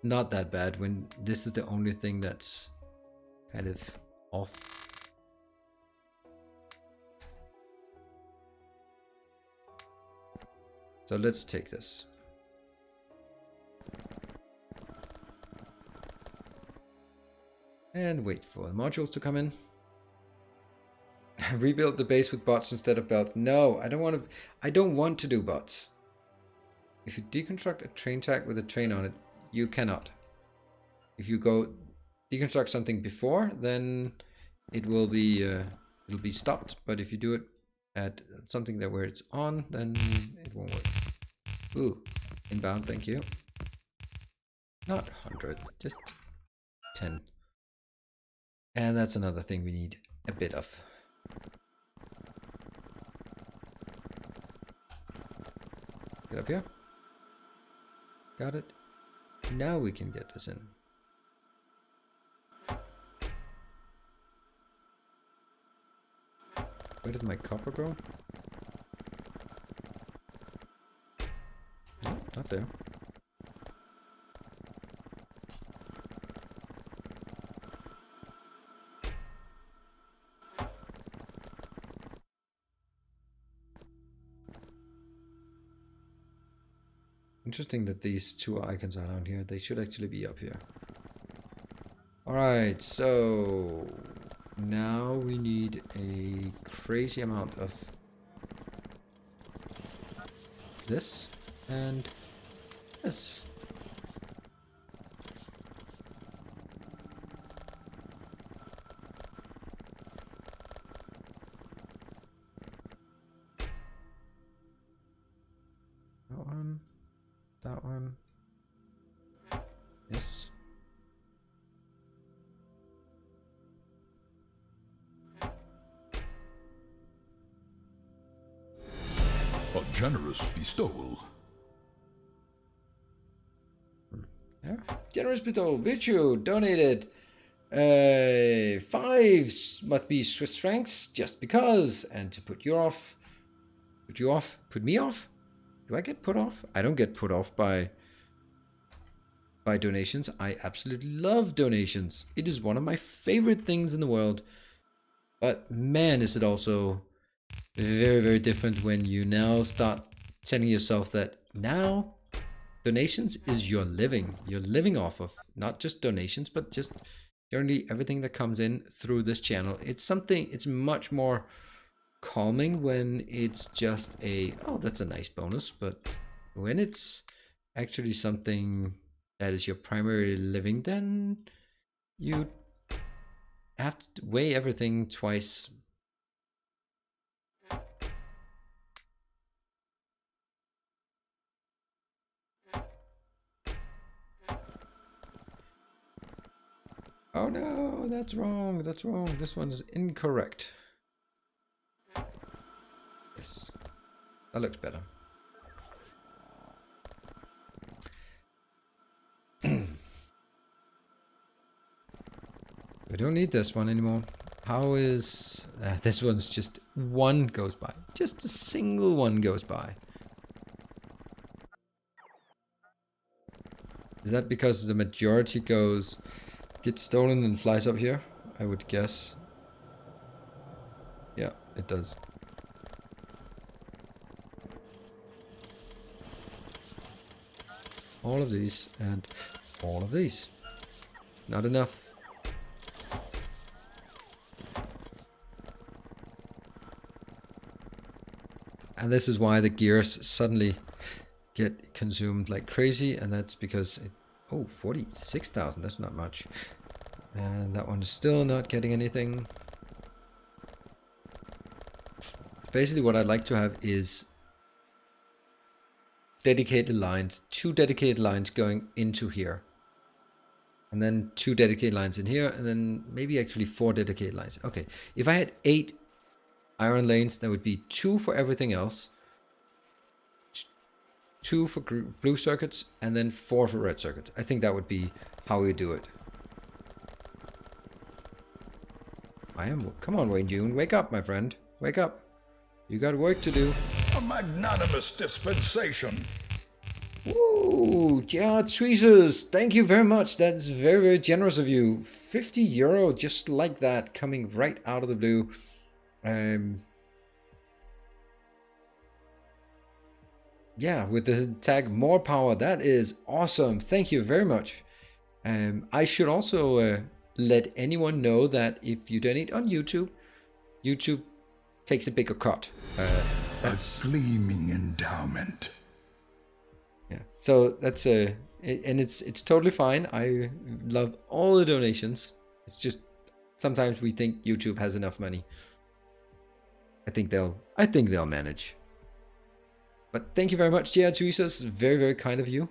not that bad when this is the only thing that's kind of off. So let's take this. And wait for the modules to come in. Rebuild the base with bots instead of belts. No, I don't want to do bots. If you deconstruct a train track with a train on it, you cannot. If you go deconstruct something before, then it will be it'll be stopped. But if you do it at something that where it's on, then it won't work. Ooh, inbound, thank you. Not 100, just 10. And that's another thing we need a bit of. Get up here. Got it. Now we can get this in. Where did my copper go? No, not there. Interesting that these two icons are down here. They should actually be up here. Alright, so now we need a crazy amount of this and this. That one. That one. This.
A generous bestowal.
Yeah. Generous bestowal. Virtue donated 5 must be Swiss francs just because, and to put you off. Put you off? Put me off? Do I get put off? I don't get put off by donations. I absolutely love donations. It is one of my favorite things in the world. But man, is it also very, very different when you now start telling yourself that now donations is your living. You're living off of not just donations, but just generally everything that comes in through this channel, it's much more calming when it's just oh, that's a nice bonus, but when it's actually something that is your primary living, then you have to weigh everything twice. Oh no, that's wrong, that's wrong. This one is incorrect. Yes, that looks better. We don't need this one anymore. How is... this one's just one goes by. Just a single one goes by. Is that because the majority gets stolen and flies up here? I would guess. Yeah, it does. All of these and all of these. Not enough. And this is why the gears suddenly get consumed like crazy, and that's because it... oh, 46,000, that's not much. And that one is still not getting anything. Basically what I'd like to have is dedicated lines, 2 dedicated lines going into here. And then 2 dedicated lines in here, and then maybe actually 4 dedicated lines. Okay, if I had 8 iron lanes, that would be 2 for everything else, 2 for blue circuits, and then 4 for red circuits. I think that would be how we do it. Come on, Wayne June, wake up, my friend. Wake up. You got work to do.
A magnanimous dispensation.
Woo! Yeah, tweezers, thank you very much. That's very, very generous of you. 50 euro, just like that, coming right out of the blue. Yeah, with the tag more power, that is awesome. Thank you very much. I should also let anyone know that if you donate on YouTube, YouTube takes a bigger cut. That's
a gleaming endowment.
Yeah, so that's and it's totally fine. I love all the donations. It's just sometimes we think YouTube has enough money. I think they'll manage. But thank you very much, J.R. Tweezers. Very, very kind of you.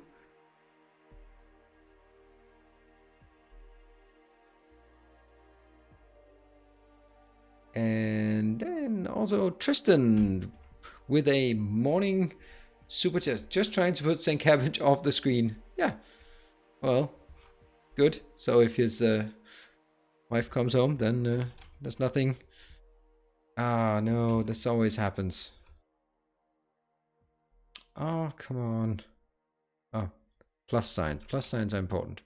And then also Tristan with a morning super chat. Just trying to put St. Cabbage off the screen. Yeah. Well, good. So if his wife comes home, then there's nothing. Ah, no, this always happens. Oh, come on. Oh, plus signs. Plus signs are important.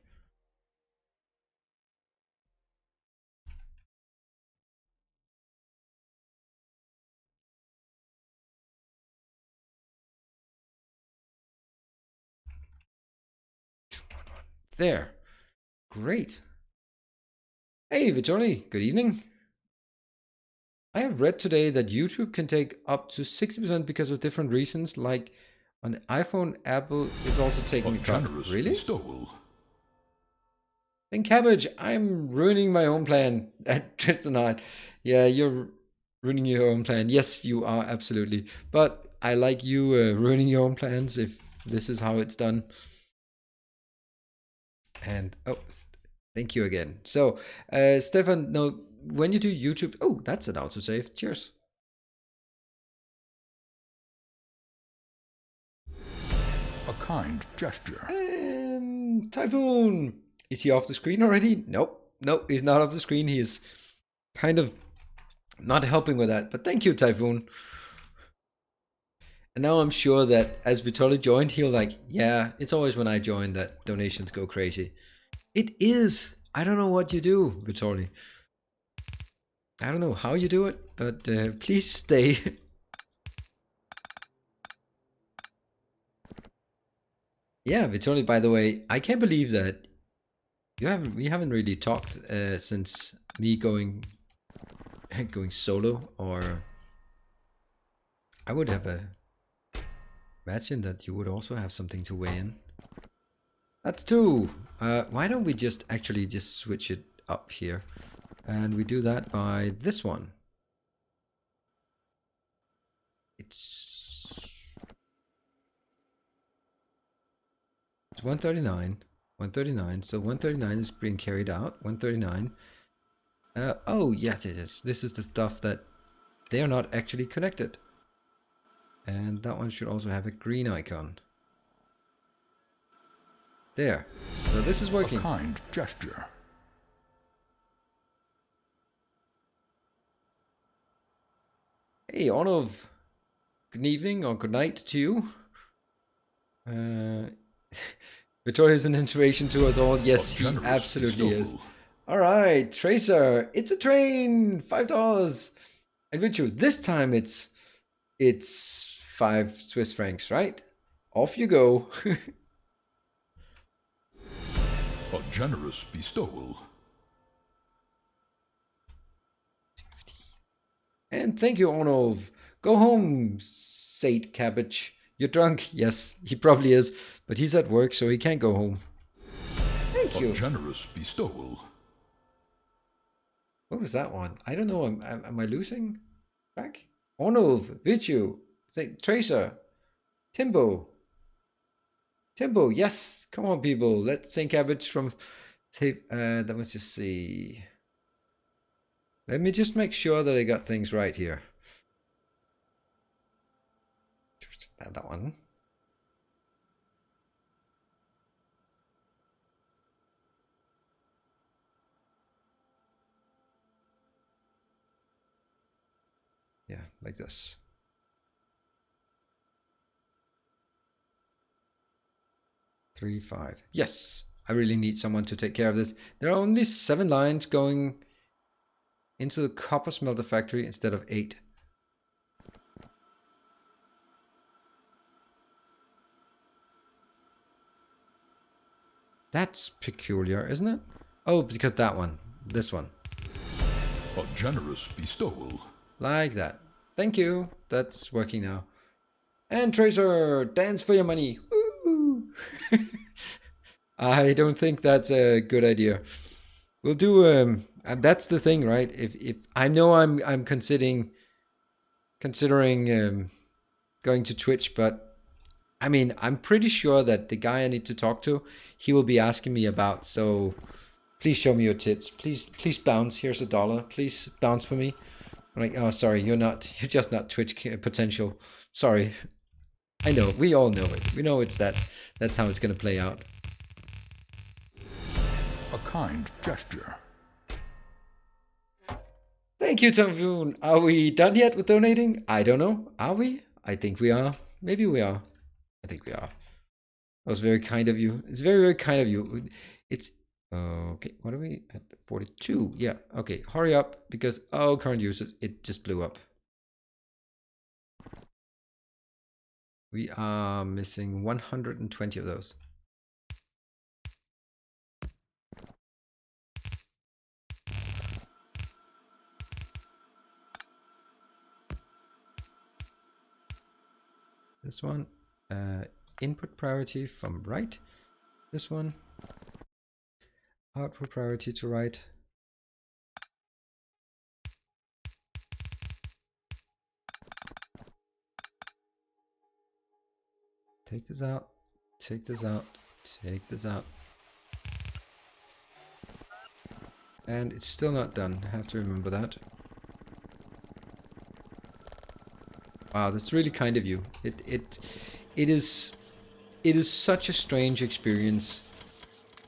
There. Great. Hey, Vittori. Good evening. I have read today that YouTube can take up to 60% because of different reasons, like on the iPhone, Apple is also taking a cut. Really?
Bestowal.
Then Cabbage, I'm ruining my own plan at Tristan. Yeah, you're ruining your own plan. Yes, you are, absolutely. But I like you ruining your own plans if this is how it's done. And, oh, thank you again. So, Stefan, no, when you do YouTube... oh, that's an autosave. Cheers.
A kind gesture.
And Typhoon. Is he off the screen already? Nope. Nope, he's not off the screen. He is kind of not helping with that. But thank you, Typhoon. And now I'm sure that as Vitali joined, he'll like, yeah, it's always when I join that donations go crazy. It is. I don't know what you do, Vitali. I don't know how you do it, but please stay. Yeah, Vitali, by the way, I can't believe that We haven't really talked since me going solo, or I would have imagined that you would also have something to weigh in. That's 2. Why don't we just actually just switch it up here, and we do that by this one. It's 139. 139. So 139 is being carried out. 139. Oh, yes, it is. This is the stuff that they are not actually connected. And that one should also have a green icon. There. So this is working.
A kind gesture.
Hey, Onov. Good evening or good night to you. Victoria is an inspiration to us all. Yes, he absolutely is. All right, Tracer. It's a train. $5. And with you, this time it's 5 Swiss francs, right? Off you go.
A generous bestowal.
And thank you, Onov. Go home, Sate Cabbage. You're drunk. Yes, he probably is, but he's at work, so he can't go home. Thank you.
A generous bestowal.
What was that one? I don't know. Am I losing track? Onov, Vichu, Tracer, Timbo. Timbo, yes. Come on, people. Let's sing Cabbage from... let me just see. Let me just make sure that I got things right here. That one. Yeah, like this. Three, 5. Yes, I really need someone to take care of this. There are only 7 lines going into the copper smelter factory instead of 8. That's peculiar, isn't it? Oh, because that one. This one.
A generous bestowal.
Like that. Thank you. That's working now. And Tracer, dance for your money. Woo! I don't think that's a good idea. We'll do and that's the thing, right? If I know I'm considering going to Twitch, but I mean, I'm pretty sure that the guy I need to talk to, he will be asking me about, so please show me your tits. Please bounce. Here's $1. Please bounce for me. I'm like, oh, sorry, you're just not Twitch potential. Sorry. I know, we all know it. We know that's how it's gonna play out.
A kind gesture.
Thank you, Tamfoon. Are we done yet with donating? I don't know. Are we? I think we are. Maybe we are. I think we are. That was very kind of you. It's very, very kind of you. It's okay. What are we at? 42. Yeah. Okay. Hurry up because current users, it just blew up. We are missing 120 of those. This one, input priority from right. This one, output priority to right. Take this out, take this out, take this out. And it's still not done, I have to remember that. Wow, that's really kind of you. It is such a strange experience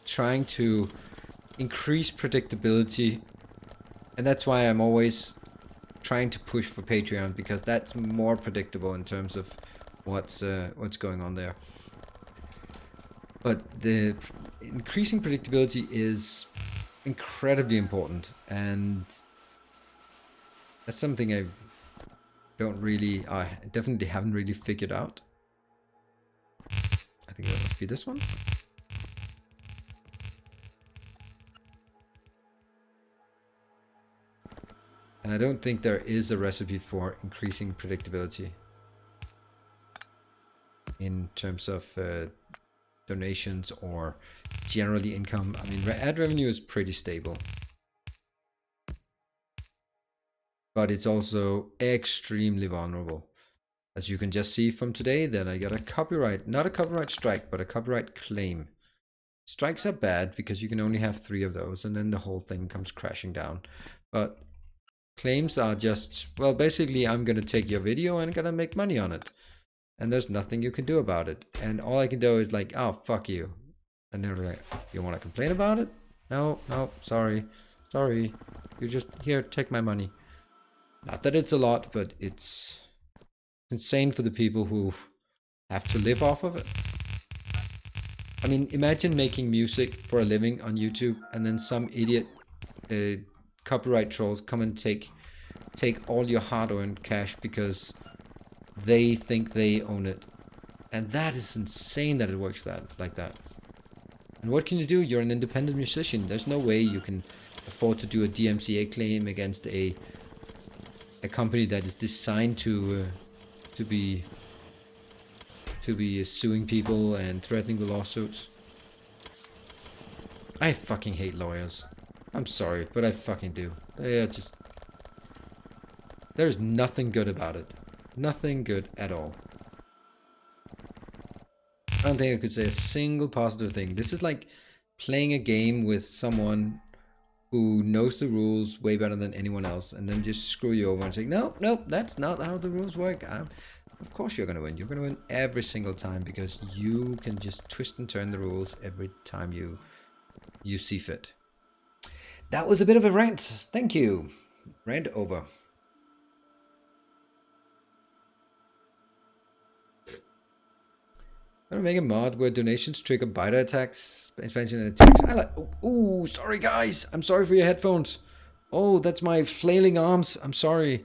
trying to increase predictability, and that's why I'm always trying to push for Patreon, because that's more predictable in terms of what's going on there. But the increasing predictability is incredibly important, and that's something I definitely haven't really figured out. I think that must be this one. And I don't think there is a recipe for increasing predictability in terms of donations or generally income. I mean, ad revenue is pretty stable, but it's also extremely vulnerable. As you can just see from today, that I got a copyright, not a copyright strike, but a copyright claim. Strikes are bad because you can only have 3 of those, and then the whole thing comes crashing down. But claims are just, well, basically I'm gonna take your video and gonna make money on it, and there's nothing you can do about it. And all I can do is like, oh, fuck you. And they're like, you want to complain about it? No, sorry, you just, here, take my money. Not that it's a lot, but it's insane for the people who have to live off of it. I mean, imagine making music for a living on YouTube, and then some idiot copyright trolls come and take all your hard-earned cash because they think they own it. And that is insane that it works like that. And what can you do? You're an independent musician. There's no way you can afford to do a DMCA claim against a company that is designed to be suing people and threatening the lawsuits. I fucking hate lawyers. I'm sorry, but I fucking do. They are just... There's nothing good about it. Nothing good at all. I don't think I could say a single positive thing. This is like playing a game with someone who knows the rules way better than anyone else, and then just screw you over and say, no, that's not how the rules work. Of course you're going to win. You're going to win every single time because you can just twist and turn the rules every time you see fit. That was a bit of a rant. Thank you. Rant over. I'm gonna make a mod where donations trigger biter attacks, expansion and attacks. I like. Oh, sorry guys. I'm sorry for your headphones. Oh, that's my flailing arms. I'm sorry.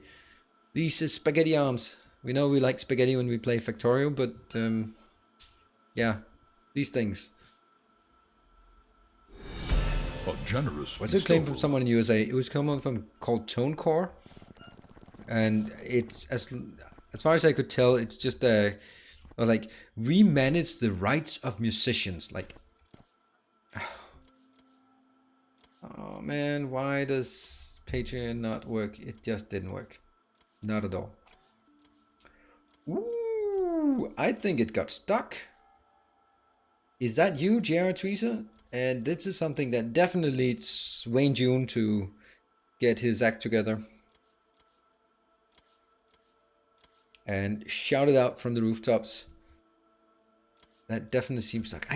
These are spaghetti arms. We know we like spaghetti when we play Factorio, but yeah, these things.
A generous
What's a claim from someone in USA? It was coming from called ToneCore, and it's as far as I could tell, it's just a. Or like, we manage the rights of musicians. Like, oh man, why does Patreon not work? It just didn't work. Not at all. Ooh, I think it got stuck. Is that you, JR Teresa? And this is something that definitely needs Wayne June to get his act together and shout it out from the rooftops. That definitely seems like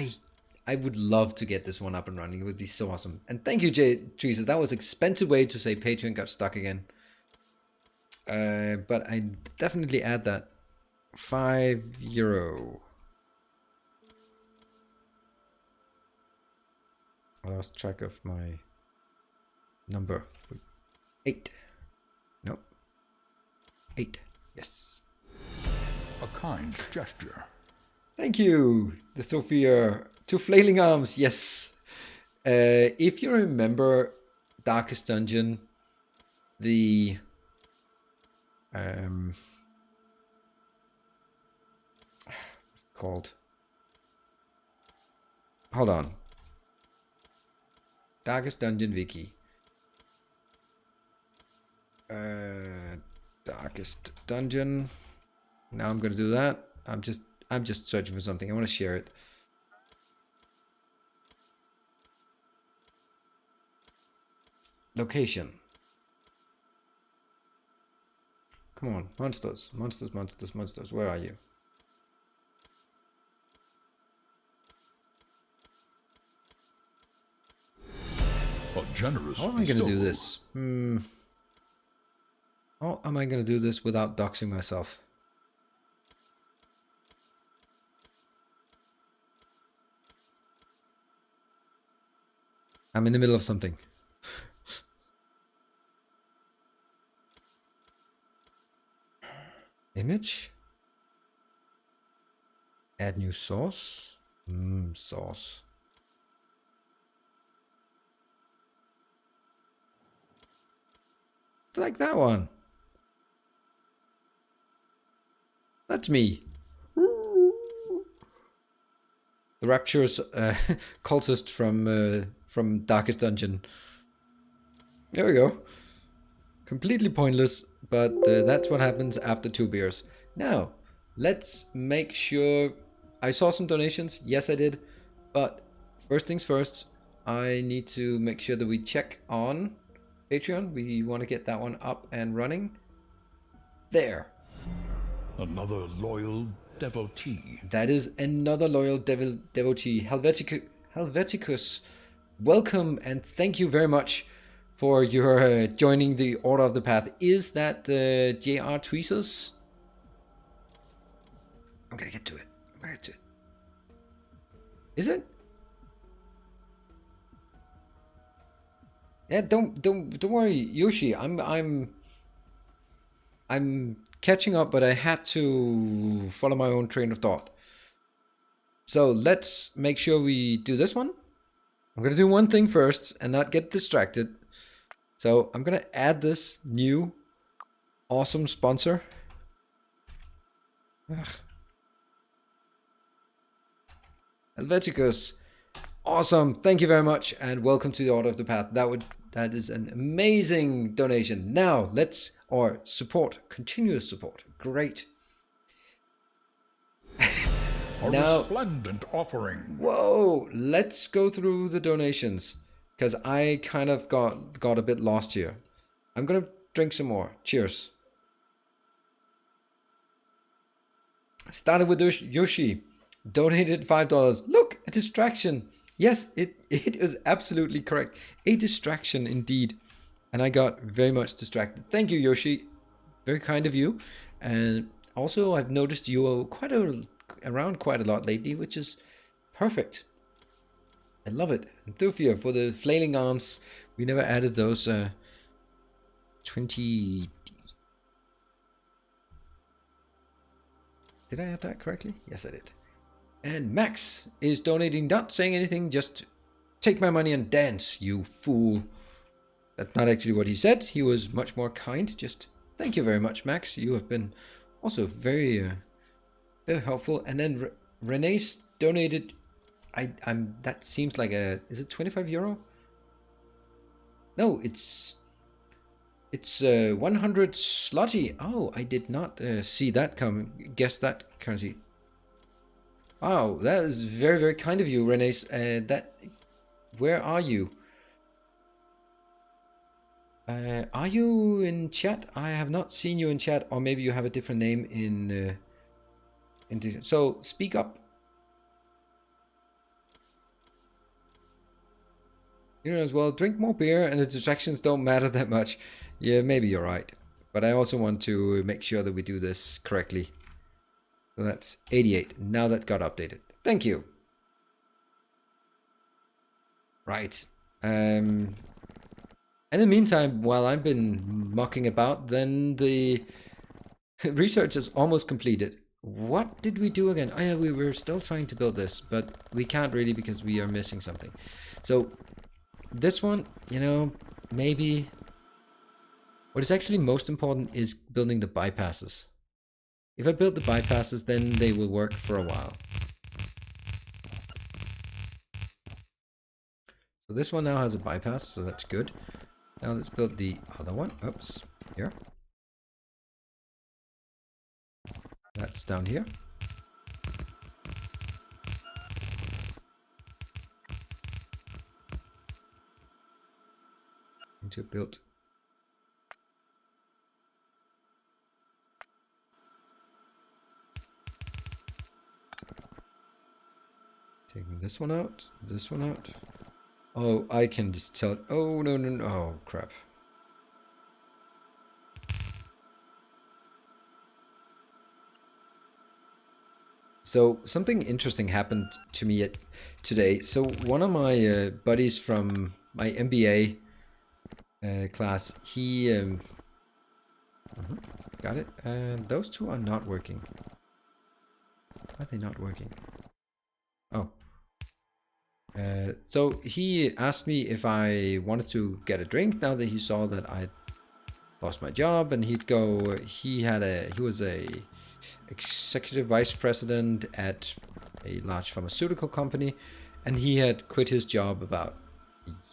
I would love to get this one up and running. It would be so awesome. And thank you, Teresa. That was an expensive way to say Patreon got stuck again. But I definitely add that. €5. I lost track of my number. 8. No. 8. Yes.
A kind gesture.
Thank you, the Sophia. 2 flailing arms, yes. If you remember Darkest Dungeon, the called. Hold on. Darkest Dungeon Wiki. Darkest Dungeon. Now I'm gonna do that. I'm just searching for something. I want to share it. Location. Come on, monsters, monsters, monsters, monsters. Where are you?
A generous
How am I going to do this? How am I going to do this without doxing myself? I'm in the middle of something. Image. Add new source. Source. like that one. That's me. The rapturous cultist from Darkest Dungeon. There we go. Completely pointless, but that's what happens after 2 beers. Now, let's make sure... I saw some donations. Yes, I did. But first things first, I need to make sure that we check on Patreon. We want to get that one up and running. There.
Another loyal devotee.
That is another loyal devotee. Helveticus, welcome and thank you very much for your joining the Order of the Path. Is that J.R. Tweezers? I'm gonna get to it. Is it? Yeah, don't worry, Yoshi. I'm catching up, but I had to follow my own train of thought. So let's make sure we do this one. I'm gonna do one thing first and not get distracted. So I'm gonna add this new awesome sponsor. Ugh. Helveticus. Awesome. Thank you very much and welcome to the Order of the Path. That is an amazing donation. Now let's continuous support. Great.
A
now,
resplendent offering.
Whoa, let's go through the donations because I kind of got a bit lost here. I'm gonna drink some more. Cheers. Started with Yoshi. Donated $5. Look, a distraction. Yes, it is absolutely correct. A distraction indeed. And I got very much distracted. Thank you, Yoshi. Very kind of you. And also, I've noticed you are around quite a lot lately, which is perfect. I love it. And Thufia for the flailing arms. We never added those 20... Did I add that correctly? Yes, I did. And Max is donating, not saying anything, just take my money and dance, you fool. That's not actually what he said. He was much more kind. Just thank you very much, Max. You have been also very helpful. And then Renee's donated. That seems like is it 25 euro? No, it's 100 slotty. Oh, I did not see that come. Guess that currency. Wow, that is very, very kind of you, René. Where are you? Are you in chat? I have not seen you in chat, or maybe you have a different name in so speak up. You know as well, drink more beer and the distractions don't matter that much. Yeah, maybe you're right. But I also want to make sure that we do this correctly. So that's 88. Now that got updated. Thank you. Right. In the meantime, while I've been mucking about, then the research is almost completed. What did we do again? Oh yeah, we were still trying to build this, but we can't really because we are missing something. So this one, you know, maybe what is actually most important is building the bypasses. If I build the bypasses, then they will work for a while. So this one now has a bypass, so that's good. Now let's build the other one. Oops, here. That's down here. Need to build. Taking this one out, this one out. Oh, I can just tell it. Oh, no, no, no. Oh, crap. So something interesting happened to me today. So one of my buddies from my MBA class, he got it. And those two are not working. Why are they not working? Oh. So he asked me if I wanted to get a drink now that he saw that I lost my job, and he'd go. He was a executive vice president at a large pharmaceutical company, and he had quit his job about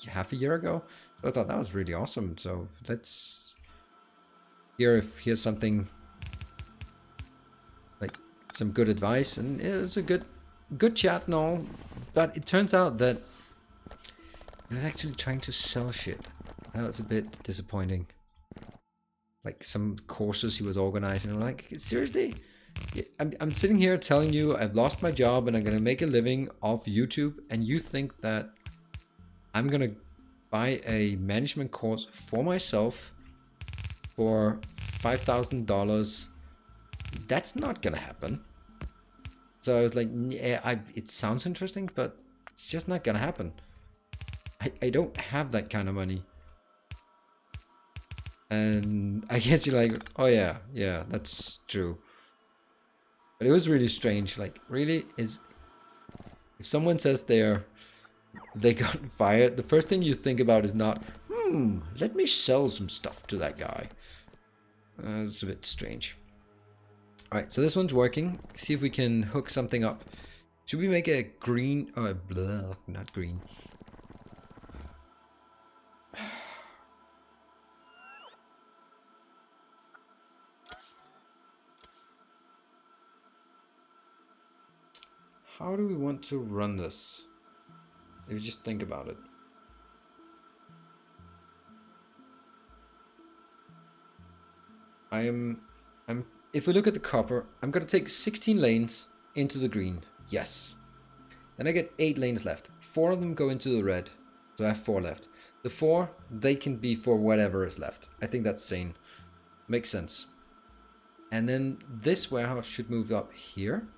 half a year ago. So I thought that was really awesome. So let's here's something like some good advice, and it was a good chat and all. But it turns out that he was actually trying to sell shit. That was a bit disappointing. Like some courses he was organizing. I'm like, seriously? I'm sitting here telling you I've lost my job and I'm going to make a living off YouTube, and you think that I'm going to buy a management course for myself for $5,000? That's not going to happen. So I was like, yeah, it sounds interesting, but it's just not going to happen. I don't have that kind of money. And I guess you're like, oh yeah, that's true. But it was really strange. Like, really, if someone says they got fired, the first thing you think about is not, let me sell some stuff to that guy. It's a bit strange. All right, so this one's working. See if we can hook something up. Should we make a green? Oh, blah, not green. How do we want to run this? If you just think about it. If we look at the copper, I'm gonna take 16 lanes into the green. Yes. Then I get 8 lanes left. 4 of them go into the red. So I have 4 left. The 4, they can be for whatever is left. I think that's sane. Makes sense. And then this warehouse should move up here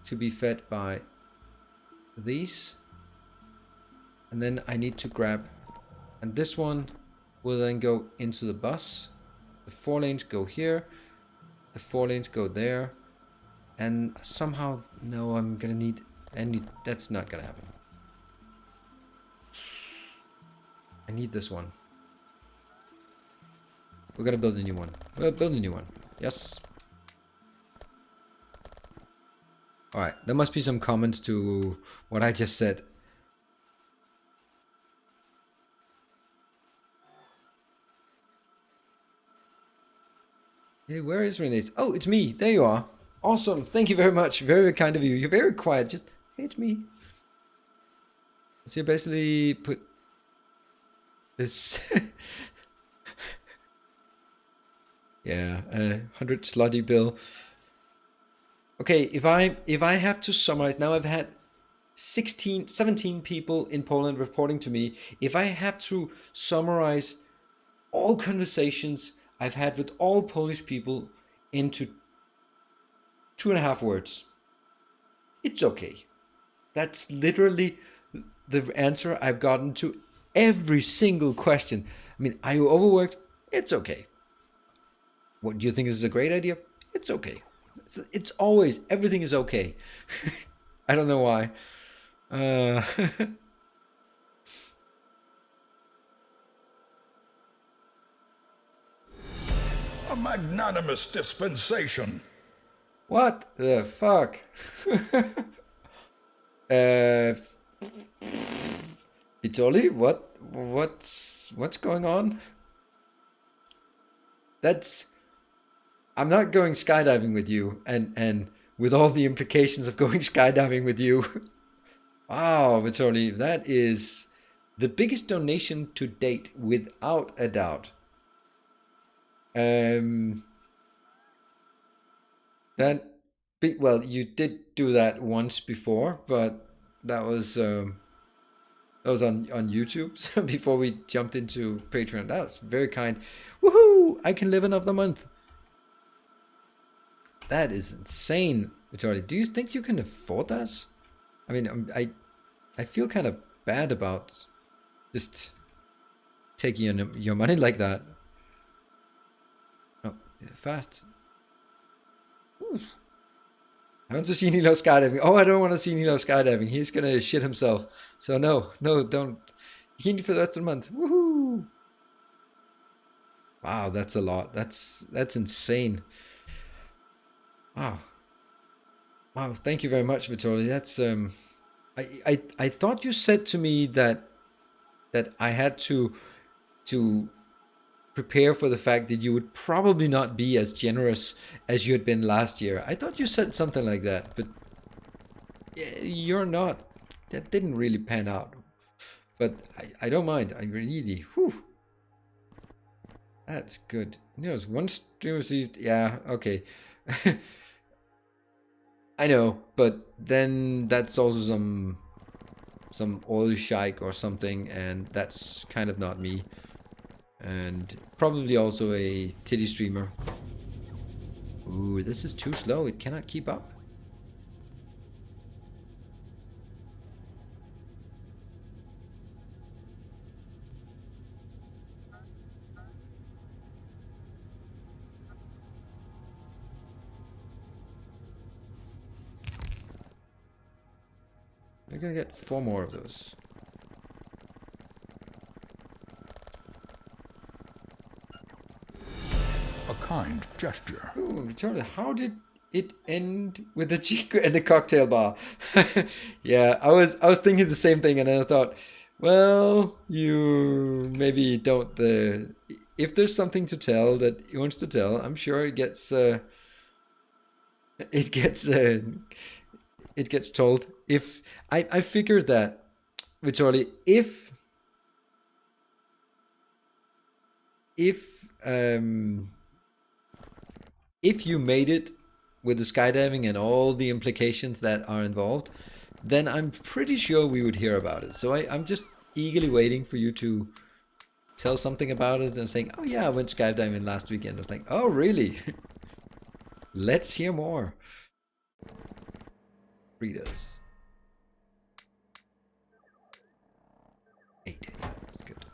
to be fed by these. And then I need to grab, and this one will then go into the bus. The 4 lanes go here. The 4 lanes go there. And somehow, no, I'm gonna need, that's not gonna happen. I need this one. We're gonna build a new one. We'll build a new one. Yes. Alright, there must be some comments to what I just said. Hey, where is Renee's? Oh, it's me. There you are. Awesome. Thank you very much. Very kind of you. You're very quiet. Just, hey, it's me. So you basically put this. Yeah, 100 slotty bill. Okay, if I have to summarize, now I've had 17 people in Poland reporting to me. If I have to summarize all conversations I've had with all Polish people into 2.5 words, it's okay. That's literally the answer I've gotten to every single question. I mean, are you overworked? It's okay. What do you think is a great idea? It's okay. It's always, everything is okay. I don't know why.
A magnanimous dispensation.
What the fuck? Vitoli, what's going on? I'm not going skydiving with you, and with all the implications of going skydiving with you. Wow, Vitoli, that is the biggest donation to date, without a doubt. Well, you did do that once before, but that was on YouTube. So before we jumped into Patreon, that was very kind. Woohoo! I can live another month. That is insane, Charlie. Do you think you can afford that? I mean, I feel kind of bad about just taking your money like that. Oh, fast. Ooh. I want to see Nilo skydiving. Oh, I don't want to see Nilo skydiving. He's gonna shit himself. So no, don't. He need for the rest of the month. Woohoo! Wow, that's a lot. That's insane. Wow. Wow, thank you very much, Vitali. That's I thought you said to me that I had to prepare for the fact that you would probably not be as generous as you had been last year. I thought you said something like that, but you're not. That didn't really pan out. But I don't mind. I really, whew. That's good. You know, it's one stream received. Yeah, okay. I know, but then that's also some oil shike or something, and that's kind of not me. And probably also a titty streamer. Ooh, this is too slow. It cannot keep up. We're gonna get 4 more of those.
A kind gesture.
Ooh, Charlie, how did it end with the Chico and the cocktail bar? Yeah, I was thinking the same thing, and then I thought, well, you maybe don't. If there's something to tell that he wants to tell, I'm sure it gets it gets it gets told. If I figured that, Vitali, if um if you made it with the skydiving and all the implications that are involved, then I'm pretty sure we would hear about it. So I'm just eagerly waiting for you to tell something about it and saying, oh yeah, I went skydiving last weekend. I was like, oh really? Let's hear more. Read us. 8. Yeah, that's good.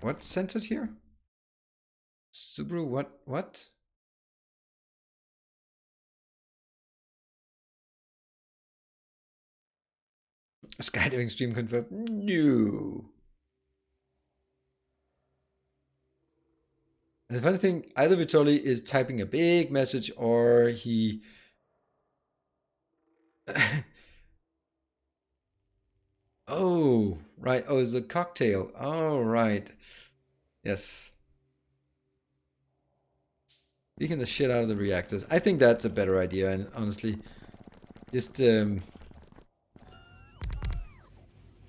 What's centered here? Subaru, what? Skydiving stream confirmed? No. And the funny thing, either Vitali is typing a big message or he... Oh, right. Oh, it's a cocktail. Oh, right. Yes. Leaking the shit out of the reactors. I think that's a better idea, and honestly, just we're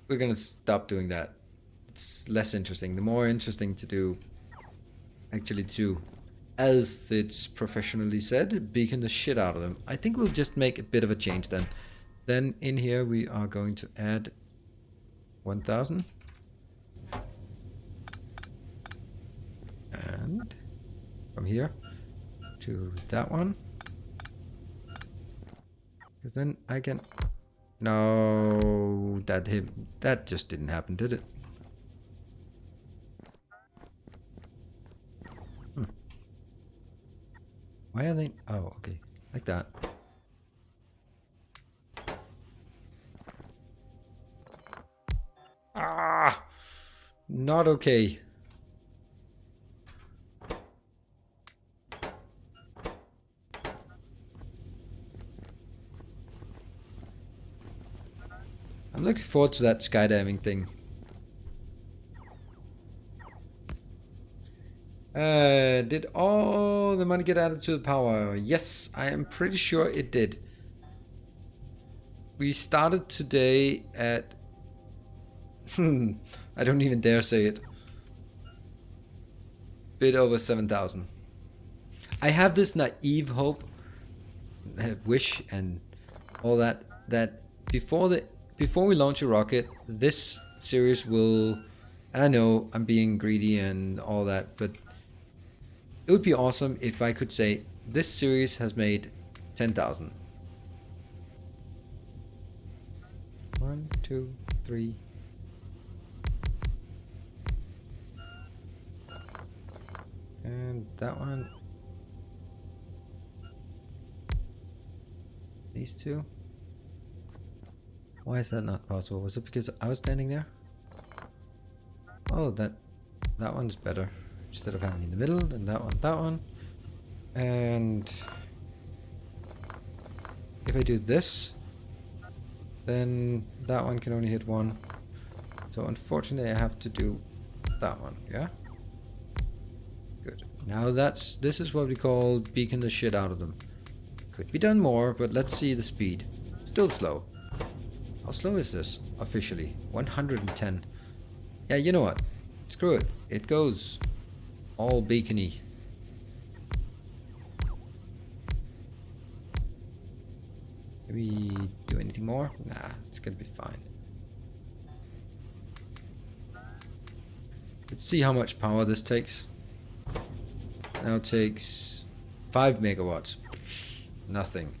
gonna stop doing that. It's less interesting. The more interesting to do, actually, to, as it's professionally said, beacon the shit out of them. I think we'll just make a bit of a change then. Then in here we are going to add 1,000. And from here to that one. Because then I can... No, that just didn't happen, did it? Why are they... Oh, okay. Like that. Ah! Not okay. I'm looking forward to that skydiving thing. Did all the money get added to the power? Yes, I am pretty sure it did. We started today at... I don't even dare say it. Bit over 7,000. I have this naive hope, wish, and all that before we launch a rocket, this series will... And I know I'm being greedy and all that, but it would be awesome if I could say this series has made 10,000. 1, 2, 3. And that one. These two. Why is that not possible? Was it because I was standing there? Oh, that one's better. Instead of having in the middle, then that one. And if I do this, then that one can only hit one. So unfortunately I have to do that one, yeah? Good. Now this is what we call beacon the shit out of them. Could be done more, but let's see the speed. Still slow. How slow is this officially? 110. Yeah, you know what? Screw it. It goes all beacony. Maybe do anything more? Nah, it's gonna be fine. Let's see how much power this takes. Now it takes 5 megawatts. Nothing.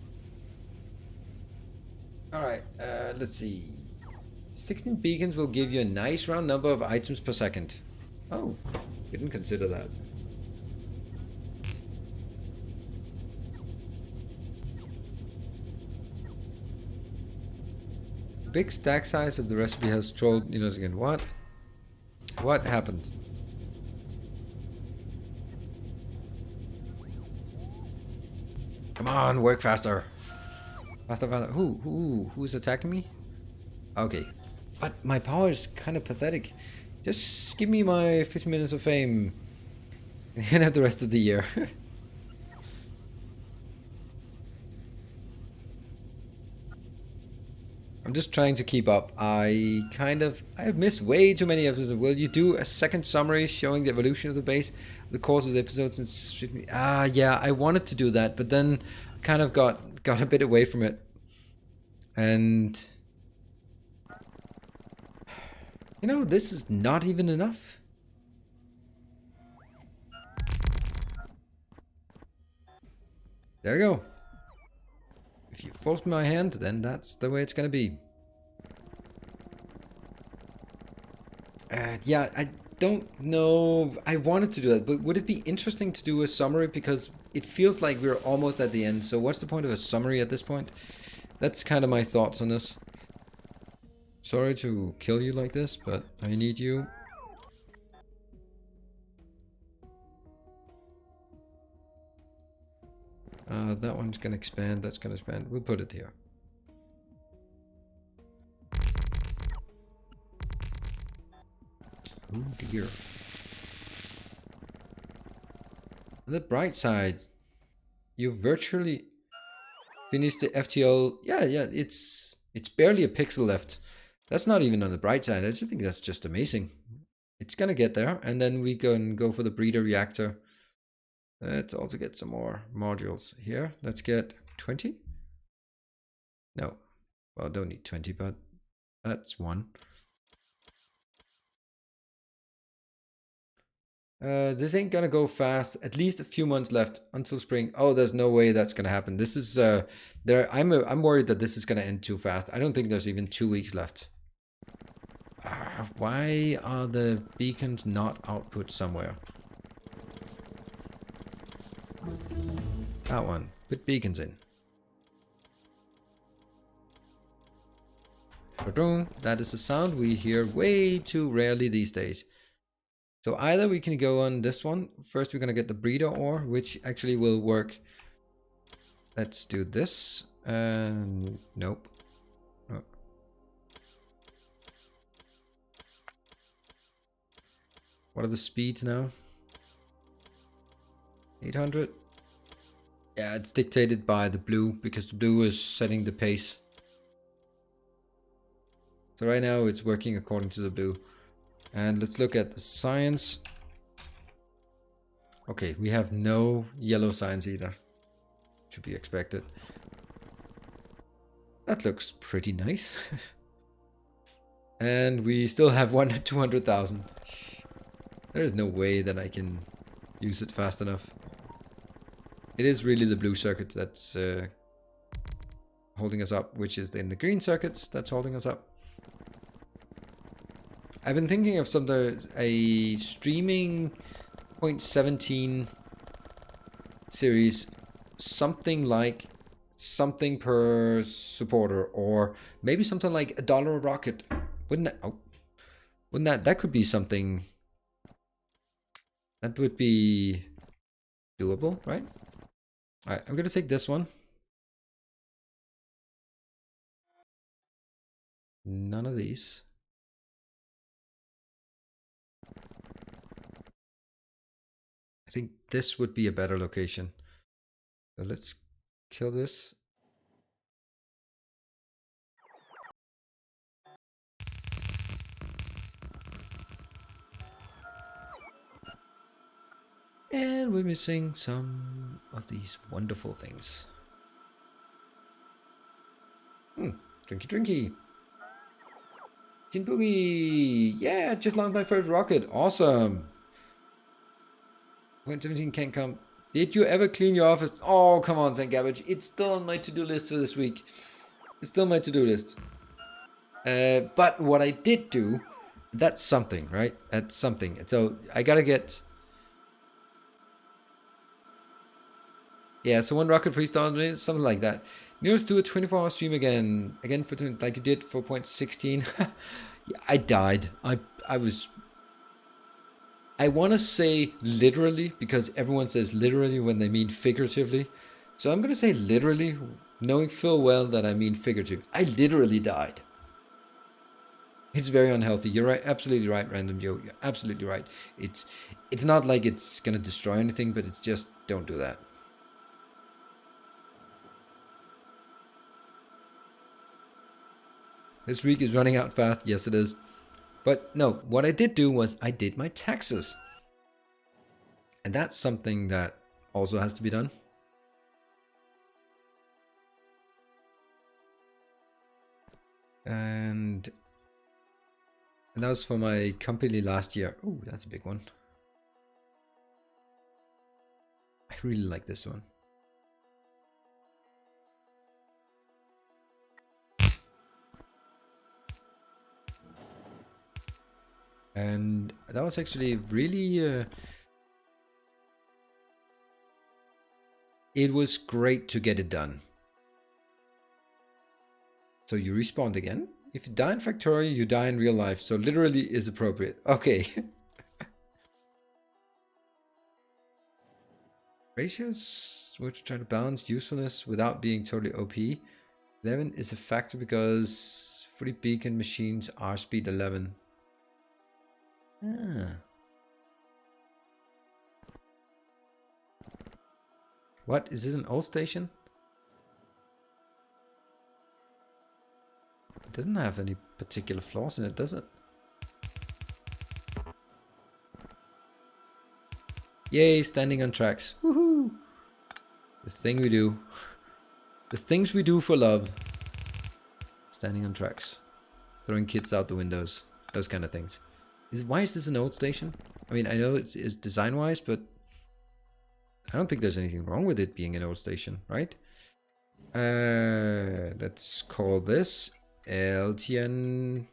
Alright, let's see. 16 beacons will give you a nice round number of items per second. Oh, didn't consider that. Big stack size of the recipe has trolled needles again. What? What happened? Come on, work faster. Faster. Who's attacking me? Okay. But my power is kind of pathetic. Just give me my 15 minutes of fame. And have the rest of the year. I'm just trying to keep up. I've missed way too many episodes. Will you do a second summary showing the evolution of the base, the course of the episodes? Yeah, I wanted to do that, but then kind of got a bit away from it. And you know, this is not even enough. There you go. If you force my hand, then that's the way it's gonna be. Yeah, I don't know. I wanted to do that, but would it be interesting to do a summary? Because it feels like we're almost at the end. So what's the point of a summary at this point? That's kind of my thoughts on this. Sorry to kill you like this, but I need you. That one's gonna expand, that's gonna expand. We'll put it here. Oh dear. On the bright side, you virtually finished the FTL. Yeah, it's barely a pixel left. That's not even on the bright side. I just think that's just amazing. It's gonna get there, and then we can go for the breeder reactor. Let's also get some more modules here. Let's get 20. No, well, don't need 20, but that's one. This ain't gonna go fast. At least a few months left until spring. Oh, there's no way that's gonna happen. This is I'm worried that this is gonna end too fast. I don't think there's even 2 weeks left. Why are the beacons not output somewhere? That one. Put beacons in. That is a sound we hear way too rarely these days. So either we can go on this one. First we're going to get the breeder ore, which actually will work. Let's do this. Nope. Oh. What are the speeds now? 800. Yeah, it's dictated by the blue because the blue is setting the pace. So right now it's working according to the blue. And let's look at the science. Okay, we have no yellow science either. Should be expected. That looks pretty nice. And we still have 200,000. There is no way that I can use it fast enough. It is really the blue circuit that's holding us up, which is in the green circuits that's holding us up. I've been thinking of a streaming 0.17 series, something like something per supporter, or maybe something like $1 a rocket. Wouldn't that? Oh, that could be something that would be doable, right? All right, I'm gonna take this one. None of these. I think this would be a better location. So let's kill this. And we're missing some of these wonderful things. Drinky drinky. Jin Boogie! Yeah, just launched my first rocket. Awesome. When 17 can't come. Did you ever clean your office? Oh, come on, St. Gabbage. It's still on my to-do list for this week. It's still my to-do list. But what I did do, that's something, right? That's something. So I gotta get... Yeah, so 1 rocket for each 1,000 minutes, something like that. Nearest do a 24-hour stream again. Again, for like you did for 0.16. I died. I was... I want to say literally, because everyone says literally when they mean figuratively. So I'm going to say literally, knowing full well that I mean figurative. I literally died. It's very unhealthy. You're right, absolutely right, Random Joe. You're absolutely right. It's not like it's going to destroy anything, but it's just, don't do that. This week is running out fast. Yes, it is. But no, what I did do was I did my taxes. And that's something that also has to be done. And that was for my company last year. Oh, that's a big one. I really like this one. And that was actually really... it was great to get it done. So you respawned again. If you die in Factorio, you die in real life. So literally is appropriate. Okay. Ratios, we're trying to balance usefulness without being totally OP. 11 is a factor because fully beacon machines are speed 11. Ah. What? Is this an old station? It doesn't have any particular flaws in it, does it? Yay, standing on tracks. Woohoo! The thing we do. The things we do for love. Standing on tracks. Throwing kids out the windows. Those kind of things. Why is this an old station? I mean, I know it's design-wise, but I don't think there's anything wrong with it being an old station, right? Let's call this LTN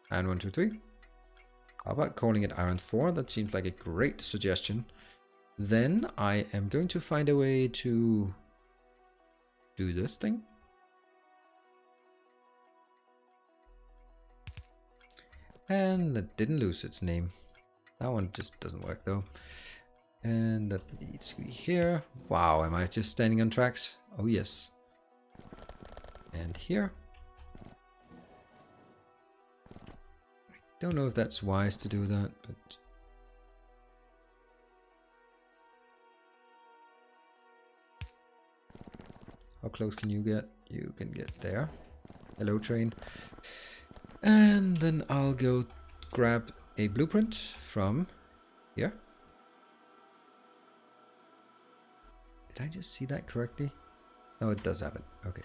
Iron 123. How about calling it Iron 4? That seems like a great suggestion. Then I am going to find a way to do this thing. And that didn't lose its name. That one just doesn't work though. And that needs to be here. Wow, am I just standing on tracks? Oh yes. And here. I don't know if that's wise to do that, but... How close can you get? You can get there. Hello, train. And then I'll go grab a blueprint from here. Did I just see that correctly? No, it does have it. Okay.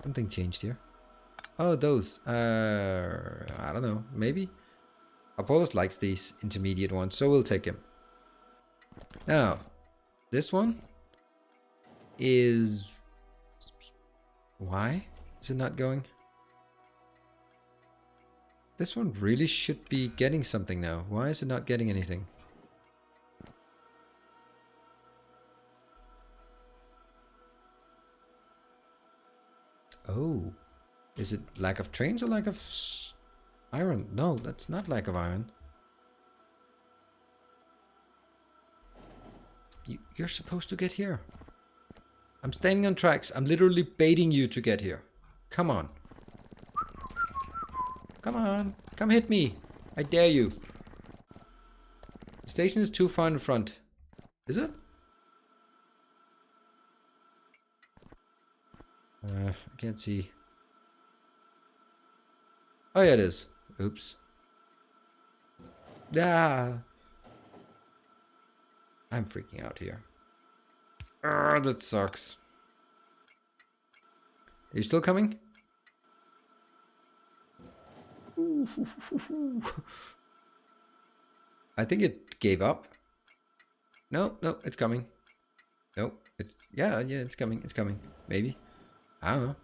Something changed here. Oh, those. I don't know. Maybe. Apollos likes these intermediate ones, so we'll take him. Now, this one is... Why is it not going? This one really should be getting something now. Why is it not getting anything? Oh. Is it lack of trains or lack of iron? No, that's not lack of iron. You're supposed to get here. I'm standing on tracks. I'm literally baiting you to get here. Come on. Come on. Come hit me. I dare you. The station is too far in front. Is it? I can't see. Oh yeah, it is. Oops. Ah. I'm freaking out here. Ah, that sucks. Are you still coming? I think it gave up. No, no, it's coming. No, it's yeah, it's coming. It's coming. Maybe. I don't know.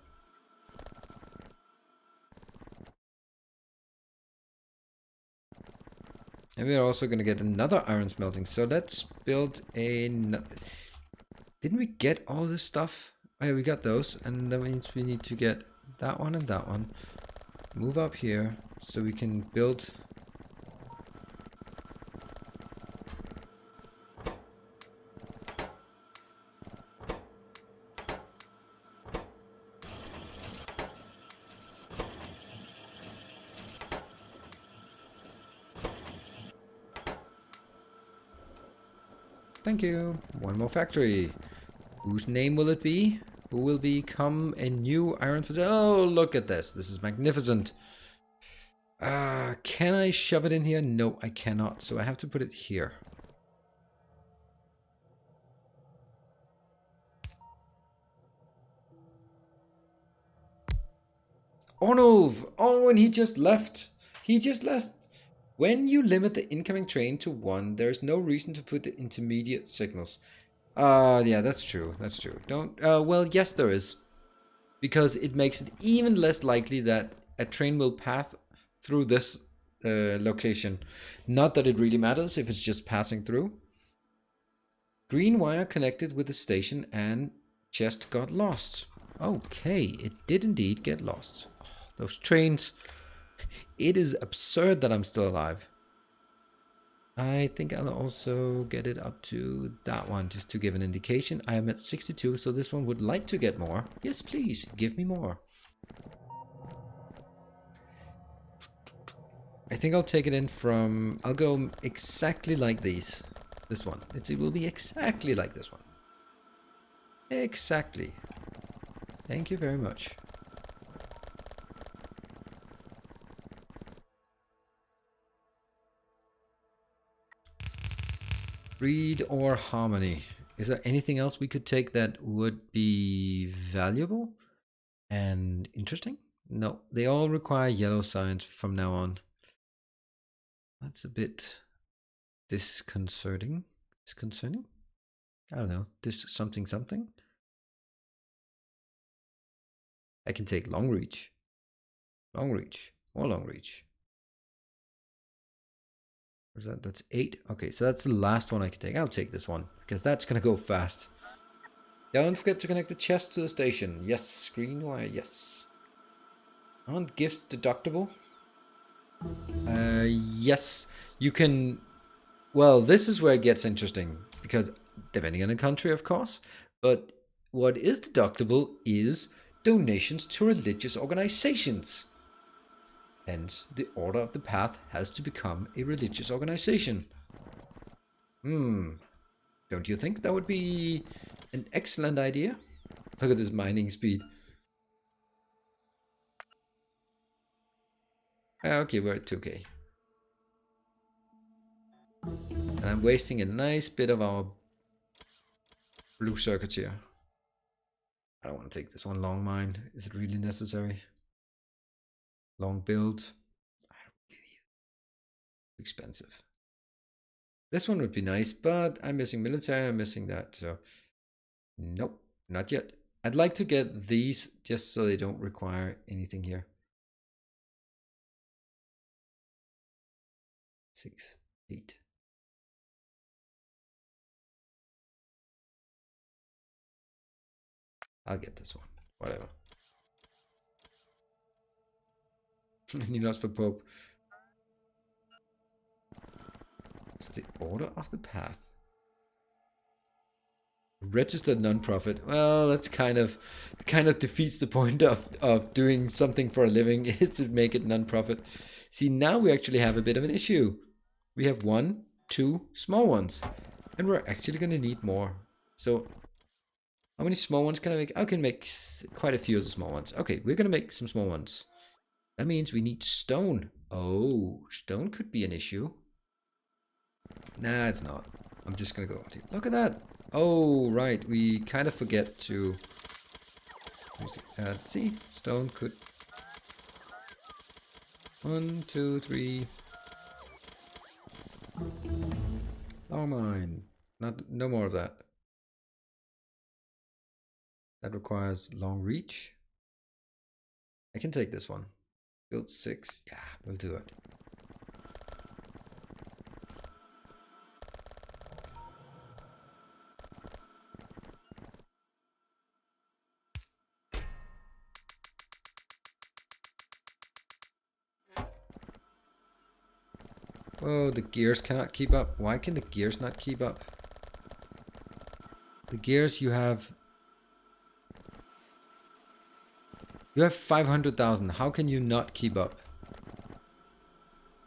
And we're also gonna get another iron smelting. So let's build a. Didn't we get all this stuff? Oh yeah, we got those, and that means we need to get that one and that one. Move up here so we can build. Thank you. One more factory. Whose name will it be? Who will become a new iron factory? Oh, look at this. This is magnificent. Can I shove it in here? No, I cannot. So I have to put it here. Arnulf! Oh, and he just left. He just left. When you limit the incoming train to 1, there is no reason to put the intermediate signals. Yeah, that's true. That's true. Don't, well, yes, there is. Because it makes it even less likely that a train will pass through this location. Not that it really matters if it's just passing through. Green wire connected with the station and chest got lost. Okay, it did indeed get lost. Oh, those trains. It is absurd that I'm still alive. I think I'll also get it up to that one just to give an indication. I am at 62, so this one would like to get more. Yes, please, give me more. I think I'll take it in from... I'll go exactly like these. This one. It will be exactly like this one. Exactly. Thank you very much. Greed or harmony. Is there anything else we could take that would be valuable and interesting? No, they all require yellow signs from now on. That's a bit disconcerting. Disconcerting? I don't know. This something something. I can take long reach. Long reach. More long reach. Where's that? That's 8. Okay, so that's the last one I can take. I'll take this one because that's gonna go fast. Don't forget to connect the chest to the station. Yes, green wire, yes. Aren't gifts deductible? Yes. You can... Well, this is where it gets interesting. Because, depending on the country, of course. But what is deductible is donations to religious organizations. Hence, the Order of the Path has to become a religious organization. Don't you think that would be an excellent idea? Look at this mining speed. Okay, we're at 2k. And I'm wasting a nice bit of our blue circuits here. I don't want to take this one long mine. Is it really necessary? Long build. I don't really need it. Too expensive. This one would be nice, but I'm missing military. I'm missing that. So, nope, not yet. I'd like to get these just so they don't require anything here. 6, 8. I'll get this one. Whatever. Any lost for Pope? It's the order of the path. Registered non-profit. Well, that's kind of defeats the point of doing something for a living is to make it non-profit. See, now we actually have a bit of an issue. We have 1, 2 small ones, and we're actually going to need more. So, how many small ones can I make? I can make quite a few of the small ones. Okay, we're going to make some small ones. That means we need stone. Oh, stone could be an issue. Nah, it's not. I'm just going to go out here. Look at that. Oh, right. We kind of forget to... see, stone could... 1, 2, 3... Oh, mine. No more of that. That requires long reach. I can take this one. Build 6. Yeah, we'll do it. Oh, the gears cannot keep up. Why can the gears not keep up? The gears you have 500,000. How can you not keep up?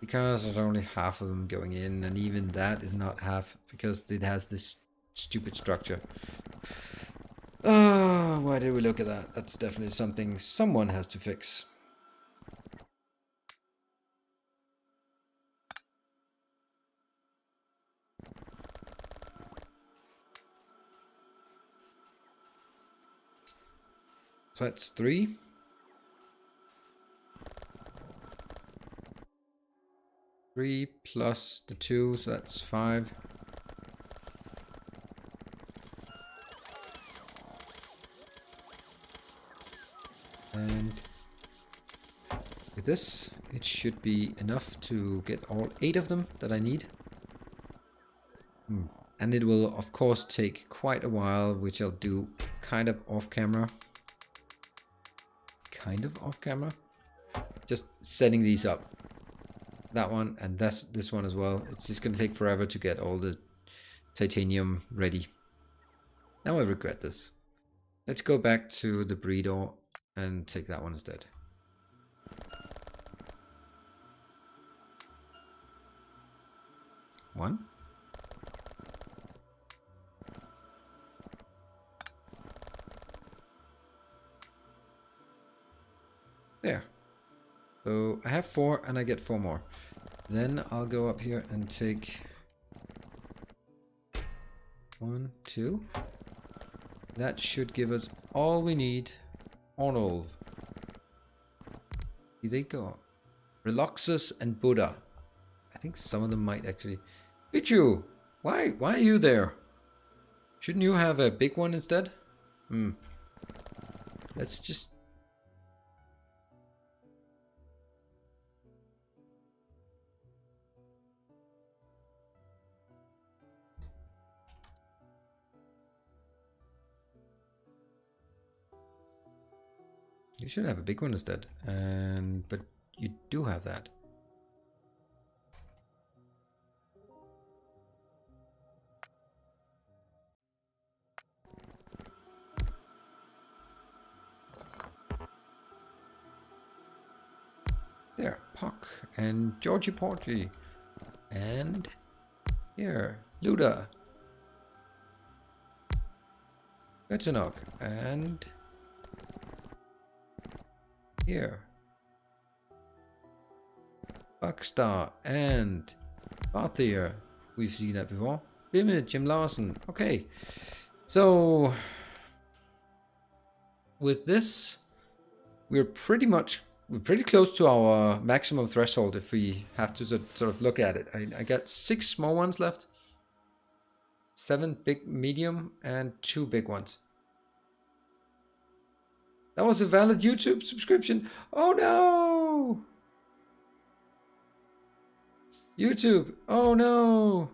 Because there's only half of them going in, and even that is not half because it has this stupid structure. Oh, why did we look at that? That's definitely something someone has to fix. So that's 3. 3 plus the 2, so that's 5. And with this, it should be enough to get all 8 of them that I need. And it will, of course, take quite a while, which I'll do kind of off camera. Just setting these up. That one and this one as well. It's just going to take forever to get all the titanium ready. Now I regret this. Let's go back to the breeder and take that one instead. One. There. So I have 4 and I get 4 more. Then I'll go up here and take 1, 2. That should give us all we need on all. Here they go. Reloxus and Buddha. I think some of them might actually... Pichu! Why are you there? Shouldn't you have a big one instead? Let's just... You should have a big one instead, but you do have that. There, Puck and Georgie Porgy, and here Luda, Betanok, and here Buckstar and Barthier. We've seen that before. Bimid, Jim Larson. Okay, so with this, we're pretty close to our maximum threshold if we have to sort of look at it. I got 6 small ones left, 7 big medium, and 2 big ones. That was a valid YouTube subscription. Oh no! YouTube. Oh no!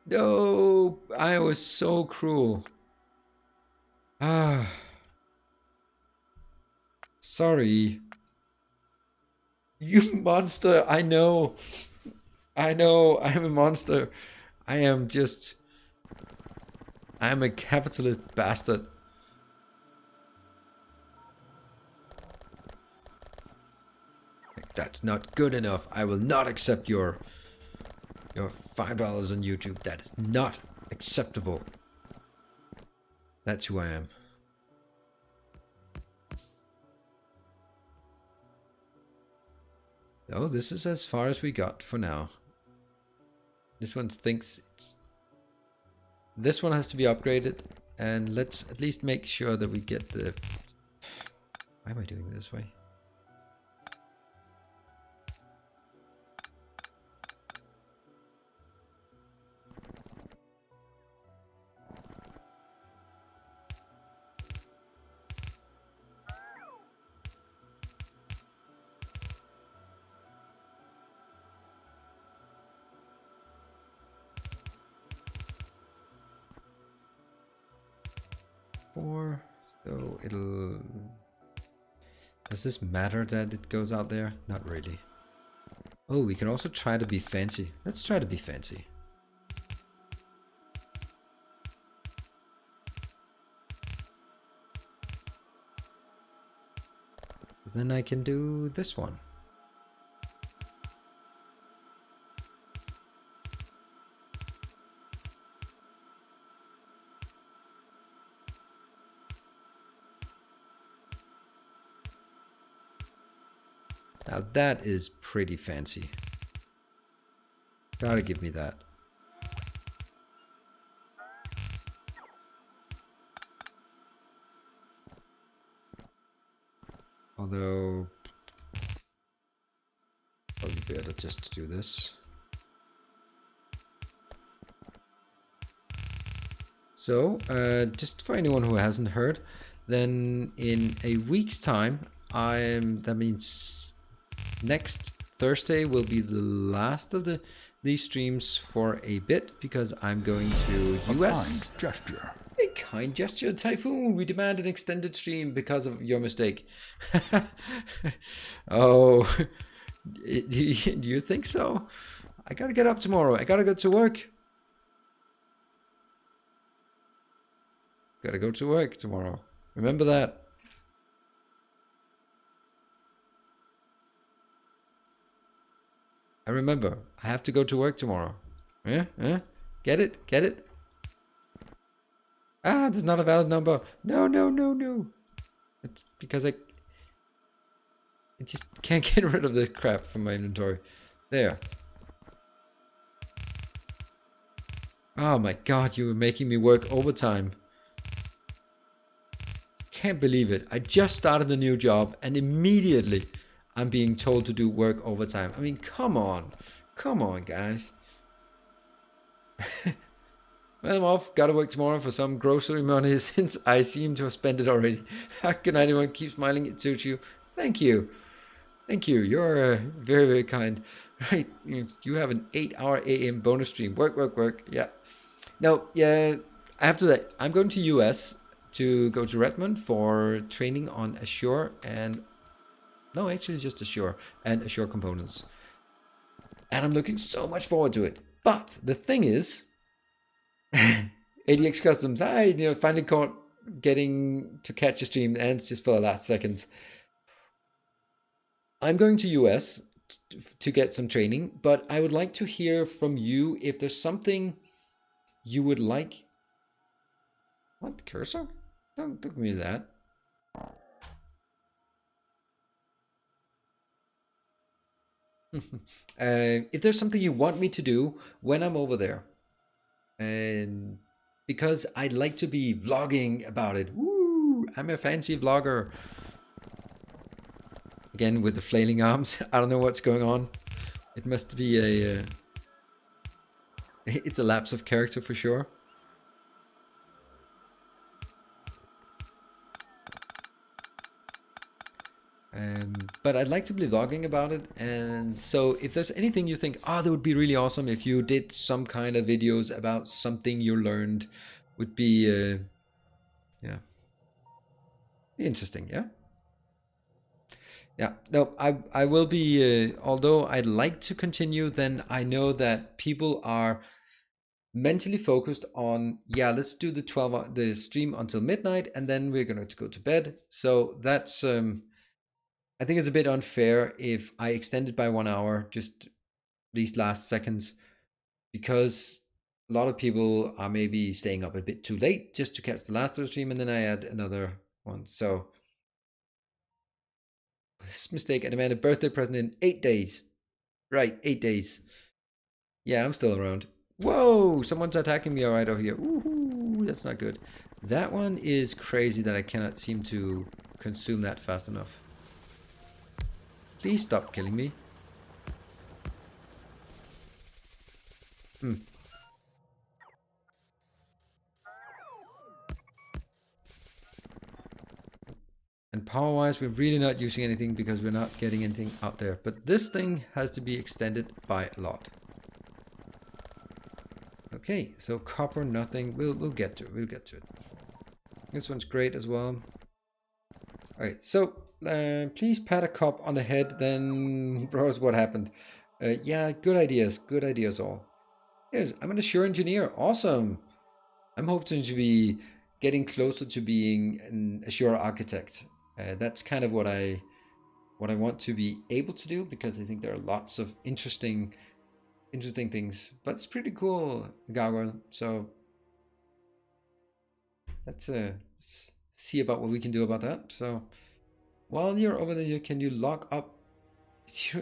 No, I was so cruel. Sorry. You monster! I know. I know. I am a monster. I am just. I am a capitalist bastard. That's not good enough. I will not accept your $5 on YouTube. That is not acceptable. That's who I am. Oh, this is as far as we got for now. This one thinks this one has to be upgraded, and let's at least make sure that we get the. Why am I doing it this way? So it'll. Does this matter that it goes out there? Not really. Oh, we can also try to be fancy. Let's try to be fancy. Then I can do this one. Now that is pretty fancy. Gotta give me that. Although, probably better just to do this. So, just for anyone who hasn't heard, then in a week's time, that means next Thursday will be the last of these streams for a bit, because I'm going to US.
A kind gesture.
A kind gesture, Typhoon. We demand an extended stream because of your mistake. Oh, do you think so? I gotta get up tomorrow. I gotta go to work. Gotta go to work tomorrow. Remember that. I remember. I have to go to work tomorrow. Yeah? Yeah? Get it? Get it? Ah, this is not a valid number. No, no, no, no. It's because I just can't get rid of the crap from my inventory. There. Oh my god, you were making me work overtime. Can't believe it. I just started a new job and immediately I'm being told to do work overtime. I mean, come on. Come on, guys. Well, I'm off. Gotta work tomorrow for some grocery money since I seem to have spent it already. How can anyone keep smiling? It suits you. Thank you. Thank you. You're very, very kind. Right. You have an 8-hour AM bonus stream. Work, work, work. Yeah. Now, yeah, I have to say, I'm going to US to go to Redmond for training on Azure and... No, actually just Azure and Azure components. And I'm looking so much forward to it. But the thing is... ADX Customs, I finally caught getting to catch a stream, and it's just for the last second. I'm going to US to get some training, but I would like to hear from you if there's something you would like. What, cursor? Don't give me that. If there's something you want me to do when I'm over there, and because I'd like to be vlogging about it. Woo! I'm a fancy vlogger. Again with the flailing arms. I don't know what's going on. It must be a... it's a lapse of character for sure. But I'd like to be vlogging about it, and so if there's anything you think, that would be really awesome if you did some kind of videos about something you learned, would be, yeah, interesting, yeah? Yeah, no, I will be. Although I'd like to continue, then I know that people are mentally focused on, yeah, let's do the 12 the stream until midnight, and then we're gonna go to bed. So that's I think it's a bit unfair if I extend it by 1 hour, just these last seconds, because a lot of people are maybe staying up a bit too late just to catch the last of the stream, and then I add another one. So this mistake, I demand a birthday present in 8 days. Right, 8 days. Yeah, I'm still around. Whoa, someone's attacking me right over here. Ooh, that's not good. That one is crazy that I cannot seem to consume that fast enough. Please stop killing me. Hmm. And power-wise, we're really not using anything because we're not getting anything out there. But this thing has to be extended by a lot. Okay, so copper, nothing. We'll get to it. We'll get to it. This one's great as well. All right, so please pat a cop on the head. Then, Rose, what happened? Yeah, good ideas all. Yes, I'm an Assure engineer. Awesome. I'm hoping to be getting closer to being an Assure architect. That's kind of what I want to be able to do, because I think there are lots of interesting things. But it's pretty cool, Gargoyle. So let's see about what we can do about that. So while you're over there, can you lock up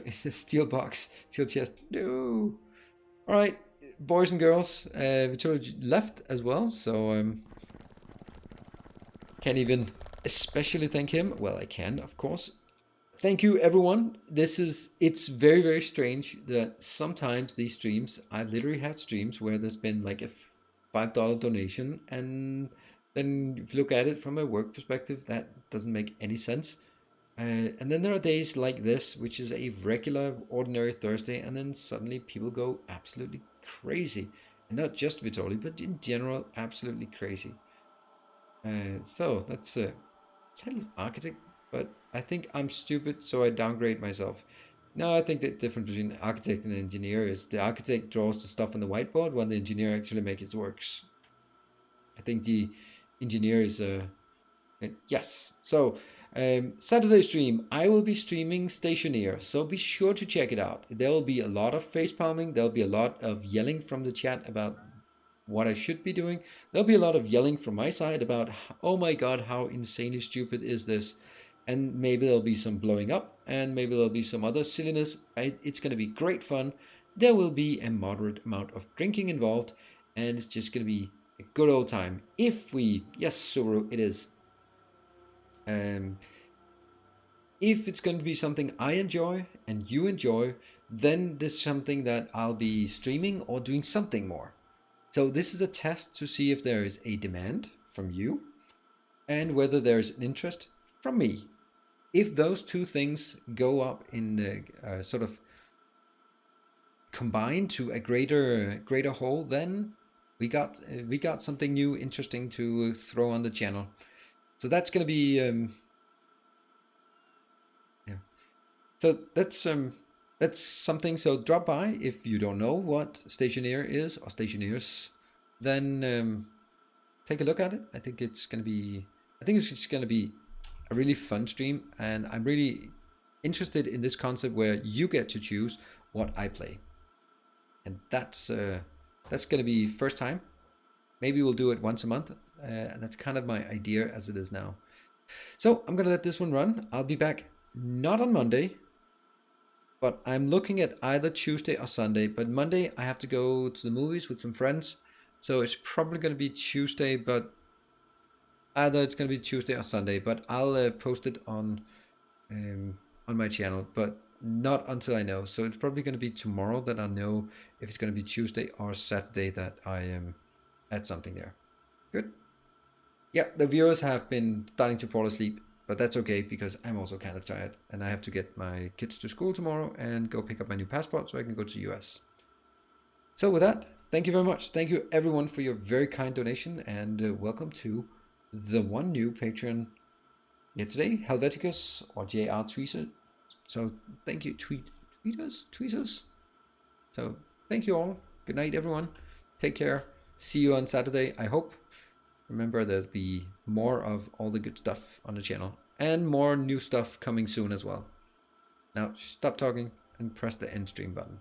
a steel box, steel chest? No. All right, boys and girls, Victoria left as well, so can't even especially thank him. Well, I can, of course. Thank you, everyone. It's very, very strange that sometimes these streams, I've literally had streams where there's been like a $5 donation, and then if you look at it from a work perspective, that doesn't make any sense. And then there are days like this, which is a regular, ordinary Thursday, and then suddenly people go absolutely crazy. And not just Vitoli, but in general, absolutely crazy. So that's at least architect, but I think I'm stupid, so I downgrade myself. No, I think the difference between architect and engineer is the architect draws the stuff on the whiteboard, while the engineer actually makes it works. I think the engineer is yes. So Saturday stream, I will be streaming Stationeer, so be sure to check it out. There will be a lot of face palming. There'll be a lot of yelling from the chat about what I should be doing. There'll be a lot of yelling from my side about, oh my god, how insanely stupid is this? And maybe there'll be some blowing up, and maybe there'll be some other silliness. It's going to be great fun. There will be a moderate amount of drinking involved, and it's just going to be a good old time. Yes, Suru, it is. If it's going to be something I enjoy and you enjoy, then this is something that I'll be streaming or doing something more. So this is a test to see if there is a demand from you and whether there's an interest from me. If those two things go up in the sort of combine to a greater whole, then we got something new, interesting to throw on the channel. So that's going to be yeah. So that's something. So drop by if you don't know what Stationeer is or Stationeers, then take a look at it. I think it's gonna be a really fun stream, and I'm really interested in this concept where you get to choose what I play, and that's gonna be first time. Maybe we'll do it once a month, and that's kind of my idea as it is now. So I'm gonna let this one run. I'll be back not on Monday, but I'm looking at either Tuesday or Sunday. But Monday I have to go to the movies with some friends, so it's probably going to be Tuesday. But either it's going to be Tuesday or Sunday. But I'll post it on my channel, but not until I know. So it's probably going to be tomorrow that I know if it's going to be Tuesday or Saturday that I am at something there. Good. Yeah, the viewers have been starting to fall asleep. But that's okay, because I'm also kind of tired, and I have to get my kids to school tomorrow and go pick up my new passport so I can go to the US. So with that, thank you very much. Thank you everyone for your very kind donation, and welcome to the one new Patreon here today, Helveticus or JR Tweezer So thank you. Tweet us. So thank you all. Good night, everyone. Take care. See you on Saturday, I hope. Remember, there'll be more of all the good stuff on the channel and more new stuff coming soon as well. Now stop talking and press the end stream button.